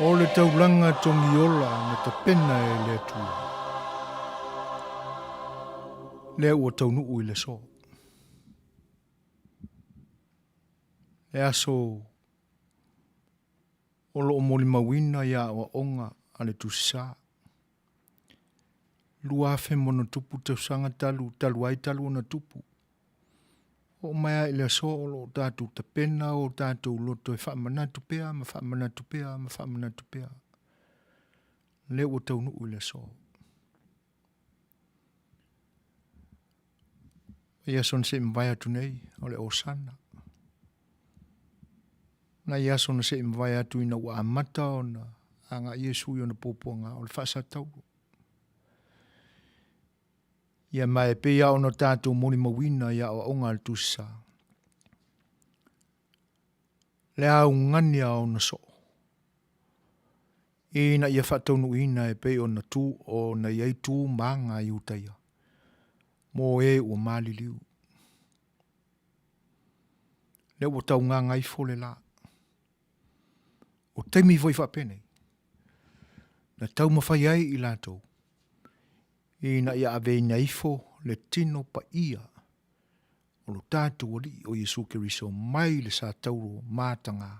O le taulanga tongi ola na ta pena e le atua. Le ua taunu ui le so. Le aso o lo moli mawina ya wa onga ale tusa. Lua fe mono tupu te sanga talu ai talu na tupu. O mai le so o lo tatu te pena o tatu loto e whamanatu pea, ma whamanatu pea, ma whamanatu pea. Le ua taunu ui le so. Ia son se mwaya tunei, o le osana. Na ia son se mwaya tu ina wa amata o na anga Yesu i o na poponga o le whasa tau. Ia mai pe ia o na tātou moni mawina ia o onga al tusa. Le au ngani o na so. Ina ia whataunu ina e pe o na tu o na iei tu maanga i utaia. Mo e ua mali liu. Le ua tau ngā ngai fo le la. O teimi voi whapene. Na tau mawhai ai i lātou. Ina ia ave naifo le tino pa ia. O lo tātou ali o Yesu Keriso mai le sa tauro mātanga.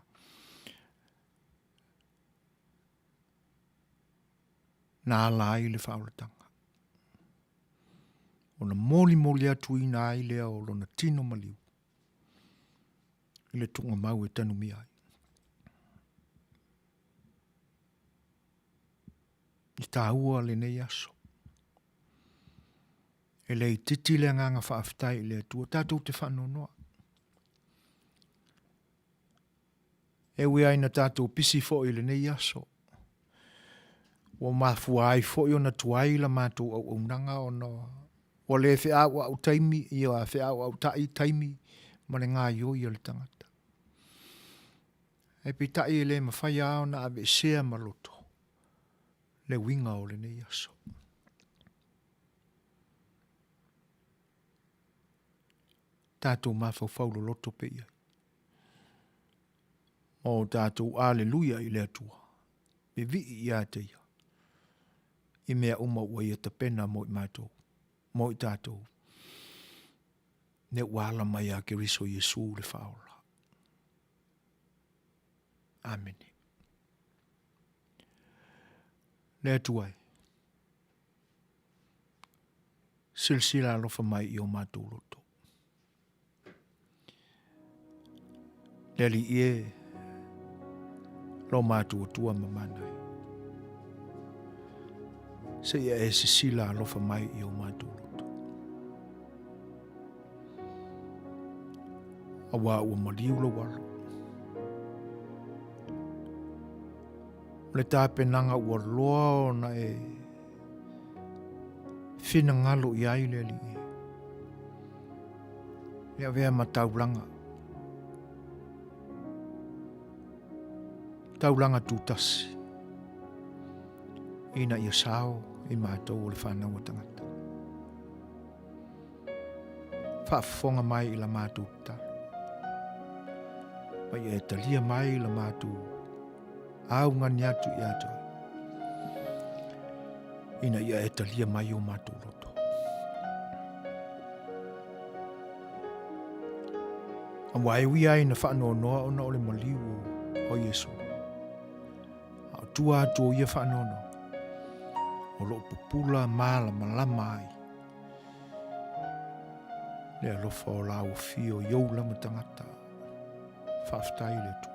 Na ala ai le whaulatanga. O na moli atu ina ai lea o lo na tino maliu. I le tunga mau e tanu mi ai. I tā ua le nei aso. E le i titi le nganga whaafitai le atua tātou te whanonoa. E ui aina tātou pisi fo i le nei aso. Wa mafua ai fo i o na tuai la mātou au unanga o no. Wa le whi au au taimi i o a whi au au taimi ma le ngā ioi i le tangata. E pi tai e le mawhai au na ave sea maloto. Le winga o le nei aso. Tātou mawhau whaulo loto pe ia. O tātou aleluia i le atua. Me vi i a te ia. I mea uma ua i ta pena mo i mātou. Mo i tātou. Ne wala mai a Keriso Yesu le whaola. Amen. Le atuai. Silsila alofa mai i o mātou loto. Le li ie lo mātou atua mamanai. Se ia e silsila alofa mai i o mātou loto. Awa ua maliu lo walo. Le tāpenanga ua loa o na e whina ngalo i ai le li e. Lea vea ma taulanga. Taulanga tūtasi. Ina ia sao i mātou o le whanau tangata. Whaafonga mai i la mātou talo. Pai e talia mai i la mātou au ngani atu i ato. Ina ia e talia mai o mātou loto. Amwa e wia ina whanau noa ona o le maliu o Yesu. A tua atu o ia whanau noa. O lo pupula mala malama ai. Le alofa o lau fio iou lama tangata. Whaftai le tu.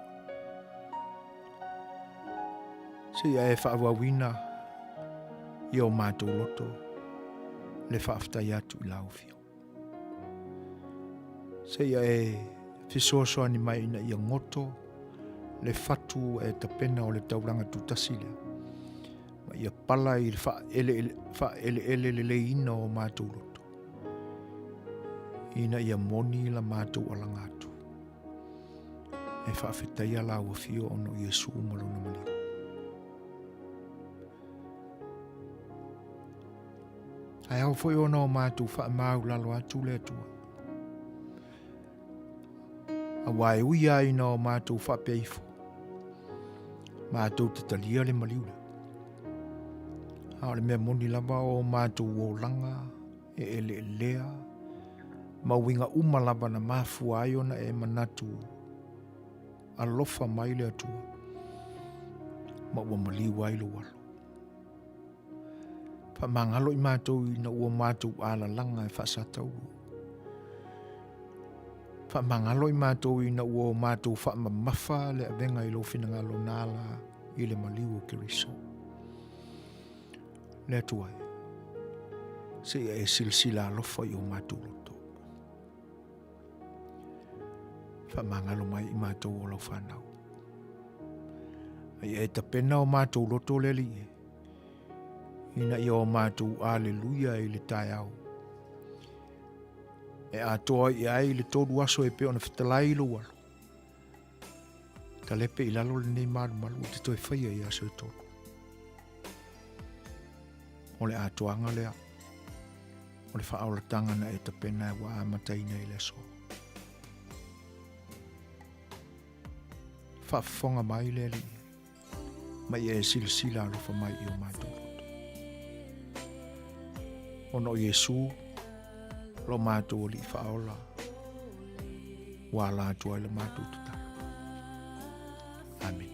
Se ia e whaawawina i o mātou loto le whaaftai atu i lau fio. Se ia e whisoasoa ni mai ina i a ngoto le whatu e tapena o le tauranga tūtasile. Ma ia pala i ele le ina o mātou loto. Ina ia moni la mātou alangatu. E whaafetai a lau fio ono Yesu malona maliu. Ai au foi ona o mātou whaamau lalo atu le atua. A wai ui ai na o mātou whapeifo. mātou te talia le maliula. Hao le mea moni lava o mātou o langa, e lea, mawinga uma lava na mafua ai ona e manatu alofa mai le atua. Ma ua maliu ai lo walo. Pa mangalo I mātou I na ua mātou ala langa e whaasatau. Pa mangalo I mātou I na ua mātou wha mamafa le avenga I lo finangalo nala I le maliu o Keriso. Le atuai. Se e silsila alofa I o mātou loto. Fa mangalo mai I mātou o lau whanau. Ai e ta pena o mātou loto le li e. Ina I o mātou aleluia I le tai au. E a toa I ai le tōru aso e pe ona whitalai I lo walo. Ta lepe I lalo le nei maru malu te toi whaia I aso e tōru. O le a toanga lea. O le whaaulatanga na e ta pena e wa amataina I le so. Whaafonga mai le li. Mai e silsila alofa mai I o mātou loto. Ono Yesu, lo mātou li whaola. Wala atua I le mātou tuta. Amen.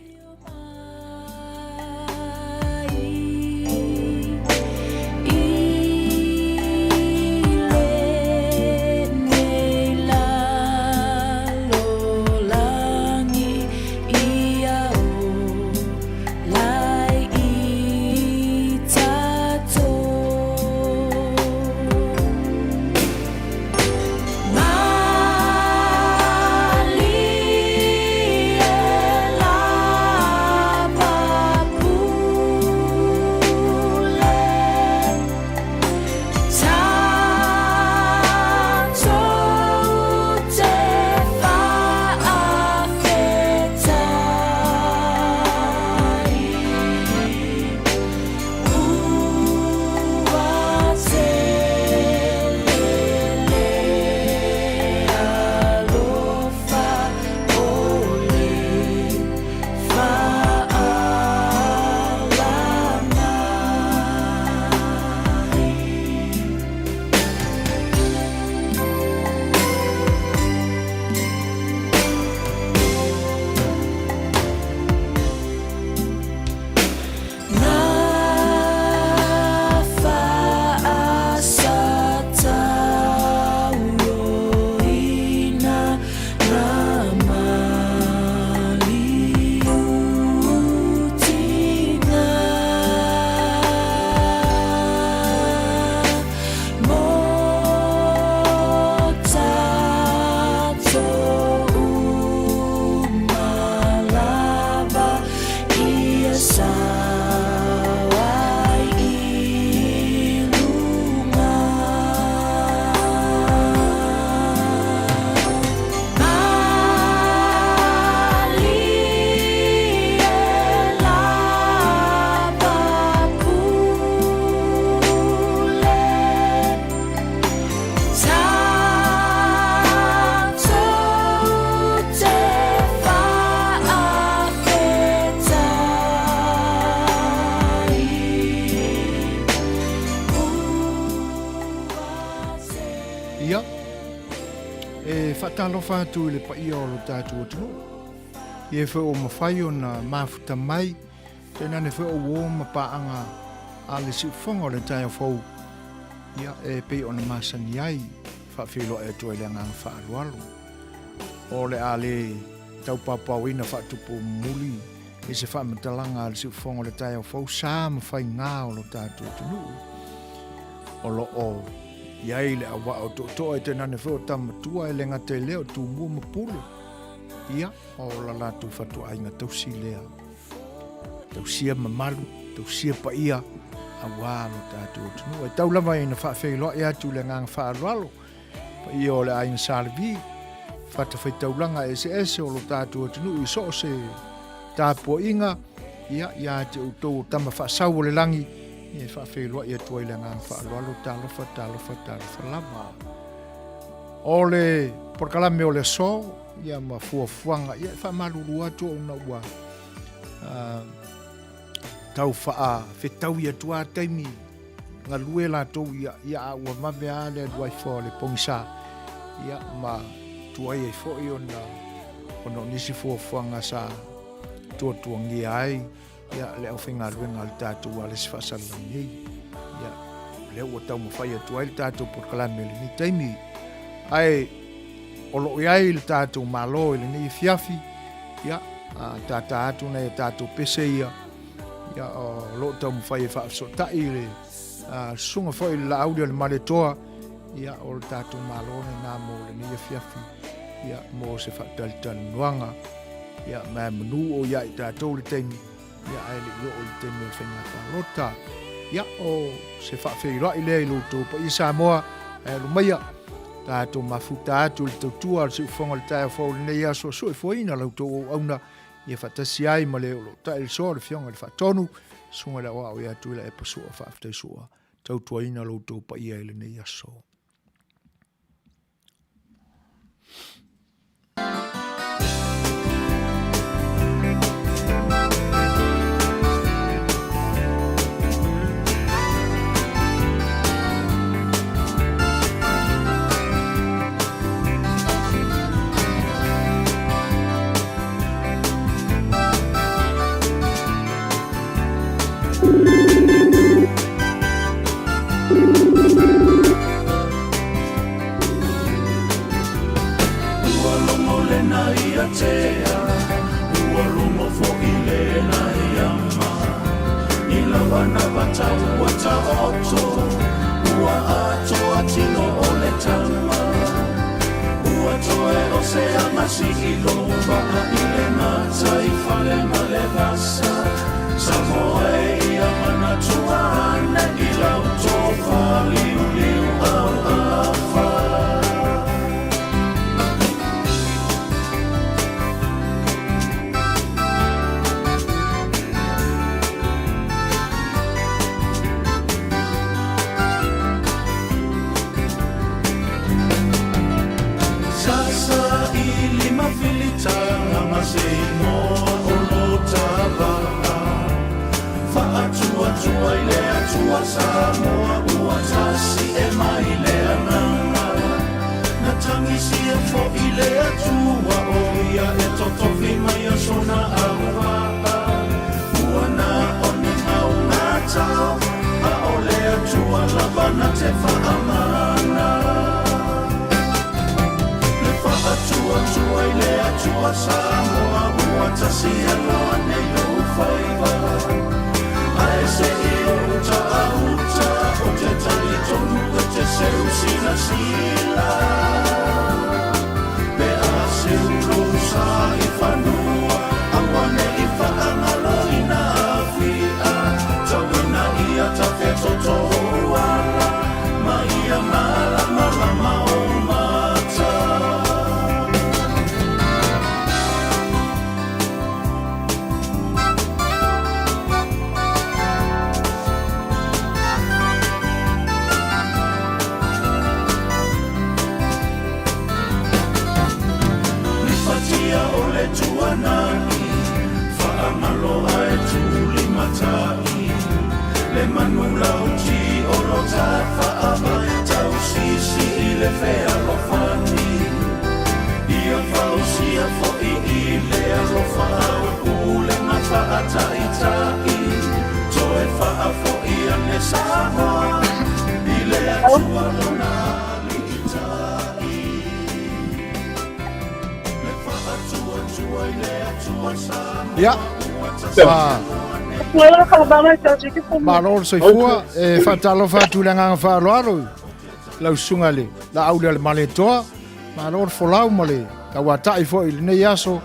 Talo fatu le pa ia o lo tātua tunu. Ie whao mawhai o na mafuta mai, tēnā ne whao wō mapaanga a le siufonga o le tai o whau. Ia e pei o na masani ai, whawhilo e tua le ngang whaalualo. O le a le taupapau ina whatupu muli, e se whamatalanga a le siufonga o le tai o whau, sā mawhai ngā o lo tātua tunu. O lo o. Iai le awa o to e tēnā ne whao tamatua e le ngate leo tu mua mapule. Ia, o la lātu whatu ainga tausi lea. Tausia mamalu, tausia pa ia, awa lo tātu o tunu. E tau lama ina whaafeiloa e atu le ngang whaalualo. Pa ia o le ainga sālevi, whata whaitaulanga ese o lo tātu o tunu. I so se tāpua inga, ia te utou tama whaasau o le langi. E whaafeiloa I atua I le ngang whaalualo tālofa lama. O le porkalame o le so, ia ma fuafuanga, ia whaamaruru atu o na ua. tau faa fetau ia tua taimi ngalue la to ia wa mavea le duai fo le pongisa ia ma tuai e fo ona nisi fo fuanga sa tuangi ai ia le au finga luenga le tatu wa le sfasalangi ia le o tau mo fai tuai le tatu por kalame le ni taimi ai olo iai le tatu malo le ni fiafi ia tata atu na tatu pese ia lo tau mo fai fa so tai le sunga foi la audio le maletoa ia o le tatu malo na mo le ni fiafi ia mo se fa tal nuanga ia ma menu o ia tatu le taimi ia ai le yo o le taimi o fenga fa lota ia o se fa Fai'oa ile lo to pa isa moa lo maia tatu mafuta atu le tutua se fonga le tai fo le ia so foina lo to auna ia fa tasi ai ma le lo tai so le fionga le fa tonu sunga la wa ia tu le epaso fa after so tau tuaina lo to pa ia le ia so Leuatea, ualumo fo ile na yama, ila wana batau wata oto, ua ato atino ole tama, ua toe osea masi iloba, ile mataifa le malevasa, samoe ia manatuane, ila utofa liu liu au alafa. Samoa uatasi e mai le ananga na tangisi e fo i le atua o ia e totofi mai a sona aua ua na oni ngau ngatau a o le atua labana te whaamana le whaatua tua i le atua Samoa uatasi e loa ne iu Fai'oa ae se i uta a uta o te tali tonu e te seu sila sila pe a seu lousa i whanua a wane i whaangalo i na awhia tawina ia ta wheto tohuala ma ia mala malama o mata tuanani whaamalo ae tuli matai le manula uti o lo ta whaama tau sisi i le whea lofani ia whausia fo i le alofa au ule ma whaatai tai toe whaa fo i ane Samoa i le atua lona ia malo soifua e faatalo faatulagaga faaloalo lausuga le laaulia le maletoa malo le folau ma le kauataʻi foʻi lenei aso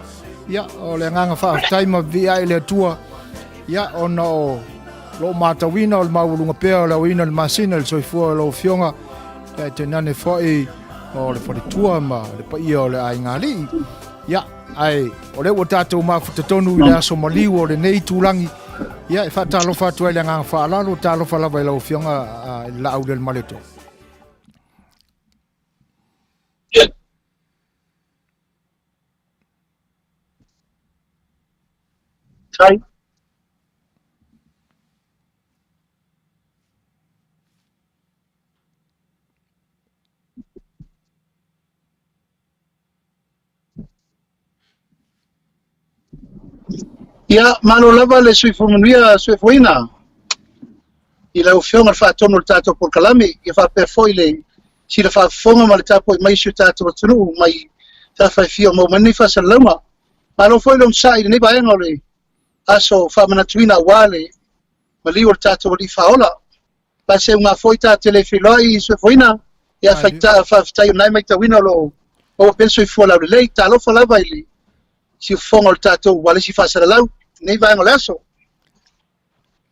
ia o le agaga faafetaima viai le atua ia ona o loo matauina o le mauluga pea o le auina le masina le soifua o lou fioga e tenane foʻi o le faletua ma le paia o le aigalii ia ai o le ua tatou mafutatonu i le aso maliu o lenei tulangi ia e faatalofa atu ai le agaga faalalo talofa lava i laufioga i le laʻaulia le maletoa Right. Ia malo lava le suifu Manuia suifuina. I lau whionga whaatono le tātou por kalame, i whapefoi le sila whafonga ma le tāpoi mai su tātou atunu, mai tawhai whio mau mani whasalaunga. Malo foi le msai nei baenga le aso whamanatuina wale, ma liu le tātou li whaola. Pase unga foi tātou le whiloi suifuina, ia whaitai o nai mai tawina lo o penso i fuala le lei, tālo whalava ili. Si fonga le tātou wale si whasalalau, nei baenga le aso.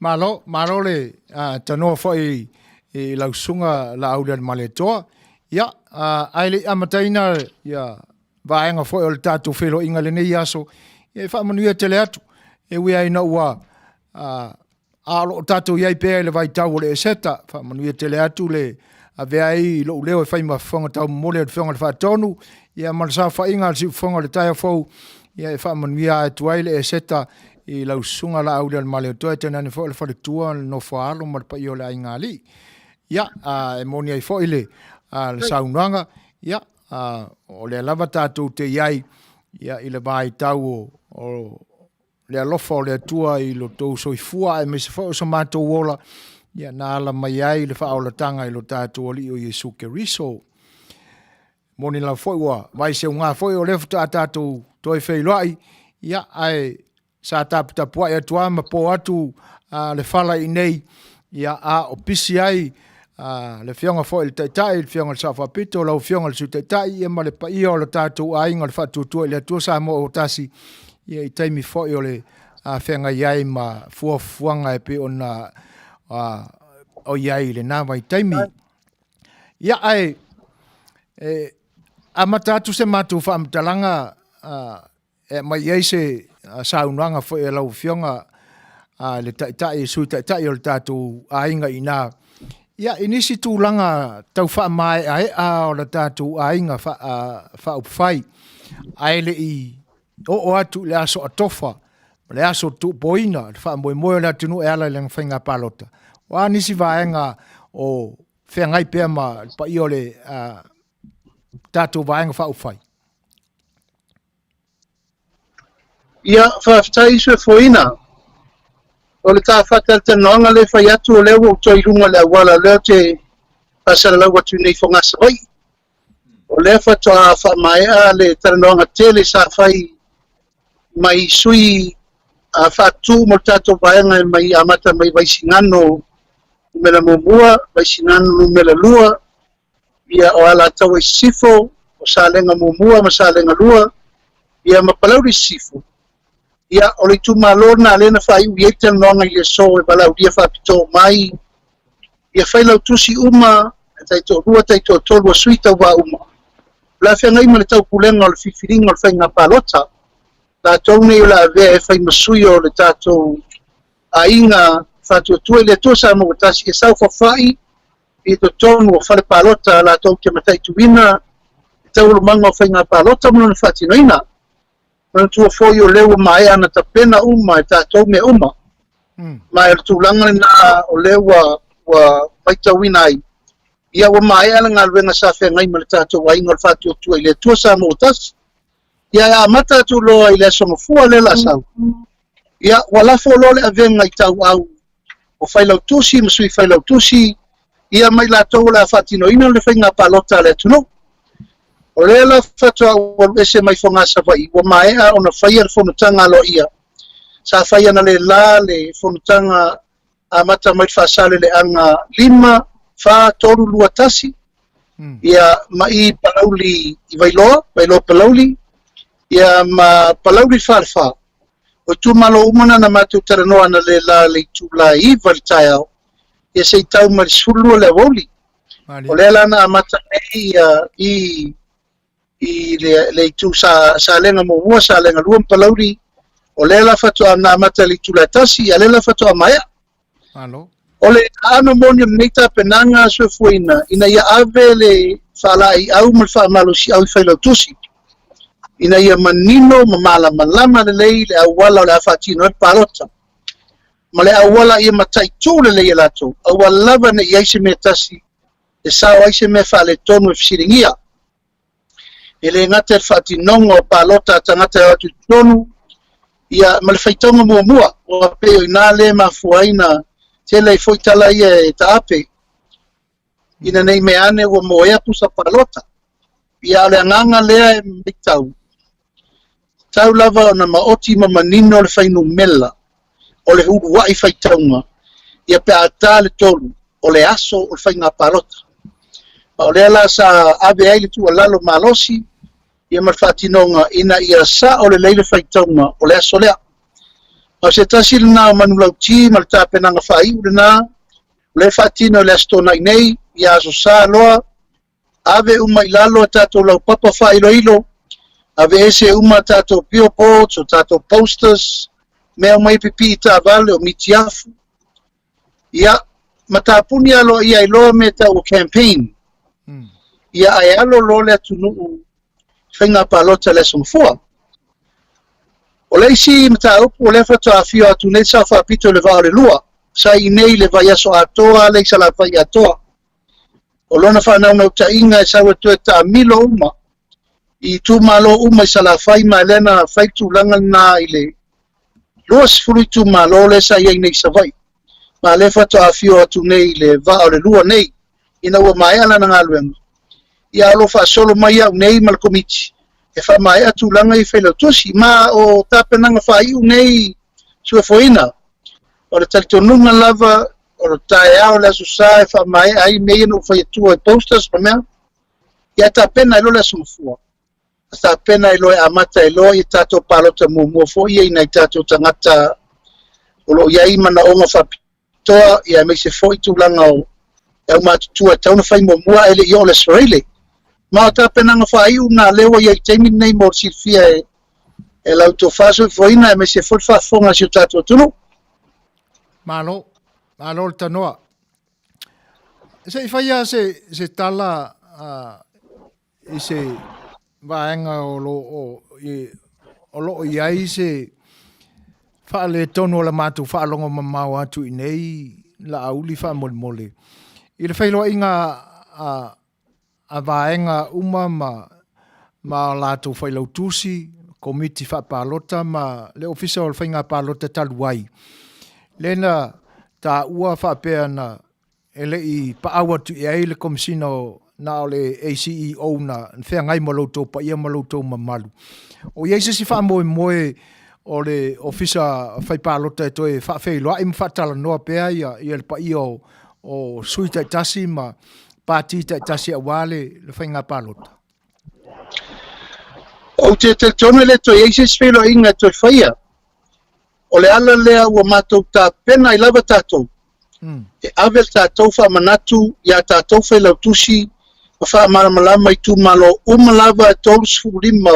Malo le tanoa foi e lausunga la auda maletoa. Ia, aile amataina ia vaenga foi o le tatu whelo inga le nei aso. E whamanuia tele atu. E wea ina ua alo o tatu iai pēr le vai tau le eseta. Whamanuia tele atu le a vea i lo leo e whaima whonga tau mole le whonga le whaatonu. Ia malasa whainga le si whonga le taia fau. Ia e whamanuia e tuaile eseta. I lausunga la auda male toa tena ni fo le tua no falo ma pa yo la ingali ya e moni ai fo ile le saunanga ya o le lava tatu te yai ya ile bai tau o le lofo le tua i lo to so fua e me se fo so mato wola ya na la mai ai le fa o tanga i lo tatu o li o Yesu Keriso moni la Fai'oa vai se unga foi o le tatu toi Fai'oa ya ai sa tapua e tua ma po atu le fala i nei ia o pisi ai le fionga fo il taitai le fionga sa fa pito la fionga le su taitai e ma le pa io le tatu ainga le fatu tu le tu sa mo tasi ia i taimi fo io le fenga iai ma fuanga e pe ona o iai le na vai taimi ia ai a matatu se matu fa mtalanga e mai iai se saunanga foi e lau fionga le taitai su taitai o le tatu ainga ina. Ia inisi tūlanga tau wha mai o le tatu ainga wha upwhai. Ai le i o atu le aso atofa, le aso tu boina, le wha moe le atunu e ala le whainga palota. Wa nisi vaenga o whengai pia ma pa i o le tatu vaenga wha upwhai. Ia whaftai suifuina. O le tāwhata te noanga le whai atu o leo o toi runga le awala leo te pasara lau atu nei whongasa wai. O leo whatoa whamaea le taranoanga tele sa whai mai sui a whatu mo tato vaenga mai amata mai vaisingano mela mumua, vaisingano mela lua. Ia o ala tau e sifo, o sa lenga mumua ma sa lenga lua. Ia mapalauri sifo. Ia o le tumalona lena fai uie te nonga i so e balau dia whapito mai. Ia whailau tusi uma, taito rua taito tolua suita wa uma. La whiangai ma le tau pulenga o le whiwhiringa o le whainga palota. La tau nei o la vea e whai masui o le tātou ainga whatua tue le tosa mo tasi e sau whawhai. I to tonu o whale palota la tau ke matai tuina. Tau lumanga o whainga palota mo na whatinoina. Mana tua foi o leo mai ana tapena uma e tātou me uma. Mai o tūlanga na o leo wa maitawina ai. Ia wa mai ana ngā ruenga sa whengai ma le tātou wa inga o whātua tua i le tua sa mo tas. Ia mata tu loa i le songa fua le la sau. Ia wa lafo lo le avenga i tau au. O whailau tusi, masui whailau tusi. Ia mai la tau la whatino ina le whainga palota le tunu. O le la whatua o ese mai whongasa wai, o maea o na whaia le whonutanga alo ia. Sa whaia na le la le whonutanga a mata mai whasale le anga 5, 4, 3 lua tasi. Ia mai palauli i Vailoa palauli. Ia ma palauli wharwha. O tu malo umana na matu taranoa na le la le tula i Leuatea. Ia sei tau mari sulu le woli. O le la na mata nei i le tu sa lenga mo mua sa lenga luam palauri o le la fatua na mata le tu la tasi a le la fatua maia o le ano moni mita penanga so fuina ina ia ave le fala i au mal fa malo si au fa lo tusi ina ia manino mamala malama le le awala le fatino e palota ma le awala ia matai tu le lato awala ne ia se metasi e sa ai se me fa le tonu fsiringia ele ngate fatinongo palota tangata atu tonu ia ma le faitonga mua o pe o ina le mafuaina te le foi tala ia e taape ina nei me ane o moea pusa palota ia le anganga lea e mitau tau lava ona maoti ma manino le fainu mela o le huru wai faitaunga ia pe ata le tolu o le aso o le fainga palota o le ala sa ave ai le tu lalo malosi ia ma fatinonga ina ia sa o le leile faitaunga o le aso lea o se tasil na manulauti ma le tapenanga fai na le fatino le astona nei ia aso sa loa ave uma ilalo tato lau papa fa ilo ave ese uma tato pio pots o tato posters mea mai pipi ta vale o mitiafu ia matapuni alo ia ilo me ta o campaign ia ai alo lo le tunu fenga palota le somfua o le isi mata upu le fato afio atu nei sa fa pito le va le lua sa inei le vai aso atoa le sala vai atoa o lona whanau nau ta inga e sawa tue ta milo uma i tu malo uma i sala whai ma lena whai tu langa na i le luas furu tu malo le sa iei nei sa vai ma le whato a fio atu nei le va o le lua nei ina ua mai ala na ngaluenga i alo wha solo mai au nei mal komiti e wha mai atu langa i whaila tosi ma o tapenanga whai u nei sua foina o le talitonunga lava o le tae ao le aso sa e wha mai ai mei no whai atua e posters pa mea ia ta pena ilo le aso mafua ta pena ilo e amata ilo i tato palota mua fo ia ina i tato tangata o lo ia ima na onga whapitoa ia mei se fo i tūlanga o au matutua tauna whai mua ele i o le Sraile ma o ta pena nga whai u na lewa ia i teimi nei mo silfia e lauto faso i foina e mei se fo i whafonga si o tato tunu Malo le tanoa. Se faia se tala i se vaenga o lo i ai se whaale tonu o la mātu whaalongo mamau atu i nei la auli wha mole. I le whailoa inga a vaenga uma ma lātou whailau tusi, komiti wha pālota ma le ofisa o le whainga pālota taluai. Lena ta ua whapea na ele i paawa tu i ai le komisino na o le ACEO na whea ngai maloutou pa ia maloutou mamalu. O iei si wha moe o le ofisa whaipalota e toi whawheiloa i mwhatala noa pea ia le pa ia o sui taitasi ma pāti taitasi a wale le whainga palota. O te tonu le toi iei si whelo inga toi whaia. O le ala lea ua mātou tā pena I lava tātou. E avel tātou wha manatu, ia tātou whai lau tusi, ma wha maramalama I tū malo umalava e tolu sfurima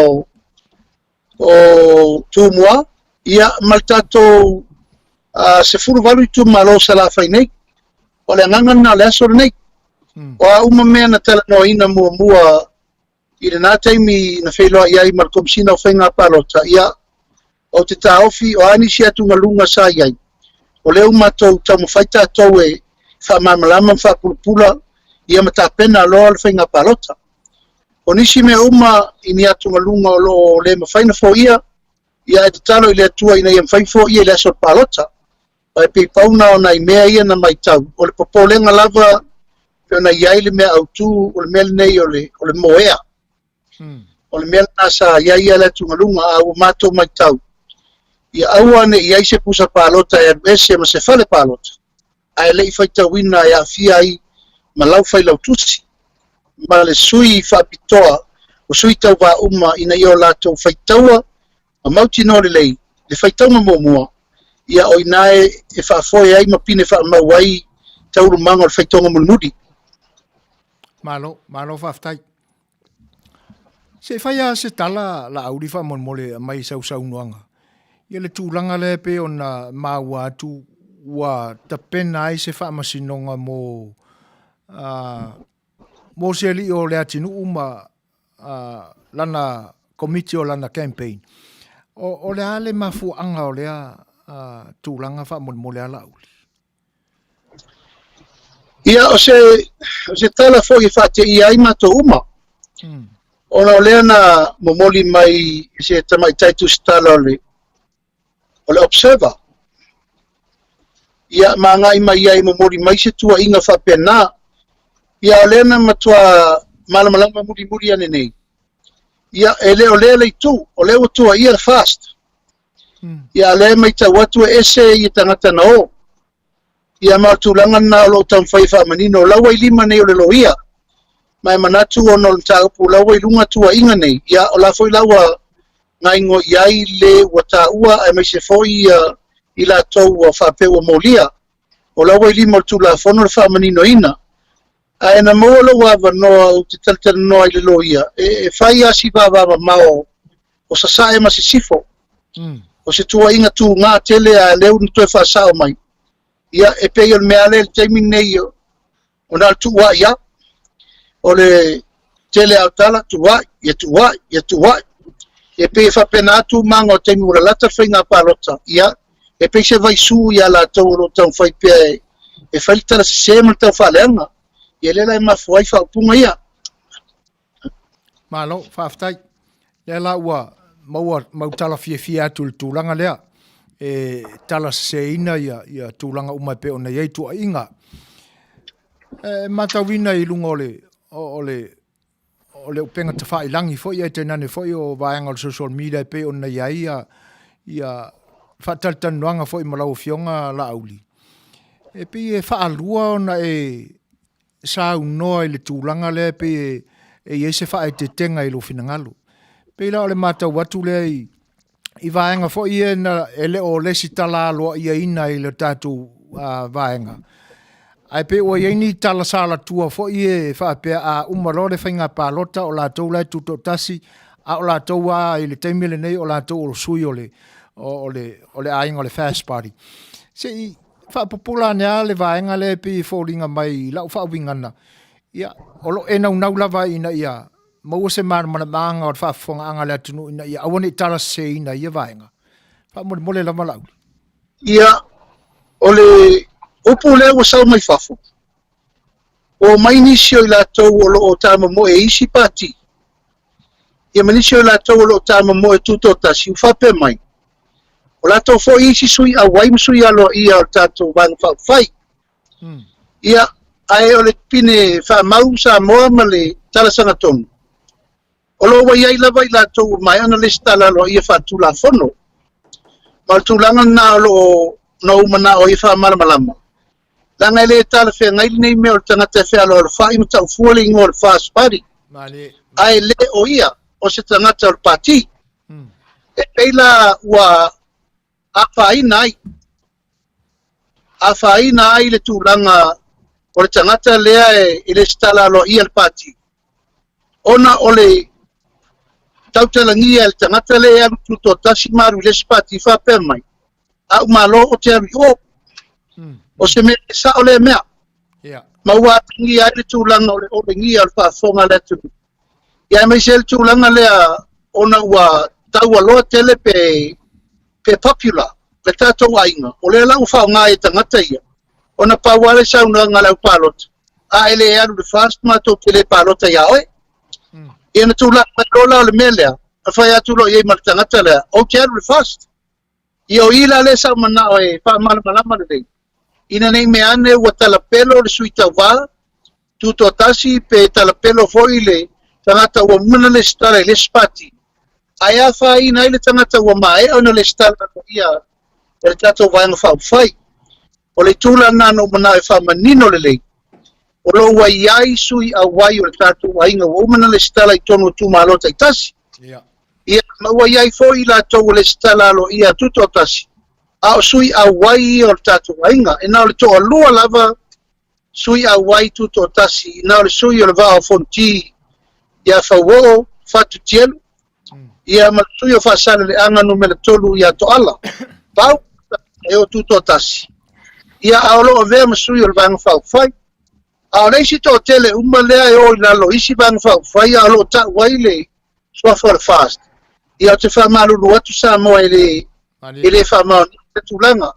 o tū mua, ia mal tātou se furu walu I tū malo sa la whai nei, o le angangana le aso nei. O a uma mea na tala no ina mua, I le nā taimi na whailoa iai mal komisina o whainga palota, ia o te taofi o ani si atu ngalunga sa iai. O leo matou tamu whaita atou e whamamalama whapulupula ia matapena loa le whainga palota. O nisi me uma ini atu ngalunga o lo le mawhaina fo ia e te talo I le atua ina ia mwhai fo ia le aso palota. O e pipauna o nai mea ia na mai tau. O le popolenga lava pe o na iai le mea autu o le mea nei o le moea. O le mea nasa iai ia le atu ngalunga a o matou mai tau. Ia aua ne iai se pusa palota e ese ma se fale palota. Ai lei whaita wina e a fia ai ma lau whai lau tusi. Ma le sui whapitoa o sui tau wā uma ina i o lātou whaitaua ma mauti no le lei. Le whaitaunga mua. Ia o inae e whaafoe ai ma pine whaamau ai tauru manga o le whaitaunga mulmudi. Malo whaftai. Se whaia se tala la auri wha mole mai sau nuanga. Ia le tūlanga le pe o na māua atu ua tapena ai se whaamasinonga mo se li o le atinu uma lana komiti o lana campaign. O le ale mafuanga o lea tūlanga whaamole ala uli. Ia o se tala fo I whate I ai mato uma. O na o lea na momoli mai se tamai taitu stala o le o le observer. Ia mangai mai ai momori mai se tua inga whapena. Ia o lena matua malamalama muri ane nei. Ia ele o lele tu, o leo tua ia fast. Ia le mai ta watu ese i tangata na o. Ia mautulanga na lo tamwhai whamanino, lawa i lima nei o le loia. Mai manatu o no taupu, lawa i lunga tua inga nei. Ia o la foi lawa ngai ngo iai le wata ua ai mai se foi i la tau o whapeu o molia. O lawa i lima o tula fono le whamanino ina. Ai na mo lo wa no te taltana no i le loia. E whai asi vava mao o sasae ma se sifo. O se tua inga tu ngā tele a leu ni toi whasao mai. Ia e pei o le mea le taiming nei o nal tuwa ia. O le tele au tala tuwa, ia. E pei whapena atu manga o taimi ura lata whainga palota. Ia e pei se vai su ia la tau o tau whai pia e whaitara se sema tau whaleanga. Ia lela e mafuai whaupunga ia. Malo, whaftai. Lela ua mautala fia atu le tūlanga lea. E tala se ina ia tūlanga umai pe ona iei tua inga. Matawina i lunga o le upenga te whai langi fo ia te nane fo o vaenga o social media pe ona iei ia whataltanuanga fo i malau fionga la auli. E pi e whaalua ona sa unoa i le tūlanga lea pe e iese whae te tenga i lo finangalo. Pe la o le matau watu lea i vaenga fo i e le o lesi tala aloa ia ina i le tātou vaenga. Ai pe o iei tala sala tua fo i e whaapea a umarore whainga pālota o la tau lai tuto tasi a o la tau a i le taimile nei o la tau o sui o le ainga o le fast party. Se i whaapopula nea le vaenga le pe fōringa mai lau whaawingana. Ia, o lo e nau lava ina ia maua se mana maanga o le whaafonga anga le atunu ina ia awane tala se ina ia vaenga. Mole lama lau. Ia, o le upu lea wa sau mai whafo. O mai nisio i la tau o lo o tāma mo e isi pati. Ia manisio i la tau o lo o tāma mo e tuto tasi u whape mai. O la tau fo isi sui a waim sui alo ia o tātou wang whai. Ia, ai o le pine wha mau sa moa ma le talasanga tonu. O lo wa iai lava i la tau mai ana le stala lo ia wha tula fono. Ma tulanga na lo na umana o ia wha malamalama. Langa ele tala whea ngaili nei mea o tangata whea lo wha ima tau fuali ingo o fast party. Ai le o ia o se tangata o pati. E peila ua awhaina ai le tūlanga o le tangata lea e le stala lo ia le pati. Ona o le tautalangia le tangata lea tuto tasi maru le spati whape mai. Au malo o te aru o. O se me sa o le mea. Ma ua tingi ai le tūlanga o le ngia o le whaafonga le tunu. Ia mai se le tūlanga lea ona ua taua loa tele pe popular, le tātou ainga. O le lau whao ngā e tangata ia. O na pāware sauna ngā lau pālota. A ele e aru le fast mātou te le pālota ia oe. Ia na tūla lola o le melea. A whai atu lo iei ma le tangata lea. O te aru le fast. Ia o ila le sau mana oe wha malama le dei. Ina nei me ane ua talapelo le suita wā. Tuto tasi pe talapelo foi le tangata ua muna le stare le spati. Ai a whai nai le tangata ua mae o na le stare ia le tatou vaenga whai. O le tūla nano mana e whamanino le lei. O lo wa iai sui a wai o le tatou wainga o umana le stala i tono tūmalota i tasi. Ia ma wa iai fo i la tau le stala lo ia tuto tasi. A o sui a wai o le tatou wainga. E nao le toa lua lava sui a wai tuto tasi. Nao le sui o le vao fonti ia Fai'oa fatu tielu. Ia ma sui o whaasana le anga no me le tolu ia to ala. Pau e o tuto tasi. Ia aolo o vea masui o le vanga whai. A o neisi tō tele umalea e o i lalo isi vanga whai a lo ta waile Suasua le fast. Ia o te whamaruru atu sa moa ele whamau ni tulanga.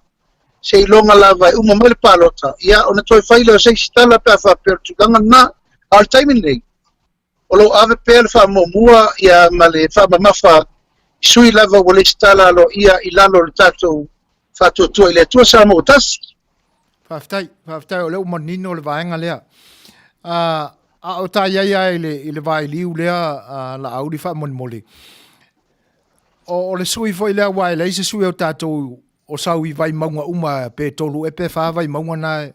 Se ilonga lava e umamele palota. Ia o na toi whaile o seisi tala pia whapea tulanga na al taimin nei. O lo ave pea le whamomua ia ma le whamamafa sui lava o le stala lo ia I lalo le tātou whātua I le tua sa mo tasi. Whaftai o leo manino le vaenga lea. A o tā iaia I le vai liu lea la auri wha moli. O le sui foi lea wai le se sui o tātou o sau I vai maunga uma pe tolu e pe wha vai maunga na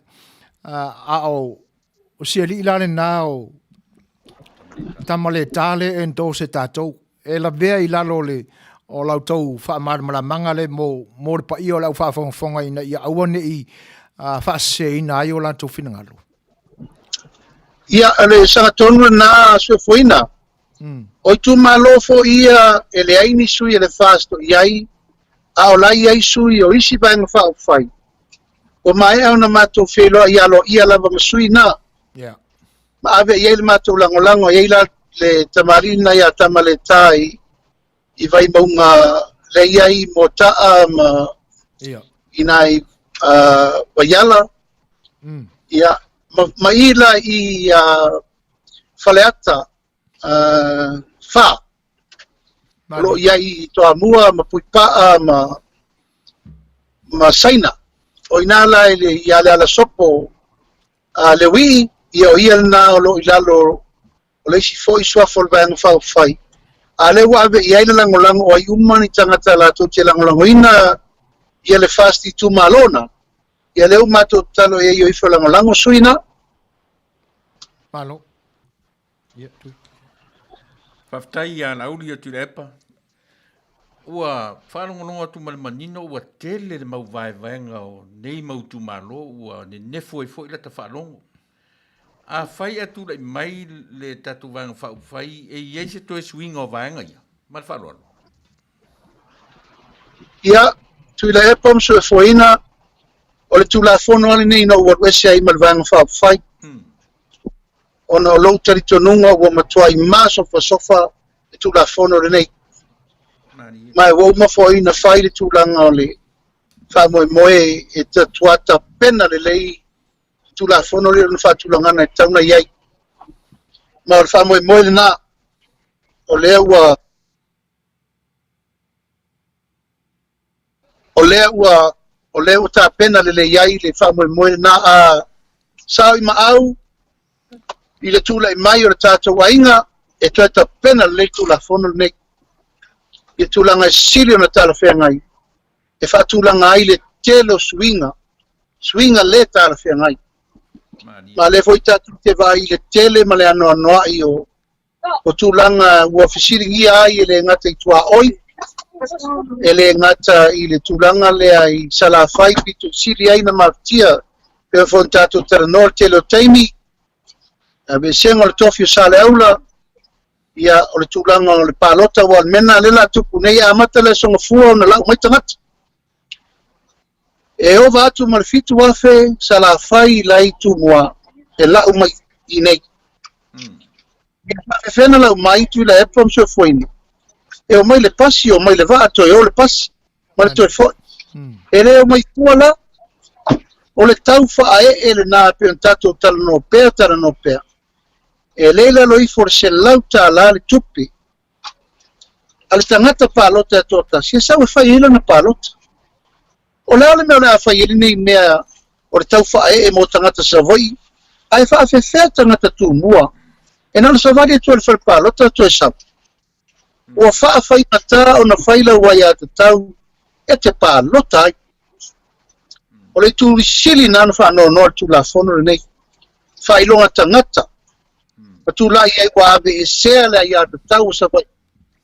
o sia li ilane nā o tamale tale en tō se tātou. E la vea I lalo le o lau tau wha manga le mo le pa I o lau wha whonga ina I awane I wha se ina ai o lantou whinangalo. Ia ale sangatonu na sui fuina. O tu malofo ia ele aini sui ele fasto iai a o lai ai sui o isi vai fa fai o mai au na mato felo ia lo ia lava masui na ma ave ia le mato lango ia le tamarina ia tamale tai I vai maunga le iai mota ma inai waiala ia ma ila I faleata fa lo iai toa mua ma puipaa ma saina o inala ile ia le ala sopo le wi ia o ia na lo ilalo o le si foi sua for bang fa fai ale wa be ia le langolango o iumani tangata la to te langolango ina ia le fasti tu malona ia le umato talo ia yo ifo langolango suina malo ia tu Whaftai ia na uri o turepa. Ua whanongononga tu manino ua tele le mau vaenga o nei mau tu malo ua ne nefo e fo ila ta whanongo. A whai atu lai mai le tatu vanga whai e iei se toe swing o vaenga ia. Mal whanongo. Ia, tu ila e pom so e foina o le tu la fono ale nei no ua wese ai mal vanga whai. Ona o lou taritonunga ua matua I maso sofa e tu la fono le nei. Mai wau mafo ina whai le tu langa o le wha moe e ta tuata pena le lei tu la fono le na wha tu langana e tauna iai. Ma o le wha moe le na o lea ua o lea ta pena le le iai le wha moe le na a sao I maau I le tula I mai o le tātou wainga e toi ta pena le tula fono nei. I tulanga sili o na tala whea ngai. E wha tulanga ai le telo swinga le tala whea ngai. Ma le foi tatu te vai le tele ma le anoa noa I o tulanga ua fisiringia ai e le ngata I tua oi. E le ngata I le tulanga le ai salawhai pito sili ai na martia. Pe fon tatu tera nor telo taimi. Be sengo le tofi sale aula ia o le tulanga o le palota wa mena le la tupu nei amata le songa fua na la mai tangata e o va tu mal fitu wa fe sala fai lai tu mua e la mai I nei e fena la mai tu la epom so foini e o mai le pasi o mai le va to e o le pasi ma le to fo e le o mai fuala o le tau fa e le na pe tato tal no pe tara no pe e leila loi forse lauta la le tupi ale tangata palota e tota si sa we fai ila na palota o le ale me o le a fai ili nei mea o le tau fa e mo tangata sa voi ai fa fe fe tangata tu mua e nana sa vali tu le fai palota tu e sa o fa fai mata o na fai la wai te tau e te palota ai o le tu sili nana fa no tu la fono nei fai longa tangata tu la ia wa be se la ia te tau sa vai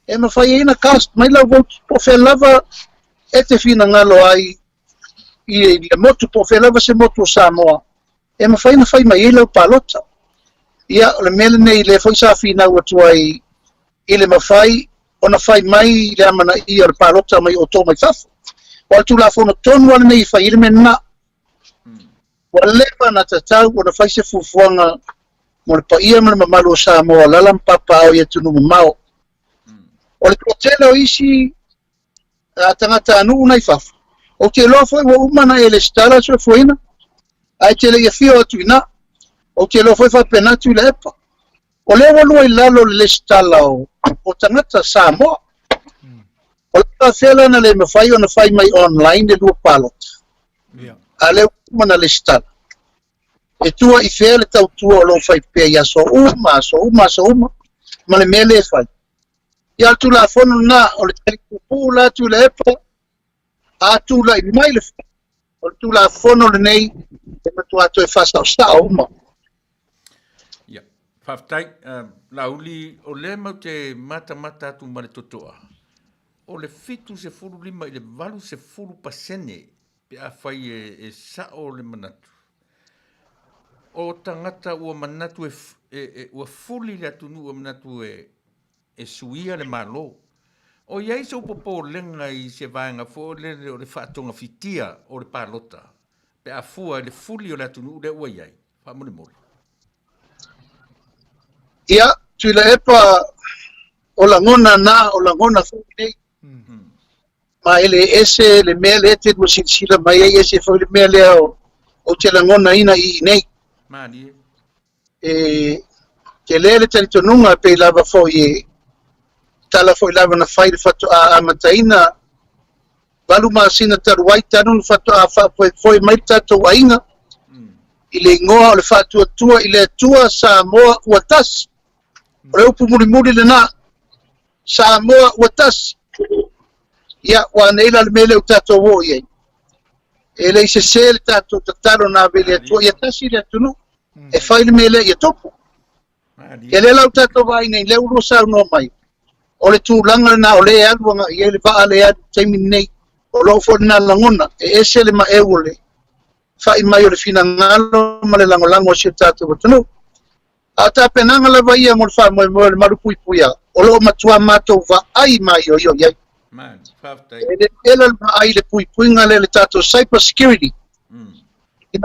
e ma fai ina cast mai la vot po fe lava e te fina ngalo ai I le motu po fe lava se motu sa moa e ma fai na fai mai le palota ia le mele nei le foi sa fina wa tu ai ile ma fai ona fai mai le amana I le palota mai o to mai faf o tu la fono tonu ana nei fai ile mena wa le na tatau ona fai se fufuanga mo le paia ma le mamalu o Samoa lalam papa o ia tunu mamao. O le kotela o isi a tangata anu unai fafu. O te loa foi wa umana e le stala so foina. Ai te le ia fio atu ina. O te loa foi fa penatu le epa. O le walua I lalo le stala o tangata Samoa. O la fela na le mawhai o na whai mai online le lua palot. A le umana le stala. E tua I whea le tau tua o lo whai pia ia so uma. Ma le mea le whai. Ia tu la fono na o le tari kupu la tu le epa. A tu la I mai le whai. O tu la fono le nei. E matu ato e whasa o sta uma. Ia. Whaftai, lauli o le mau te mata atu ma le totoa. O le fitu se furu lima I le valu se furu pasene pe a whai e sao le manatu. O tangata ua manatu ua fuli le atunu ua manatu e suia le malo. O iai se upopo lenga I se vaenga fo le o le whaatonga fitia o le palota. Pe a fua le fuli o le atunu le ua iai. Whamone mole. Ia, tu le epa o la ngona na, o la ngona fuli. Ma ele ese le mea le te mo sila mai ese foi le mea le o te la ngona ina I nei. Mani. Te lele tali tonunga pe lava foi tala foi lava na fai le fatu a mataina valu masina taruai tanu fatu a foi mai tato wainga ile ngoa o le fatu tua ile tua Samoa uatas reu pumuri le na Samoa uatas ia wana ila le mele utato wo ye ele se sel tato tatalo na vele tua ia tasi le tunu e fai le mele ia topu ia le lau tato vai nei leu rosa no mai o le tūlanga na o le aluanga ia le paa le adu taimi nei o lo fo na langona e ese le ma eule fai mai o le fina ngalo ma le langolango si tato watanu a ta penanga la vai mo le fa mo le marupui puia o lo matua mato va ai mai o yo ia Man, whaftai. ele ai le pui puinga le tato cyber security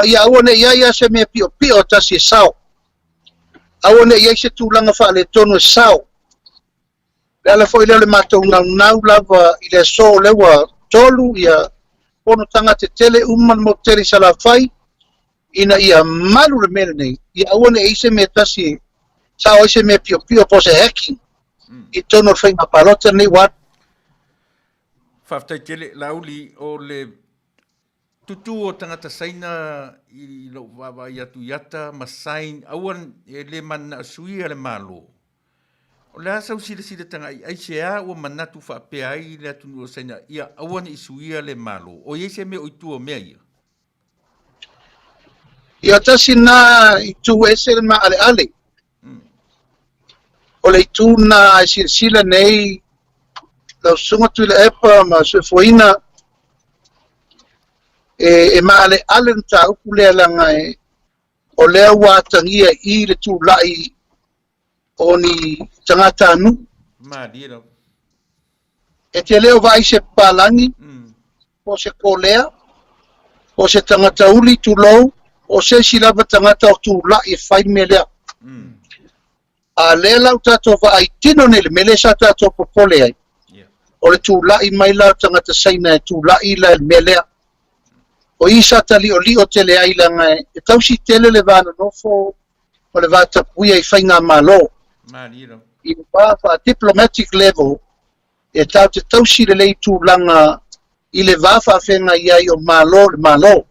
ia aone ia se me pio tasi sao aone ia se tūlanga fa le tonu sao Lala foi le matou nau lava I le so lewa tolu ia pono tanga te tele uman mo tele sala fai ina ia malu le mele nei ia awane eise me tasi sao eise me pio po se hacking I tono fai ma palota nei wat Whaftai tele lauli o le tutu o tangata saina I lo wawa iatu iata ma sain awan e le mana suia le malo. O le asau sile tanga ai se a ua manatu whaapea ai le atunu o saina ia awan I suia le malo. O ie se me o itu o mea ia. ia tasi na itu ese ma ale o le itu na sila nei lau sunga tu le epa ma se foina e ma ale nta uku lea langa o lea watangia I le tu lai o ni tangata anu. Ma dira. E te leo vai se palangi, o se kolea, o se tangata uli tu lou, o se silava tangata o tu la I fai melea. A le lau tato vai tino nele, mele sa tato popole ai. O le tu la I mai lau tangata saina, tu la I la melea. O isa tali o li o tele ai langa e tausi tele le vana nofo, o le vata puia I fai ngā malo. Manira. I wafa diplomatic level e tau te tausi le lei tūlanga I le wafa whenga iai o malo le malo.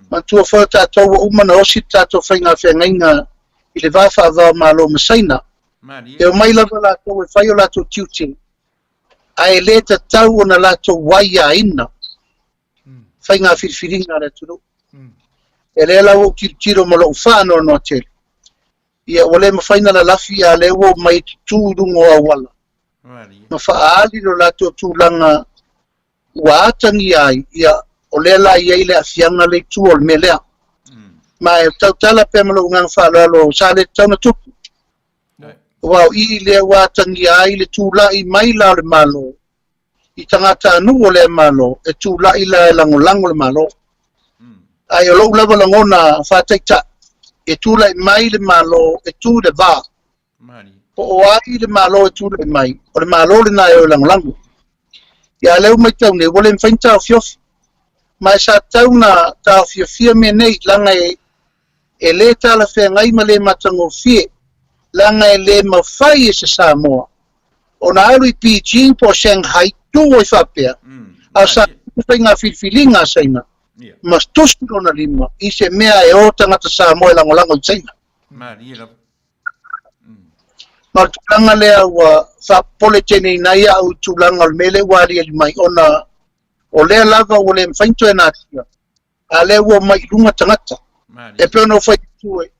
Mantua whao tātou wa umana osi tātou whenga whenga inga I le wafa avao malo masaina. E o mai lava lātou e whai o lātou tiuti. A e le ta tau o na lātou waia ina. Whainga whiriwhiringa re turu. E le lau o tiro mo lau whāno no tele. Ia wale mawhaina la lafi a lewo mai tūrungo a wala. Ma whaali lo lato tūlanga ua atangi ai, ia o lela ia ile a fianga le tū o me lea. Ma e tau tala pēmalo ngang whalalo sa le tauna tupu. Wau I le ua atangi ai le tūla I mai la le malo. I tangata anu o le malo, e tūla I la lango le malo. Ai o lau lava langona whātaita. E tūla I mai le malo, e tū le vā. O ai le malo e tūla I mai. O le malo le na e o lango. Ia leu mai tau ne, wale mwhain tau fiofi. Mai sa tau na tau fiofia me nei, langa e le tala whea ngai ma le matango fie. Langa e le mawhai e se Samoa. ona alu I Beijing po Shanghai tu o whapea. A sa whainga whiwhilinga saina. Mas tusi ona lima. I se mea e o tangata sa moe langolango I saina. Ma tulanga lea wa whapole tene nai au tulanga mele wari ali mai ona o lea lava o le mwhainto e nātia. A lea ua mai lunga tangata. E peo no whaitue.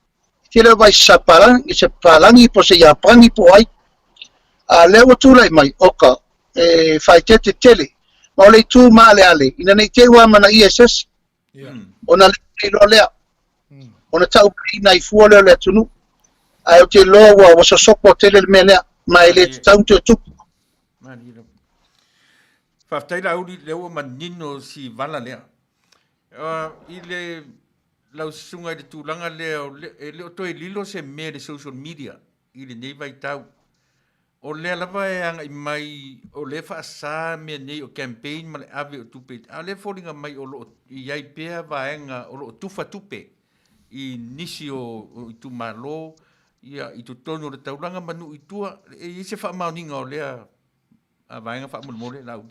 Tira vai saparangi, se parangi po se iapangi po ai. A lea ua tūlai mai, oka, whaitete tele. Ma o le tū maale ale. Ina nei te ua mana ISS. Ona le lo lea. Ona tau pina I fua leo lea tunu. Ai o te loa ua wasa soko tele le mea lea. Ma e le tau te tupu. Whaftaila auri leo manino si vala lea. I le lau sunga I le tūlanga leo, le o toi lilo se mea le social media. I le nei vai tau. O lea lava e anga I mai, o le whaasa mea nei o campaign ma le ave o tupe. A le fōringa mai o lo I ai pēa vaenga o lo tufa tupe. I nisi o I tu malo, I tu tono le tauranga manu I tua. I se wha mauninga o lea a vaenga wha mulmole lau.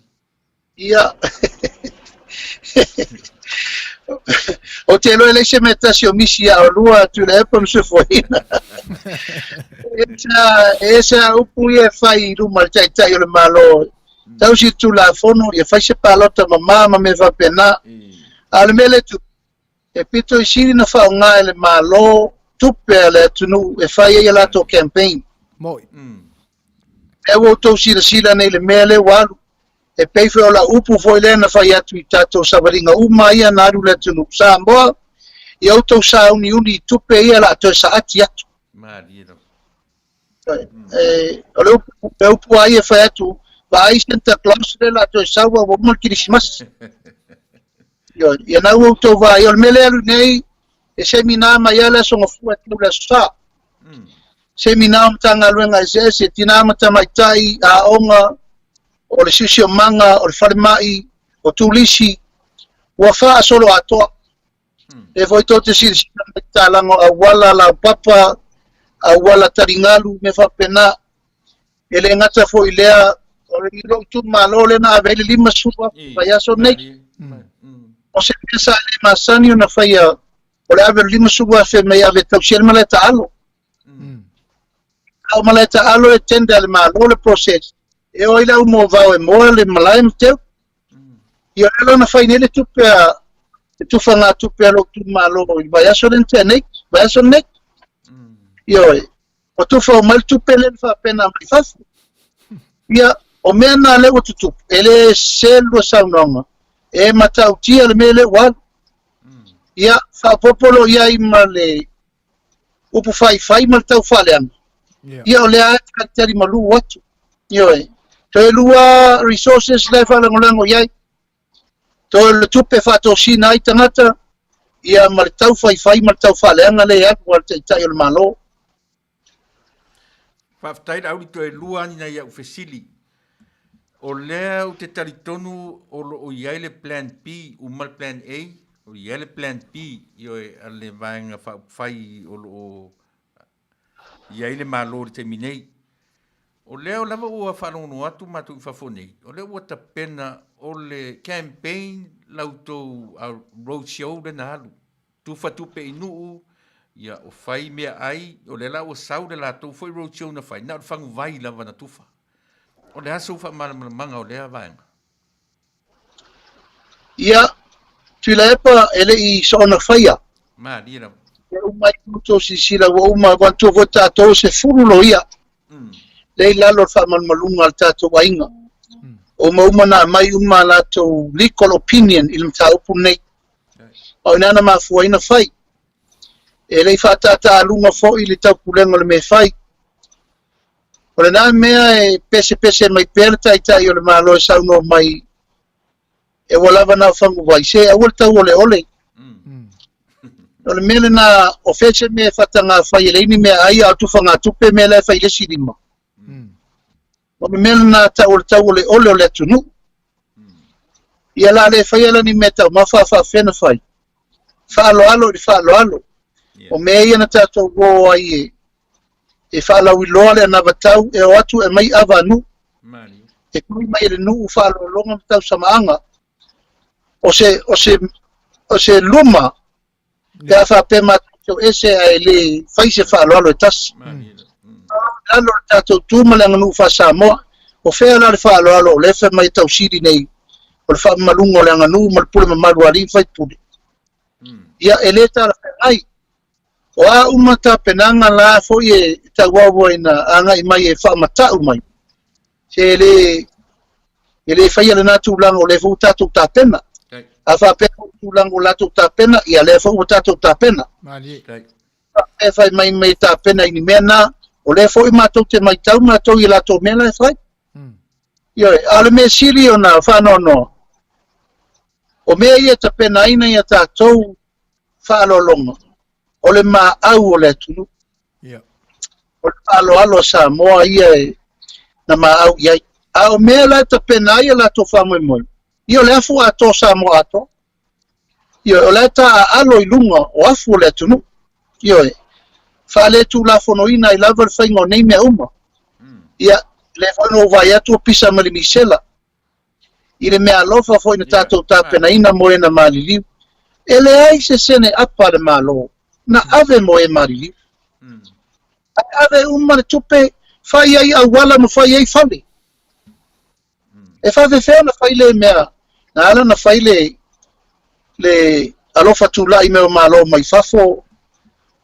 Ia. O te loe leise me tasi o misi a o lua tu le epa mse foina. Esa upu ia fai ruma le tai o le malo. Tau si tu la fono, ia fai se palota ma me va pena. Ale mele tu. E pito I siri na whao ngā le malo, tupe le tunu, e fai ia lato campaign. Moi. E wo tau sila nei le mele walu. E peife o la upu foi lena fai atu I tatou savaringa uma ia naru le tunu sa moa I autou sa uni tupe ia la to sa ati atu. O le upu ai e fai atu va ai Santa Claus le la to sa wa mo Christmas. Ia na autou va ia mele alu nei e semina ma ia la songa fu atu la sa. Semina mtanga luenga se tina mata mai tai a onga o le sisi o manga, o le whalemai, o tūlisi, ua wha solo atoa. E voi tō te siri tālango a wala la papa, a wala taringalu me whapena. E le ngata fo I lea, o le ilo tu malo le na avele lima supa, vai aso nei. O se pesa le masani o na whaia, o le avele lima supa fe mei ave tau siel maleta alo. Au maleta alo e tende ale malo le process. E o ila umo vau e moa le malai mteu. I o elo na whainele tupe a tufa ngā tupe alo tu malo I vai aso len te nek, vai aso nek. I oi, o tufa o mal tupe len wha pena mai fafu. Ia, o mea nā lewa tutup, ele selua saunonga, e matau tia le mele walu. Ia, wha popolo ia I ma le upu whai ma le tau whaleanga. Ia o lea e kateri malu watu. Ia oi. To lua resources le whalangolango iai. To le tupe whatosina ai tangata. Ia maritau whai maritau whaleanga le aku al te tai o le malo. Whaftaira auri to lua ni nei au whesili. O lea o te taritonu o iai le plan B, umal plan A, o iai le plan B, i oi ale vaenga whai o iai le malo le te minei. O leo lava ua whanongo atu matu I whafonei. O leo ua tapena o le campaign lautou a roadshow le nalu. Tufa tupe inuu, ia o whai mea ai, o le la ua sau le latou foi roadshow na whai. Na o whangu vai lava na tufa. O le aso wha manga o lea vaenga. Ia, tila epa ele I soona whaia. Ma, dira. Ia umai kuto sisila wa uma wantu vota ato se furulo ia. Lei lalo wha malunga al tātou ainga. O maumana mai uma lato legal opinion ilam tā upu nei. O inana maa fuaina whai. E lei whatata alunga fo I le tau kulenga le me whai. O le nā mea e pese mai perta I tai o le malo e sauno mai. E walawa nā whangu vai se a ua tau ole. O le mele nā ofese me whatanga whai e leini mea ai a tufanga tupe me le whai le sirima. O me mele nā tau ole o le tunu. Ia la le whai ala ni me tau mawha whena whai. Whaalo. O mea ia na tātou go ai e whaalawi loa le anawa tau e o atu e mai awa anu. Mani. E kui mai le nuu whaalolonga tau samaanga. O se luma, te a whapema tau ese ai le whaise whaaloalo e tasi. Mani. Lalo tātou tūmalanga nuu wha Samoa, o whea la le whaaloalo, le wha mai tau siri nei, o le wha malungo le anga nuu, malpule ma maruari whaipule. Ia e le tāra ai, o a umata penanga la fo e tawawa ina anga i mai e wha matau mai. Se le whaia le nātu langa o le fo tātou tāpena. A wha pēko tūlanga o lātou tāpena, ia le fo tātou tāpena. Mali. E whai mai tāpena ini mea nā, o le fo i mātou te mai tau, mātou i lātou mea la e whai. Ia e, ale me siri o nā whanono. O mea ia tāpena ina ia tātou whaalolonga. O le mā au o le tunu. O le alo Samoa ia e na mā au iai. A o mea la tāpena ia lātou whamoimoe. Ia le afu ato Samoa ato. Ia o le ta alo i lunga o afu o le tunu. Ia e. Whale tu la fonoina i lava le whaingo nei mea uma. Ia le whano vai atu o pisa mali misela. I le mea lofa fo ina tātou tāpena ina mo ena maliliu. E le ai se sene apa le malo. Na ave mo e maliliu. Ave uma le tupe whai ai au wala mo whai ai whale. E whave whea na whai le mea. Na ala na whai le alofa tula i mea malo mai whafo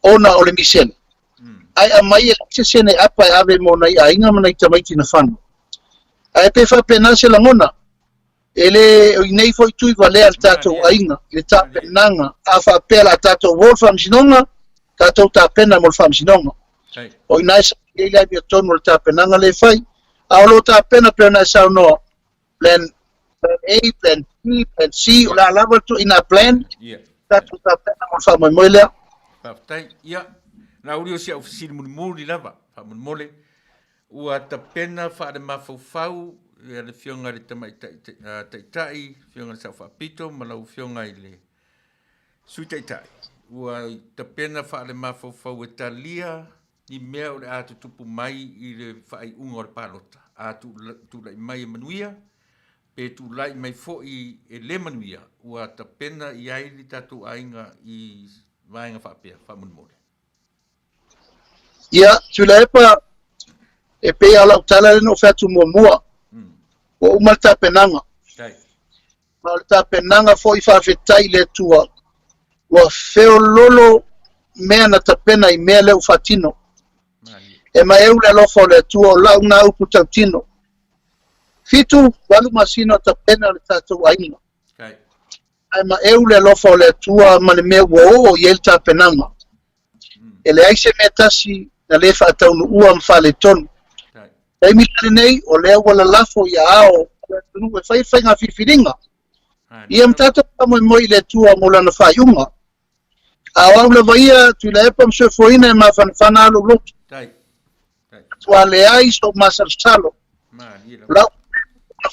ona o le misela. Ai a mai e se sene apa e ave mo nei a inga mana i tamaiti na whanu. Ai pe wha pena se langona. Ele o nei foi tui vale al tātou a inga. Le tāpenanga a wha pela tātou wol whamsinonga. Tātou tāpena mo whamsinonga. O inai sa i lai mea tonu le tāpenanga le whai. A olo tāpena peo nai sao noa. Plan A, Plan B, Plan C. O la lava tu ina plan. Tātou tāpena mo whamoimoe lea. Whaftai, ia. Na uri o si au fisiri muri lava, whamon ua ta pena whaare mawhauwhau, ia le whionga le tamai taitai, whionga le sau whapito, malau whionga i le sui taitai. Ua ta pena whaare mawhauwhau e talia, ni mea o le atu tupu mai i le whaai unga o le palota. Atu tu lai mai e Manuia, pe tu lai mai fo i e le Manuia, ua ta pena i ai li tatu ainga i vaenga whapea, whamon mole. Ia, tula epa e pe ala utala le no fetu mua. O umal tāpenanga. Ma o tāpenanga fo i whawhetai le tua. Ua wheo lolo mea na tāpena i mea leu whatino. E ma eu le lofa o le tua o lau na upu tautino. Fitu, walu masino tāpena le tātou ainga. E ma eu le lofa o le tua ma le mea ua o i el tāpenanga. E le aise mea tasi na le whaataunu ua mwhale tonu. Ei mitare nei, o lea wala lafo i ao, e whai ngā whiwhiringa. Ia mtata kamo i moi le tua mola na whaiunga. A wau le waia, tui le epa msue foina e ma whanawhana alo lotu. Tua le ai so masar salo. Lau,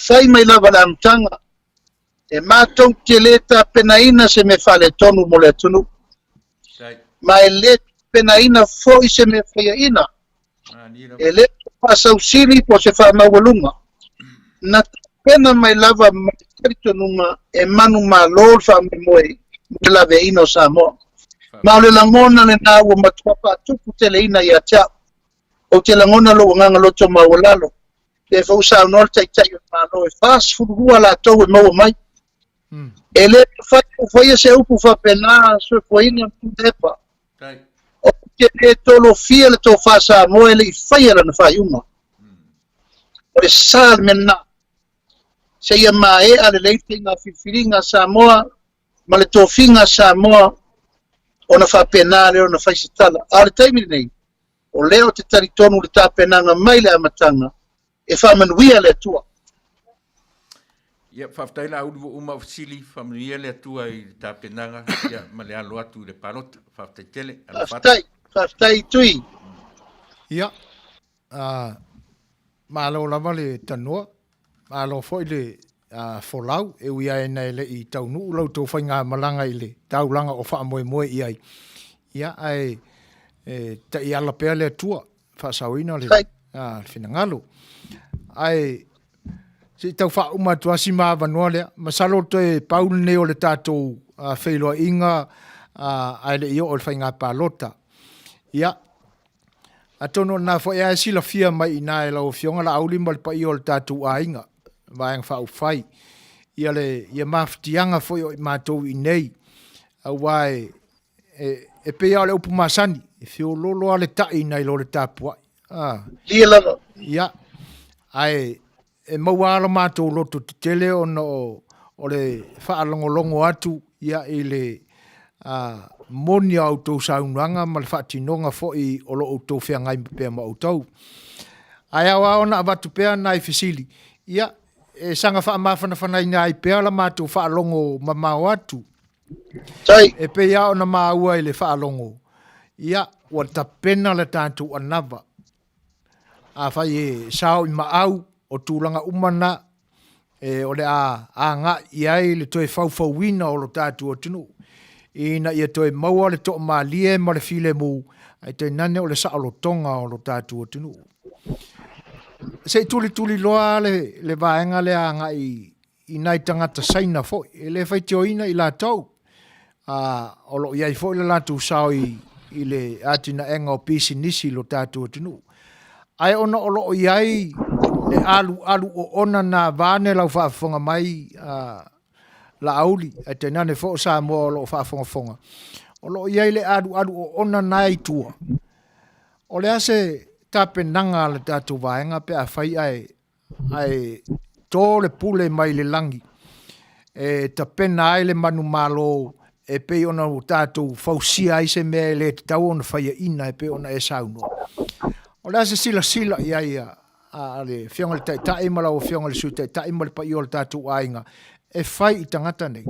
whai mai lava la mtanga. E mātou te leta penaina se me whale tonu mo le tunu. Ma e le penaina fo i se me whaia ina. E le pasau siri po se wha mawalunga. Na pena mai lava maritonunga e manu ma lor wha me moe me lave ino Samoa. Ma o le langona le nā ua matuapa tupu te le ina i a tia. O te langona lo nganga loto mawalalo. Te whau sao nol tai o mano e fast furua la tau e maua mai. E le whaia se upu wha pena sue poina mtudepa. O te le tolo fia le tō whasa moe le i whaia na whaiunga. O le sāl mena. Se ia mae ale leite ngā whiwhiringa Samoa, ma le tōwhinga Samoa, o na whapena leo na whaisitala. A le taimiri nei, o leo te taritonu le tāpenanga mai le amatanga, e whamanuia le tua. Ia, whaftaila auru uma ofisili, whamanuia le tua i le tāpenanga, ia, ma le alo atu le parota, whaftaitele. Whaftai tui. Ia, malo lama le tanua, malo foi le folau, e uia e nei le i taunu, lau tō whai ngā malanga i le taulanga o wha moe moe i ai. Ia, ai, ta i ala pea le tua, wha sauina le, whina ngalo. ai si tau wha uma tuasi maa vanua lea, masalo te paulu ne o le tātou Fai'oa inga ai le io o le whainga pālota. Ia, atono nā fo ea sila fia mai ina e lau fionga la auli ma le pa i o le tātou a inga, vaeng wha whai. Ia le, ia maftianga fo i mātou i nei, au wae, e pea o le upu masani, e fio lolo a le tai nei lo le tāpua. Lia lava. Ia, ai, e mauala mātou loto te tele o le whaalongolongo atu, ia i le moni au tau saunanga, ma le whaatinonga fo i o lo tau whea ngai pia ma au tau. Ai awa ona abatu pia nai fisili. Ia, e sanga whaamawhana whanai ngai pia la mātou whaalongo mamau atu. Tai. E pia ona maua i le whaalongo. Ia, wa ta pena le tātou anava. A whai e sao i maau o tūlanga umana o le a ngā iai le toi whauwhauina o lo tātou o tunu. Ina ia toi maua le toa maalie ma le file mu ai te nane o le saalotonga o lo tātou o tunu. Se tuli loa le vaenga le a ngā i nai tangata saina fo. E le whai teo ina i la tau. O lo iai fo i le lātou sao i le atina enga o pisi nisi lo tātou o tunu. Ai ona o lo iai le alu o ona na vane lau whaafonga mai la auli, ai te nane fo sa mo o lo whaafonga. O lo iai le alu o ona nai tua. O le ase tape nanga le tātou vaenga pe a whai ai tō le pule mai le langi. E ta pena ai le manu malo e pe ona o tātou fausia ai se mea le te tau ona whaia ina e pe ona e sauno. O le ase sila iai le whionga le tai mala o whionga le su tai mala pa i o le tātou ainga. E whai i tangata nei.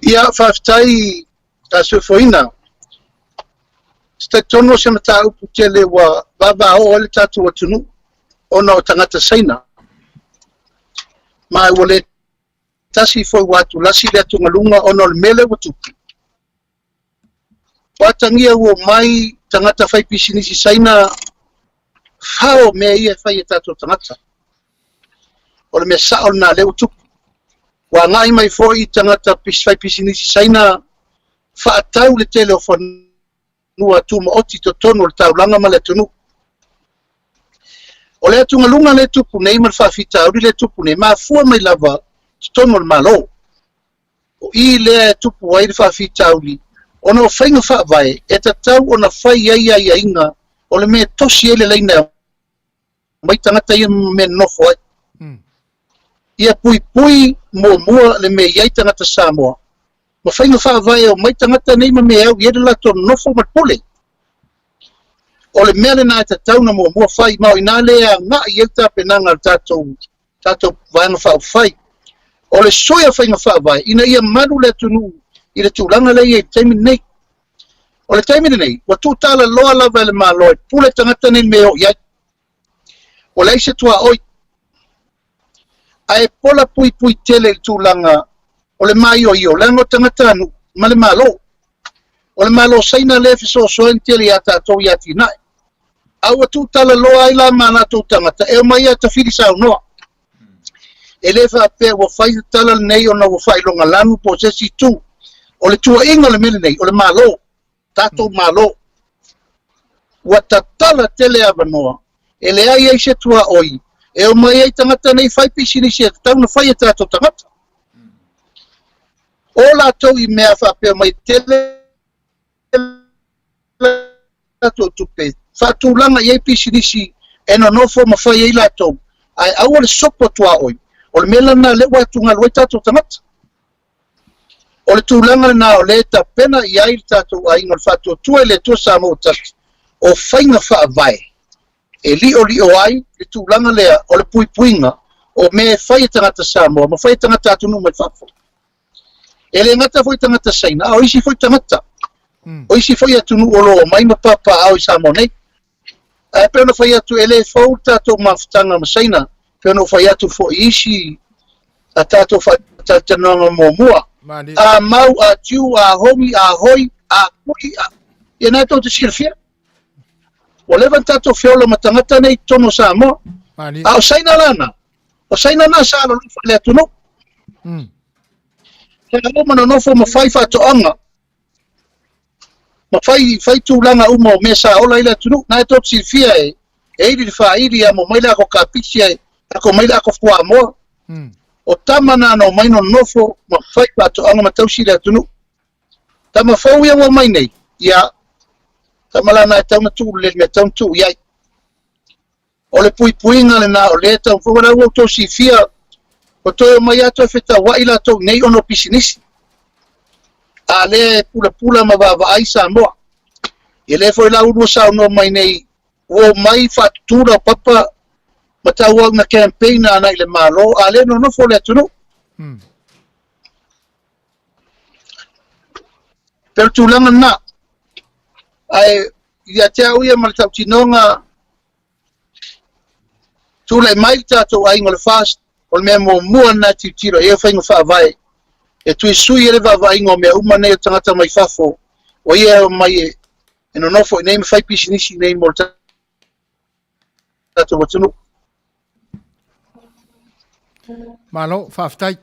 Ia whaftai a sufoina. Sta tono se mata upu tele wa baba o le tātou atunu ona o tangata saina. Mai wale tasi foi watu lasi le atu ngalunga ona le mele watuki. Watangia uo mai tangata whai pisinisi saina whao mea ia whai e tātou tangata. O le mea saol nā leo tupu. Wa ngai mai foi tangata whai pisinisi saina whaatau le tele o whanua tu ma oti to tono le taulanga ma le tunu. O le atu ngalunga le tupu nei ma le whawhita uri le tupu nei maa fua mai lava tono le malo. O i le tupu wai le whawhita uri. Ona o whainga whaavai, e ta tau ona whai ai inga, o le mea tosi ele leina, mai tangata ia mea nofo ai. Ia pui mua le mea iai tangata Samoa. Ma whainga whaavai o mai tangata nei ma mea au, i ere lato nofo matpule. O le mea le na e ta tau na mua whai, mao ina lea ngā i elta penanga tātou vāanga whaavai. O le soia whainga whaavai, ina ia manu le tunu, i le tūlanga lei e taimini nei. O le taimini nei, wa tūtala loa lava le māloi, pule tangata nei me o iai. O le se tua oi. A e pola pui tele le tūlanga, o le mai o io, lango tangata anu, ma le mālo. O le mālo saina le fiso soen tele i a tātou i ati nai. A wa tūtala loa i la mana tō tangata, e o mai a tawhiri sao noa. E le whaapea wa whai tala nei o na wa whai longa lanu po sesi tū. O le tua inga le mele nei, o le malo, tātou malo. Wa tatala tele avanoa, e le ai se tua oi, e o mai ai tangata nei whai pisini se tau na whai e tātou tangata. O la tau i mea whapea mai tele tātou tupe, whatūlanga i ai pisini si, e no nofo ma whai ei la tau, ai au le sopo tua oi, o le mela na le watunga loi tātou tangata. O le tūlanga le nā o le ta pena i ai tātou a inga le whātua tua le tua sa mo tatu o whainga whaavai. E li o ai, le tūlanga lea o le puipuinga o me whai tangata Samoa, ma whai tangata atunu mai whafo. E le ngata whai tangata saina, o isi whai tangata. O isi whai atunu o lo mai ma papa au i Samoa nei. E pēna whai atu e le whau tātou mawhitanga ma saina, pēna whai atu fo isi a tātou whai tātananga mō mua. A mau, a tiu, a homi, a hoi, a kui, e nā tau te silfia. o le van tato fiola matangata nei tono Samoa. Mani. A o saina lana. O saina na sa lo le atuno. Ke alo mana no fo mafai fa to anga. Mafai tu langa uma o mesa ola ile atuno na to silfia e di fa idi ya mo maila ko kapisia ko maila ko kwa mo. O tamana no mai no nofo mafai fa to anga matausi le atuno. Tama fau ia wa mai nei. Ya tamala na tau tu le me tau tu ia. O le puipuinga le na o le tau fo wala wo to silfia. O to mai ato feta wa ila to nei ono pisinisi. Ale pula ma va ai Samoa. Ele foi la uno sa no mai nei o mai fatura papa mata wa na campaign na ile malo ale no fo le tuno. Per tu langa na ai ia te au ia mal tau tinonga tu le mai tato ai ngol fast o me mo mua na tiro e fa inga vai e tu sui ele va vai ngo me uma nei tangata mai fafo o ia mai e no fo nei fai pisinisi nei mo tato watuno Malo faftai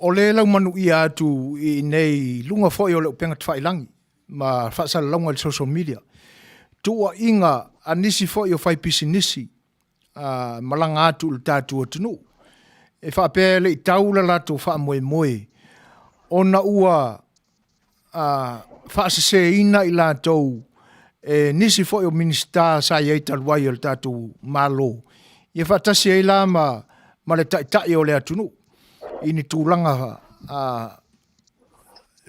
o le lau Manuia tu I nei lunga foi o le penga tfailangi ma fa longa le social media tu inga anisi foi o fai pisinisi malanga atu le tatu tunu e fa pe le taula la tu fa moe ona ua fa se ina ila to e nisi foi o minista sa ye talwai le tatu malo ye fa tasi ila ma le tai o le atunu ini tulanga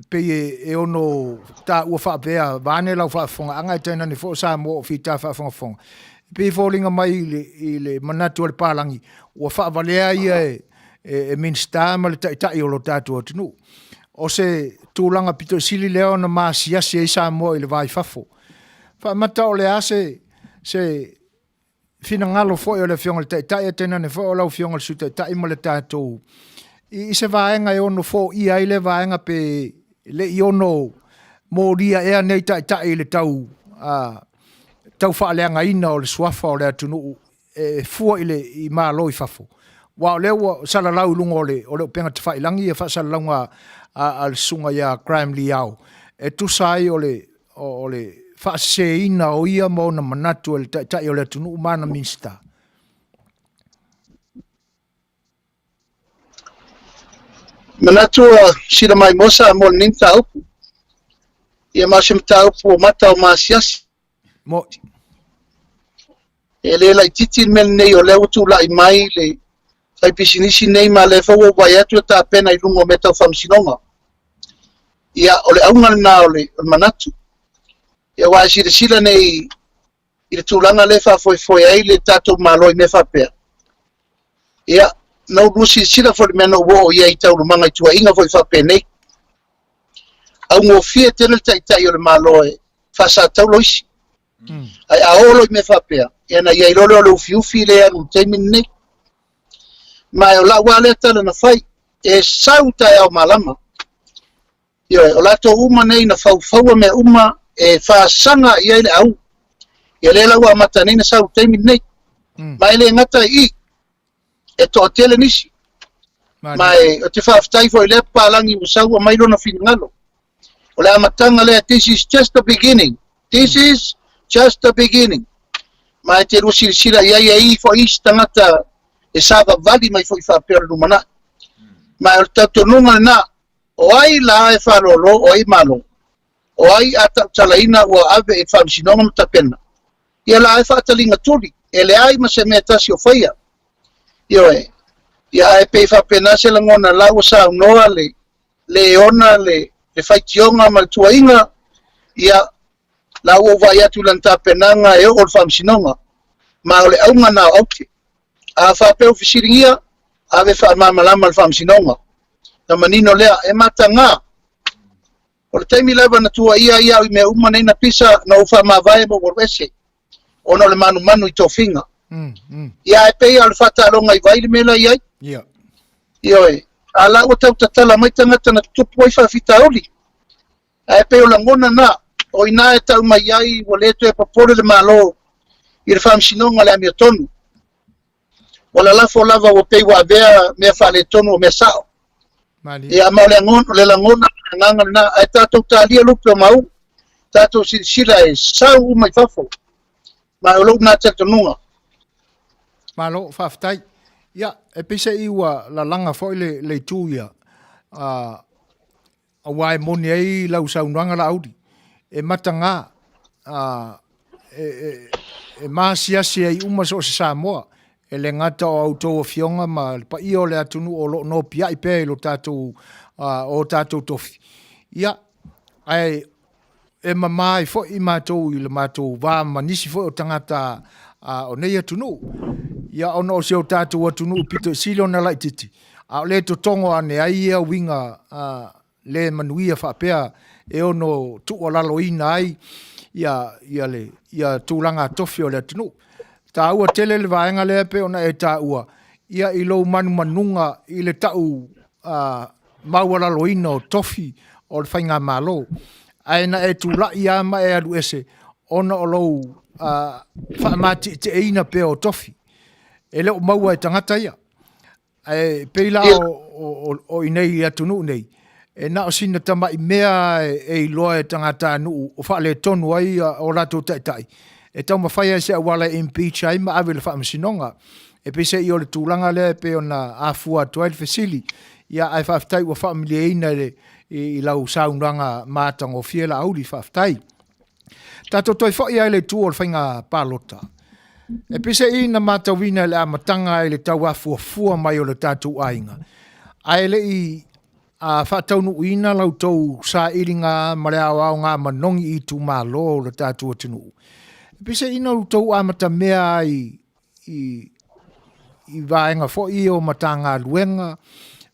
pe e ono ta ua fa pe vane la fa fonga anga tena ni fo sa mo fita fa fonga pe folinga mai ile manatu le palangi ua fa valea ia e minsta ma le tai o lo tatu atunu o se tulanga pito sili leo na masia se sa mo ile vai fafo fa mata o le ase se fina ngalo fo o le fionga le tai tena ne fo o la fionga le su tai mo le tatu I se vaenga e ono fo I ai le vaenga pe le I ono moria ea nei tai le tau tau whaaleanga ina o le suafa o le atunu e fua I malo I fafo. Wa o leo salalau lunga o le penga te whailangi e whasalaunga al sunga ia crime liao. E tu sai o le whaseina o ia mo na manatu o le tai o le atunu umana minsta. Manatua sira mai mosa mo ninta upu. Ia masim ta upu mata o masiasi. Mo Ele la titi men nei o leu tu la mai le fai pisinisi nei ma le fo wa ya tu ta pena I lungo meta famsinonga. Ia o le aunga na o le manatu. Ia wa sira nei I tu langa le fa foi ai le tato malo I me fa pe. Ia no lusi sila for meno wo ia I tau manga tua inga foi fa penei au ngo fie tele tai o le malo e fa sa tau loisi ai aolo me fa pe ia na ia lolo lo fiu file a un temine mai o la wale tele na fai e sauta e malama ia o la to uma nei na fau me uma e fa sanga ia le au ia le la wa matani na sau temine mai le ngata I e to tele nisi mai o te whaftai fo I le palangi musau a mailo na finangalo o le amatanga le this is just the beginning mai te rusi sira ia fo istangata e sava vali mai fo I whapera lumana mai o tatonunga na o ai la e whalolo o ai malo o ai ata talaina o ave e whamsinonga mtapena ia la e whatalinga tuli e le ai ma se mea tasi o whaia Ioe, ia e pei whapena se la ngona lau sa unoa le ona le whaitionga ma le tuainga, ia lau o vai atu lanta penanga e o le whamsinonga, ma o le aunga na auke. A whapeo fisiringia, a ve whamamalama le whamsinonga. Na manino lea, e mata ngā. O le taimi lewa na tua ia I me uma nei na pisa na o whamawai mo warwese. Ono le manu I tō whinga. Ia e pei al whataronga I vaile mela I ai. Ioe, a la o tau tatala mai tangata na tupu ai whawhita oli. A e pei o la ngona na, o ina e tau mai ai o le te papore le malo i le whamsinonga le amia tonu. O la lafo lava o pei wa vea mea whale tonu o mea sao. E a mau le langona nganga na ai tātou tālia lupe o mau, tātou sila e sau mai whafo. Ma o luk nā tātanunga. Malo, whaftai. Ia, e pisa iwa la langa fo le tūia. A wai moni ai lau saunanga la audi. E matanga, e maasiasi ai umas o se Samoa. E le ngata o autou o fionga ma pa io le atunu o lo no pia i pe lo tātou o tātou tofi. Ia, ai e mamai fo i mātou i le mātou wā manisi fo o tangata o nei atunu. Ia ono o seo tātou atunu pito silo na lai titi. A le to tongo ane ai ea winga le Manuia whapea e ono tu o lalo ina ai ia tūlanga tofi o le atunu. Tā ua tele le vaenga lea pe ona e tā ua. Ia i lou manunga i le tau maua loina o tofi o le whainga malo. Aina e tūla i ama e alu ese. Ona o lou whaamati te eina pe o tofi. E leo maua e tangata ia. E peila o inei atunu nei. E na o sina tama i mea e iloa e tangata anu o whaale tonu ai o lato taitai. E tau mawhaia se a wala impeach ai ma awe le whaamasinonga. E pese i o le tūlanga lea pe o na afua toa le fesili. Ia ai whaftai ua whaamilia ina i lau saunranga mātang o fiela auli whaftai. Tato toi whai ai le tū o le whainga pālota. E pese i na mātawina le amatanga ai le tau afua mai o le tātou ainga. Ai le i whataunu uina lau tau sa iringa mare au ngā manongi i tū mālo o le tātou atinu. Pese ina tau amata mea i vaenga fo i o matanga luenga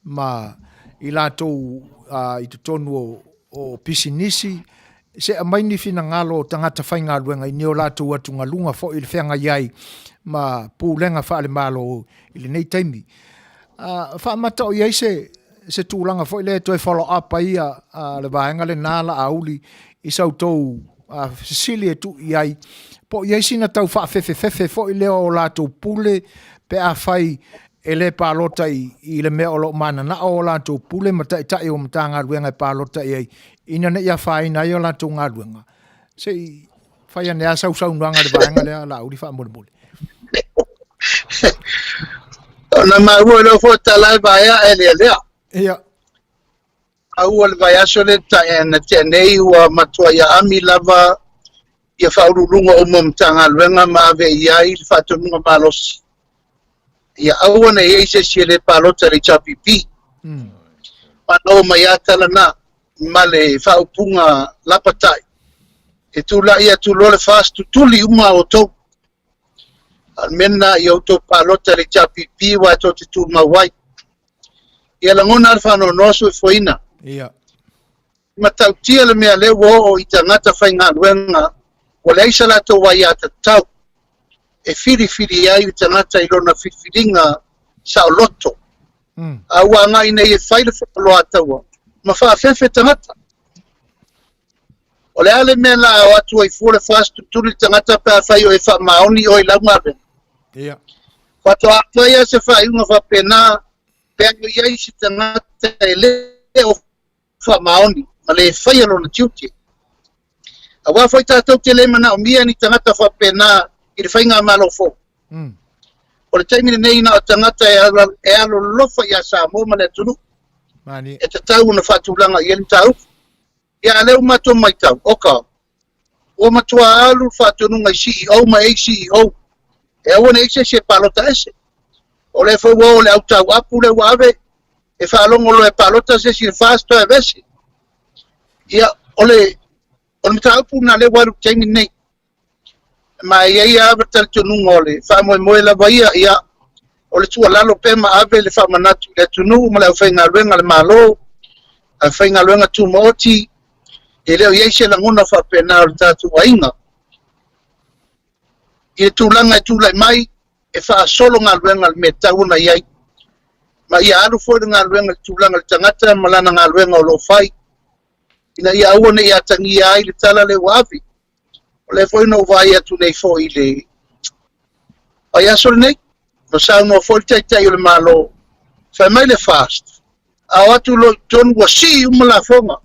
ma i latou i tutonu o pisinisi se amaini fina ngalo tangata whainga luenga i neo latou atu ngalunga fo i le whenga iai ma pūlenga whaale malo i le nei taimi. Whaamata o iai se tūlanga fo i le toi follow up ai le vaenga le nala auli i sau tau sili e tu iai po iai sina tau whaafefe fo i leo o lātou pule pe a whai e le pālota i le mea o lo mana na o lātou pule ma tai o mata ngā ruenga i pālota iai ina ne ia whaina i o lātou ngā ruenga. Se i whai ane a sau nuanga le vaenga lea la uri wha mole. Ona maua lo fo talai vaea e lea. Ia. Aua le vaea so le taena tenei ua matua ia ami lava ia whaururunga o mamtanga luenga maave iai le whatununga malosi. Ia aua na iei se si le palota le chapipi. Pano mai atala na ma le whaupunga lapatai. E tula ia tulo le fastu tuli uma o tau. Almena i auto palota le chapipi wa to te tu mawai. Ia langona al whano nosu e foina. Ia. Matau tia le mea le wo o i tangata whainga luenga o le aisa lato wai ata tau e whiri ai tangata i lona whiringa sa o loto. Aua ngai nei e whaile whakaloa ataua. Ma whaafefe tangata. O le ale mea la o atu ai fure fastu tuli tangata pe a whai o e wha maoni o i laungabe. Ia. Whato a whaia se whai unga whapena pe ango iai si tangata e le o wha maoni. Ma le whai alona tiuti. A wafoi tātou te le mana o mia ni tangata whapena i le whainga malo fo. O le taimine nei na o tangata e alo lofa i a Samoa ma le tunu. Mani. E te tau na whatulanga i ele tau. Ia leo matua mai tau, oka. O matua alu whatununga i CEO ma ei CEO. E awana eise se palota ese. O le whaua o le au tau apu le wawe. E whalongo lo e palota se si le whasto e vesi. Ia o le mataupu na le waru taimine nei. Ma ia awatal tununga o le whamoe lava ia o le tua lalo pe ma ave le whamanatu le tunu ma le au whainga luenga le malo au whainga luenga tu mooti e leo iei se langona whapena o le tatu wainga i le tūlanga e tūlai mai e wha solo ngā luenga le me tauna iai ma ia alu fwere ngā luenga le tūlanga le tangata ma lana ngā luenga o lo whai ina ia aua na ia tangia ai le tala le wavi. O le foi no vai atu nei foi le. O ia sore nei, no sa no foi tai o le malo, fai mai le fast. A atu lo John wasi umala fonga.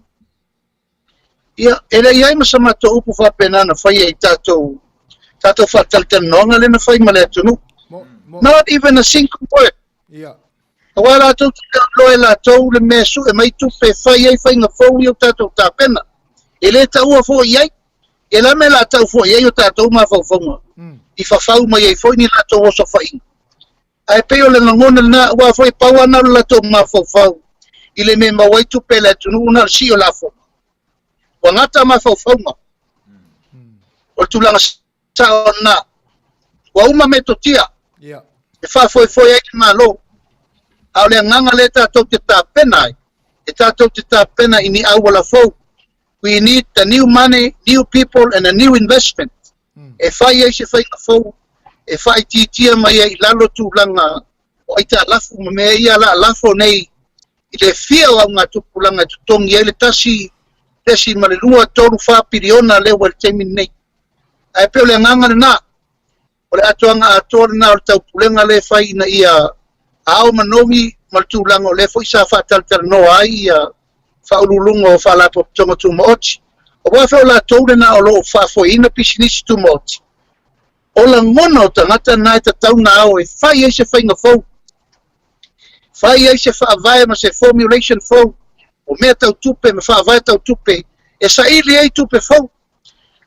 Ia, ele ia ima sama to upu fa penana fai e tato fataltanonga le na fai male atu no. Not even a single word. Yeah. Wala tu lo la tu le mesu e mai tu pe fai ai fai nga fo yo tato ta pena. Ele ta ua fo ai. Ele me la tau fo ai yo tato ma fo fo. I fa fau mai ai fo ni la to so fai. Ai pe yo le ngona na wa fo pa wa na la to ma fo fo. Ile me ma wai tu pe la tu na si o la fo. Wa ngata ma fo fo ma. O tu la sa na. Wa uma me to tia. Yeah. E fa fo ai ma lo. Au le nganga le tātou te tāpena ai. E tātou te tāpena I ni awala fau. We need the new money, new people, and a new investment. E whai ai se whai ka fau. E whai titia mai ai lalo tūlanga. O ai tā lafu ma mea ia la lafo nei. I le fia au ngā tupulanga tutongi ai le tasi malelua toru whapiriona le wal teimin nei. Ai peo le nganga le nā. O le atoanga ator na o le taupulenga le whai na ia ao manomi maltulanga o le foi sa fatal no ai fa ululunga o fa la tonga tu mochi o wa fa la tole na o lo fa foi ina pisnis tu mochi o la ngona o tangata na ta tauna o e fai e se fai nga fo fai e se fa vai ma se formulation fo o me tau tupe me fa vai tau tupe e sa ili e tupe fo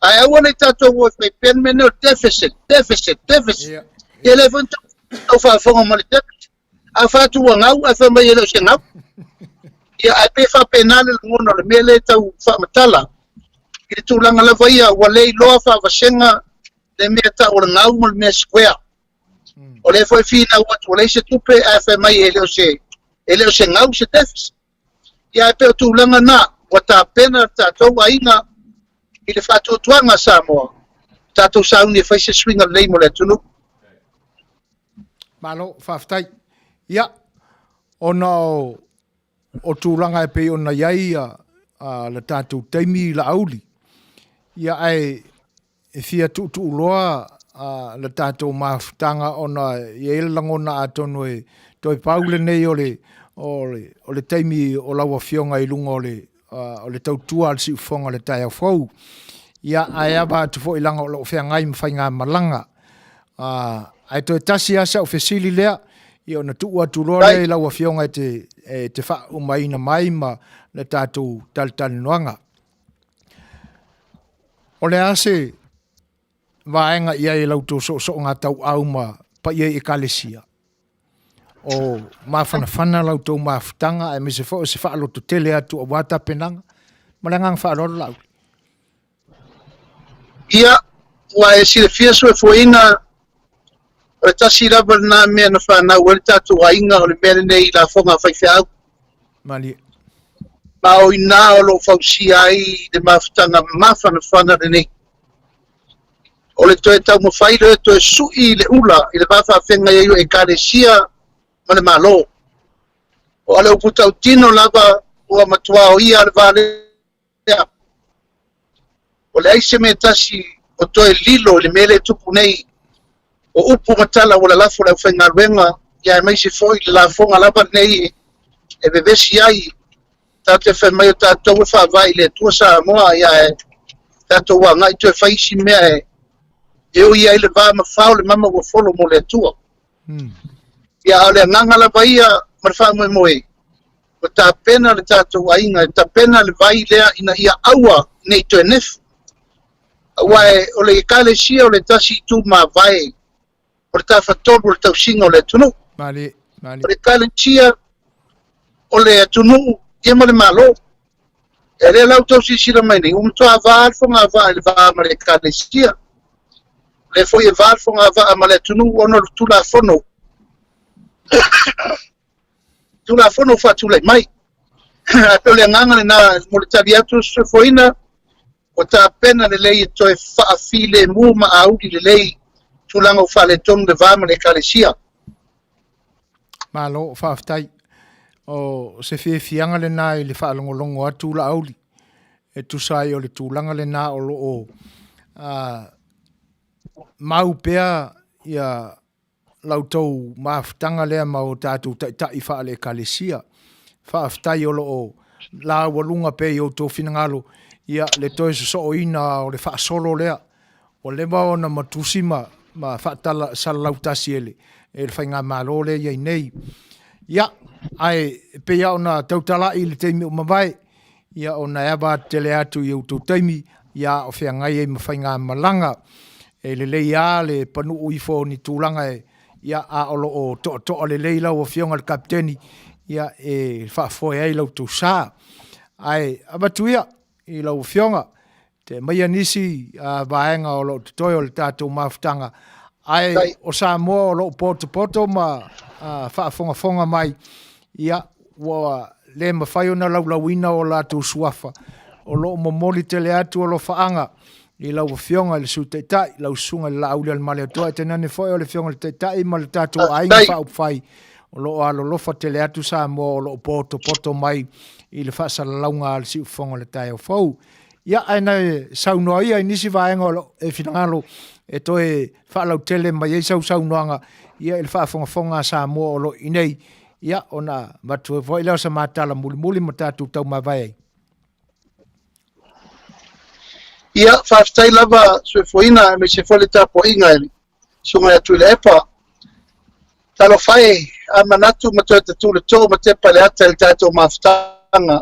ai want to talk with my pen men deficit Yeah. ele vont o fa fo mo le a fatu ngau a fa mai ele se ngau ia a pe fa penal ngono le mele tau fa matala ki tu langa la vai wa le lo fa vasenga le meta o ngau mo me square o le foi fina o le se tupe a fa mai ele se ngau se tefs ia pe tu langa na o ta pena ta to ainga i le fatu tuanga samo ta to sauni fa se swinga le mo le tunu Malo faftai. Ia, ona o tūlanga e pei ona iai le tātou teimi la auli. Ia ai e fia tu uloa le tātou mafutanga ona i ele langona a tonu e toi paule nei o le teimi o laua fionga I lunga o le tautua al si ufonga le tai au fau. Ia ai aba tu fo ilanga o lo fea ngai mwhai ngā malanga. Ai toi tasi asa o fesili lea, I ona tuua tuloa le lau a fionga te wha umaina mai ma le tātou talitali noanga. O le ase, vaenga ia lau tō so ngā tau au ma pa ia I kalesia. O mawhanawhana lau tō mawhutanga, e me se wha alo to tele atu a wata penanga, ma le ngang wha alolo lau. Ia, wa e si le fia so e fuina o tasi raba na mea na whanau o le tatu ainga o le mea nei la fonga whaiwhau. Mali. Ma o ina o lo fausi ai le mawhutanga mawhana whana nei. O le toe tau mawhaile toe sui le ula I le mawha whenga iau e kāresia ma le malo. O ale upu tau tino lava ua matua o ia le vale. O le aise me tasi o toe lilo le mele tupu nei. O upu matala o la lafo la whainga ruenga, ia mai se foi la fonga lava nei e bebesi ai, tate whai mai o tātou e whawai le tua sa moa ia e tātou wa ngai tue whaisi mea e o ia i le vā mawhao le mama wa folo mo le tua. Ia o le nganga lava ia marwha moe moe, o tā pena le tātou ainga, tā pena le vai lea ina ia aua nei tue nefu. Wae o le kalesia o le tasi tu ma vai o le tawhatolu o le tausinga o le tunu. Mali. O le kalesia o le tunu ia ma le malo. E le lau tau sisira mai nei. Umtoa vaalfo ngā vaa le vaa ma le kalesia. Le foi e vaalfo ngā vaa ma le tunu ono le tula fono. Tula fono fatulai mai. Apeo le nganga le na mo le tali atu se foina. O ta pena le lei toe whaafile mu ma audi le lei tulanga o whale tonu le vama le kalesia. Malo, whaaftai. O se fianga le nai le whaalongolongo atu la auli. e tusai o le tūlanga le nā o lo o mau pea ia lautou maafutanga lea ma o tātou tai wha le kalesia. Whaafutai o lo o la walunga pe i o tō whinangalo ia le toi so o ina o le whaasolo lea. O le mao na matusima ma whaatala salautasi ele e le whainga malo le iai nei. Ia, ai pe ia o na tautala i le teimi o mawai. Ia o na eba tele atu i o tō teimi ia o whea ngai e mawhainga malanga. E le leia le panu ui fo ni tūlanga e ia a olo o to le leila o fionga le kapteni ia e whaafoe ai lau tū sā. Ai abatuia i lau fionga te maia nisi vaenga o lo tutoio le tātou mafutanga. Ai o sā mua o lo poto ma whaafonga mai ia wa le mawhaiona lauina o lātou suafa o lo momoli tele atu o lo whaanga i lau fionga le su teitai, lau sunga le lauli al male atoa, te nane foi o le fionga le teitai, ma le tātou ainga whau whai, o lo alo lofa tele atu sa mo o lo poto mai, i le whasa launga al si ufonga le tai o whau. Ia aina e saunoa ia, i nisi vaenga o e finangalo, e toe whalau tele mai e saunoanga, ia i le whaafonga sa mo o lo inei, ia ona matu e voi leo sa mātala muli ma tātou tau mawai. Ia whaftai lava suefoina me se fole tapo inga ele. Sunga atu le epa. Talo whae a manatu matoe te tūle tō ma te pale ata le tātou maftanga.